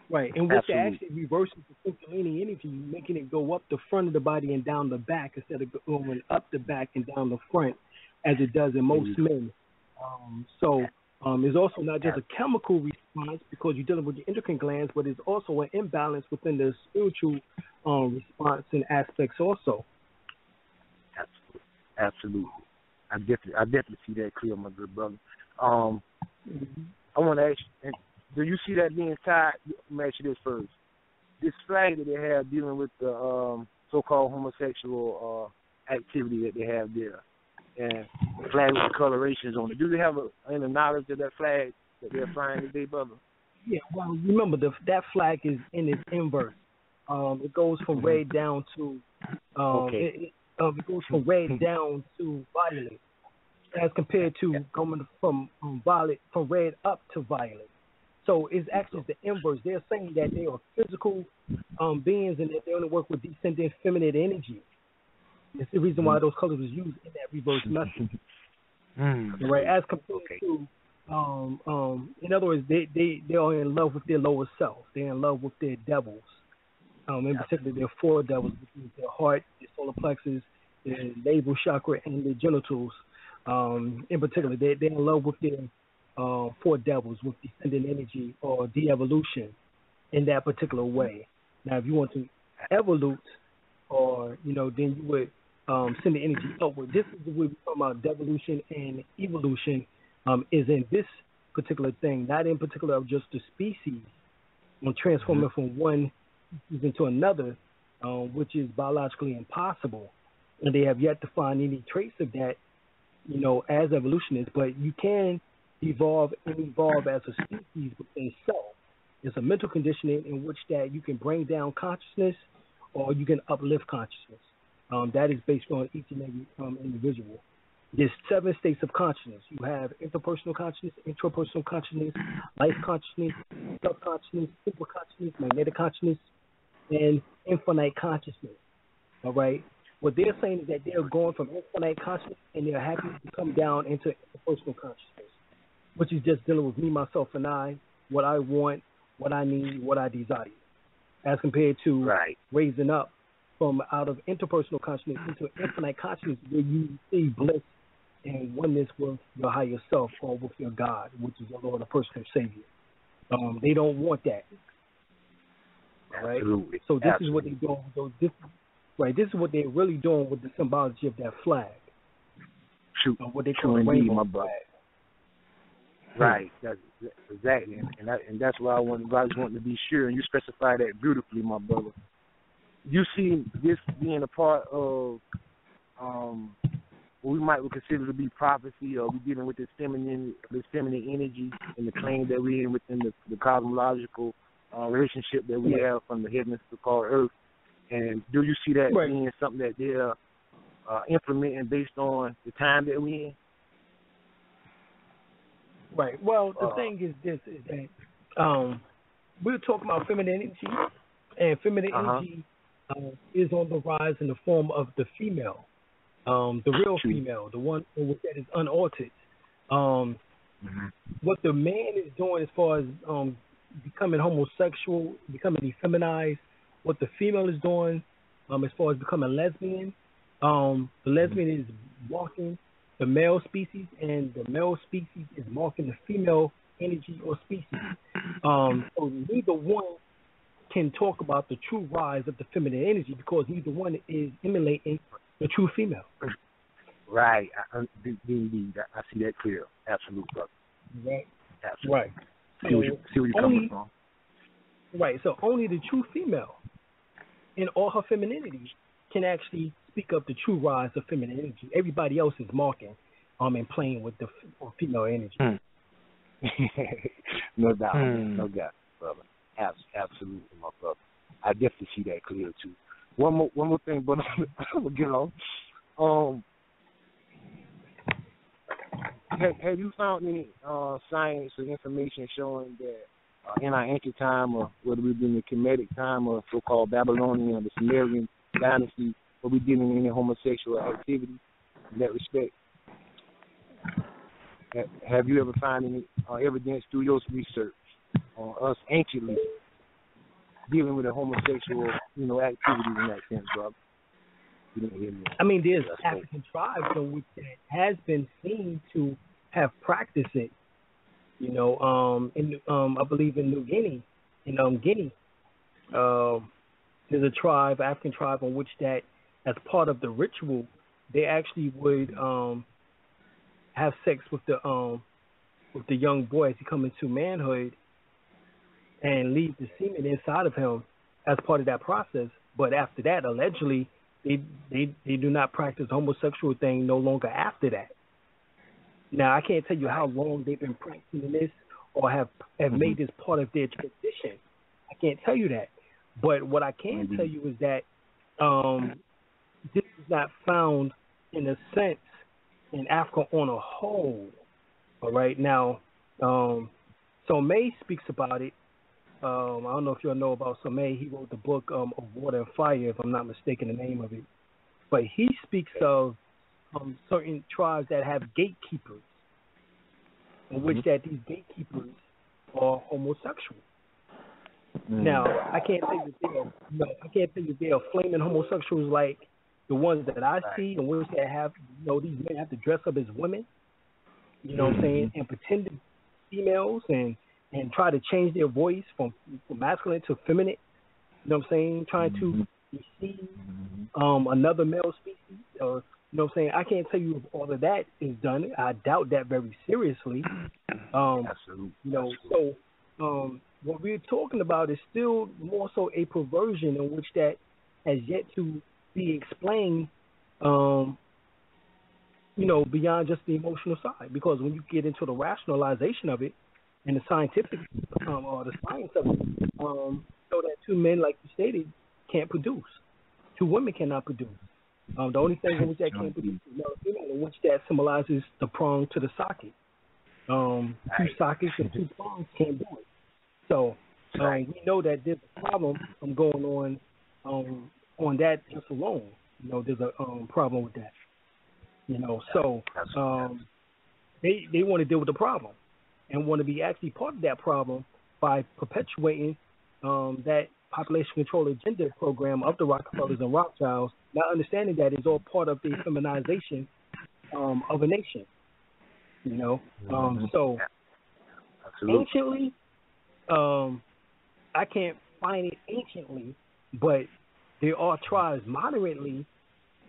Right, and which actually reverses the Kundalini energy, making it go up the front of the body and down the back instead of going up the back and down the front, as it does in most men. It's also not just a chemical response because you're dealing with the endocrine glands, but it's also an imbalance within the spiritual response and aspects also. Absolutely. I definitely see that clear, my good brother. I want to ask you, do you see that being tied? Let me ask you this first. This flag that they have dealing with the so-called homosexual activity that they have there, and the flag with the colorations on it. Do they have any knowledge of that flag that they're flying today, brother? Yeah, well, remember, that flag is in its inverse. It goes from red down to it goes from red down to violet, as compared to going from red up to violet. So it's actually the inverse. They're saying that they are physical beings and that they only work with descendant feminine energy. It's the reason why those colors was used in that reverse method. Right, as compared to, in other words, they are in love with their lower self. They're in love with their devils. In particular, their four devils, which is their heart, their solar plexus, their navel chakra, and their genitals. In particular, they're in love with their four devils, with descendant energy or de-evolution in that particular way. Now, if you want to evolute, or then you would send the energy upward. This is what we're talking about. Devolution and evolution is in this particular thing, not in particular of just the species, transforming from one species into another, which is biologically impossible. And they have yet to find any trace of that, as evolutionists. But you can evolve as a species within itself. It's a mental conditioning in which that you can bring down consciousness or you can uplift consciousness. That is based on each and every individual. There's 7 states of consciousness. You have interpersonal consciousness, intrapersonal consciousness, life consciousness, self-consciousness, super consciousness, magnetic consciousness, and infinite consciousness. All right? What they're saying is that they're going from infinite consciousness and they're happy to come down into interpersonal consciousness, which is just dealing with me, myself, and I, what I want, what I need, what I desire, as compared to raising up from out of interpersonal consciousness into infinite consciousness where you see bliss and oneness with your higher self or with your God, which is your Lord, a personal Savior. They don't want that. Right? Absolutely. So this is what they're doing. So this is what they're really doing with the symbology of that flag. What they call the rainbow flag. Right. That's exactly. And that's why I was wanting to be sure, and you specify that beautifully, my brother. You see this being a part of what we might consider to be prophecy, or we dealing with this feminine energy and the claim that we're in within the cosmological relationship that we have from the heavens to call Earth. And do you see that being something that they're implementing based on the time that we're in? Right. Well, the thing is this, is that we're talking about feminine energy, and feminine energy is on the rise in the form of the female, the real female, the one that is unaltered. What the man is doing as far as becoming homosexual, becoming effeminized, what the female is doing as far as becoming lesbian, the lesbian is walking the male species, and the male species is marking the female energy or species. So neither one can talk about the true rise of the feminine energy because neither one is emulating the true female. Right. Indeed. I see that clear. Absolutely, brother. Right. Absolutely. Right. See where you're coming from. Right. So only the true female in all her femininity can actually speak of the true rise of feminine energy. Everybody else is marking and playing with the female energy. No doubt. No doubt, brother. Absolutely, my brother. I definitely see that clear too. One more thing, but I'm gonna get on. Have you found any science or information showing that in our ancient time, or whether we've been in the Kemetic time or so-called Babylonian or the Sumerian dynasty, were we dealing in any homosexual activity in that respect? Have you ever found any evidence through your research on us anciently dealing with a homosexual, activities in that sense, brother? You didn't hear me. I mean, there's African tribes in which that has been seen to have practiced it. I believe in New Guinea, Guinea, there's a tribe, African tribe, in which that, as part of the ritual, they actually would have sex with the young boy as he comes into manhood, and leave the semen inside of him as part of that process. But after that, allegedly, they do not practice the homosexual thing no longer after that. Now, I can't tell you how long they've been practicing this or have made this part of their tradition. I can't tell you that. But what I can tell you is that this is not found, in a sense, in Africa on a whole. All right? Now, Somé speaks about it. I don't know if y'all know about Somé. He wrote the book of Water and Fire, if I'm not mistaken, the name of it. But he speaks of certain tribes that have gatekeepers, in which that these gatekeepers are homosexual. Now, I can't tell you they are flaming homosexuals like the ones that I see, and which that have, these men have to dress up as women, what I'm saying, and pretend to be females and try to change their voice from masculine to feminine, what I'm saying, trying to deceive another male species, or, what I'm saying, I can't tell you if all of that is done. I doubt that very seriously. Absolutely. So what we're talking about is still more so a perversion in which that has yet to be explained, beyond just the emotional side. Because when you get into the rationalization of it and the scientific or the science of it, so that two men, like you stated, can't produce. Two women cannot produce. The only thing in which that can produce is male and female, in which that symbolizes the prong to the socket. Two sockets and two prongs can't do it. So we know that there's a problem going on on that just alone, there's a problem with that. So they want to deal with the problem and want to be actually part of that problem by perpetuating that population control agenda program of the Rockefellers and Rothschilds, not understanding that it's all part of the feminization of a nation. So anciently, I can't find it anciently, but there are tribes moderately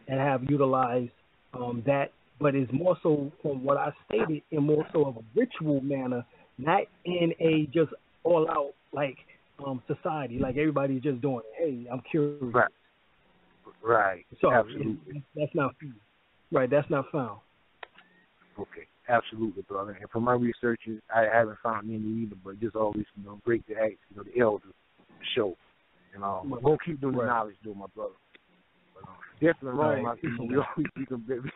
that have utilized that, but it's more so, from what I stated, in more so of a ritual manner, not in a just all out like society, like everybody's just doing it. Hey, I'm curious. Right. So absolutely. That's not right. That's not found. Okay. Absolutely, brother. And from my researches, I haven't found any either, but just always, great to ask, the elders show. And we're going to keep doing the knowledge, though, my brother. But, definitely wrong, my people. We always keep them, baby.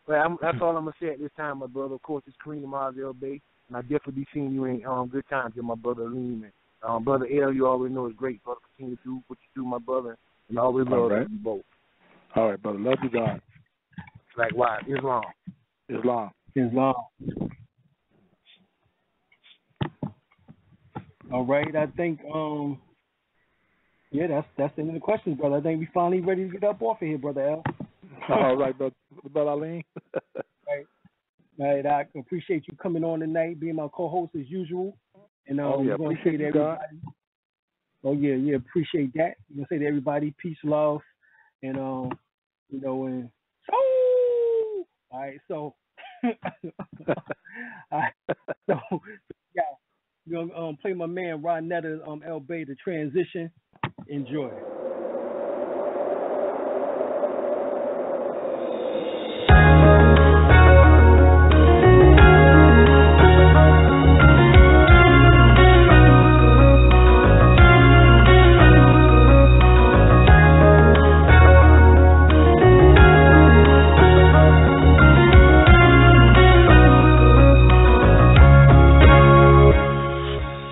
But that's all I'm going to say at this time, my brother. Of course, it's Kareem Alim El-Bey, and I definitely be seeing you in good times with my brother Alim. And Brother L, you already know is great, brother. Continue to do what you do, my brother, and I always love you both. All right, brother. Love you, God. Likewise. Islam. All right, I think that's the end of the questions, brother. I think we finally ready to get up off of here, brother L. All right, brother Alim. Right, I appreciate you coming on tonight, being my co-host as usual. And we're gonna say to everybody. Appreciate that. We're gonna say to everybody, peace, love, and and so all right, so we're gonna play my man Ron Netter, El-Bey, the transition. Enjoy.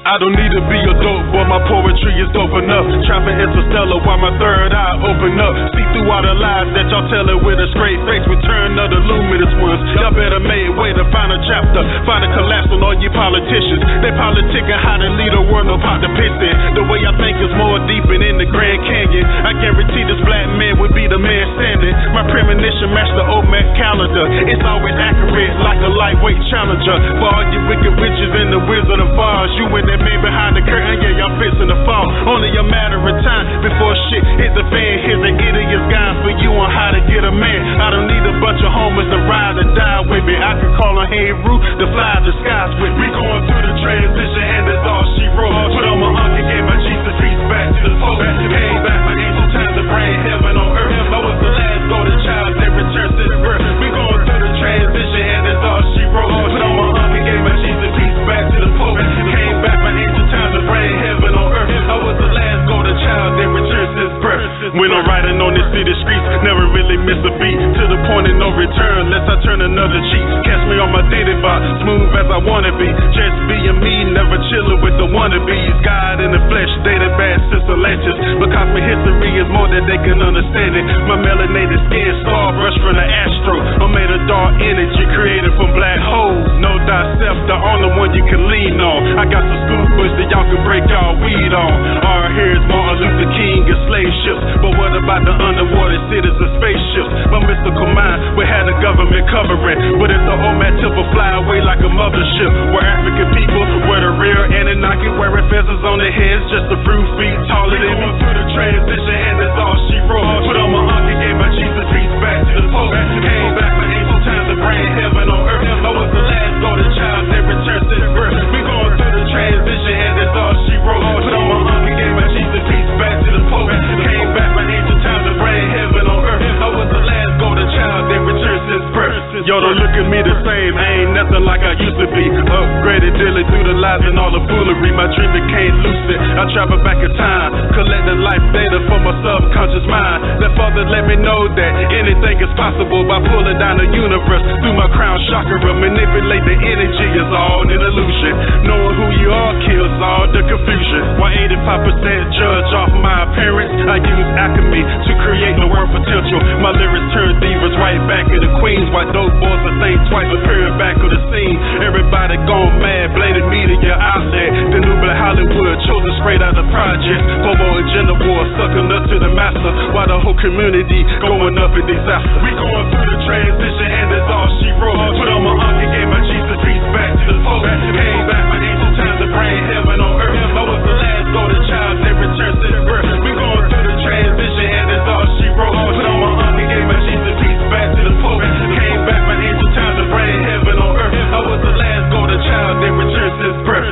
I don't need to be a dope boy, my poetry is dope enough. Trapping interstellar while my third eye open up. See through all the lies that y'all telling with a straight face. Return of the luminous ones. Y'all better make way to find a chapter. Find a collapse on all you politicians. They politicking how to lead a world, no pot to piss in. The way I think is more deep and in the Grand Canyon. I guarantee this black man would be the man standing. My premonition matched the old Met calendar. It's always accurate like a lightweight challenger. For all you wicked witches and the Wizard of Oz, you and that man behind the curtain, yeah, y'all fixing to fall. Only a matter of time before shit hit the fan. Here's an idiot's guide for you on how to get a man. I don't need a bunch of homers to ride or die with me. I can call on Hey Roo to fly the skies with me. We going through the transition and that's all she wrote. Put on my uncle, gave my Jesus peace back to the folk. Came back for angel time to bring heaven on earth. I was the last golden child that returned to the birth. We going through the transition and that's all she wrote. Put on my uncle, gave my Jesus peace back to the folk. Came back for angel time to bring heaven on earth. I was the last golden child that returned to his birth. When I'm riding on the city streets, never really miss a beat. To the point of no return, unless I turn another cheek. Catch me on my daily box, smooth as I wanna be. Just being me, never chilling with the wannabes. God in the flesh, dated bad sister latches. Because my history is more than they can understand it. My melanated skin, star brush from the astro. I'm made of dark energy created from black holes. Know thyself, the only one you can lean on. I got some school books that y'all can break y'all weed on. Our hair is Martin Luther King and slave ships. But what about the underwater cities and spaceships? My mystical mind, we had the government covering. But it's the old man tip will fly away like a mothership. Where African people were the real Anunnaki, wearing feathers on their heads, just a few feet taller than me. Through the transition and that's all she wrote. Put on my uncle, gave my Jesus peace back to the folk. Came back for angel time to bring heaven on earth. I was the last golden child that returned to the birth. We going through the transition and that's all she wrote. Put on my uncle, gave my Jesus peace back to the folk. Came back for angel time to bring heaven on earth. I was the last golden child that returned to his birth. Yo, don't look at me the same, I ain't nothing like I used to be. Upgraded daily through the lies and all the foolery. My dream became lucid, I travel back in time, collecting life data for my subconscious mind. That Father let me know that anything is possible by pulling down the universe through my crown chakra. Manipulate the energy is all an illusion. Knowing who you are kills all the confusion. While 85% judge off my appearance, I use alchemy to create the world potential. My lyrics turn divas right back into queens. While dope boys I think twice appearing back on the scene. Everybody gone mad, bladed media outlet. The new black Hollywood chosen straight out of projects. Bobo agenda war, sucking up to the master. While the whole community going up in disaster. We going through the transition and that's all she wrote. Put on my ankle, gave my Jesus peace back to the Pope. Came back my ancient times to bring heaven on earth. I was the last golden child that returned to the birth. We going through the transition and that's all she wrote. Put on my ankle, gave my Jesus peace back to the Pope. Came back my ancient times to bring heaven on earth. I was the last golden child that returned to his birth.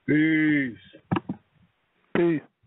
Peace. Peace.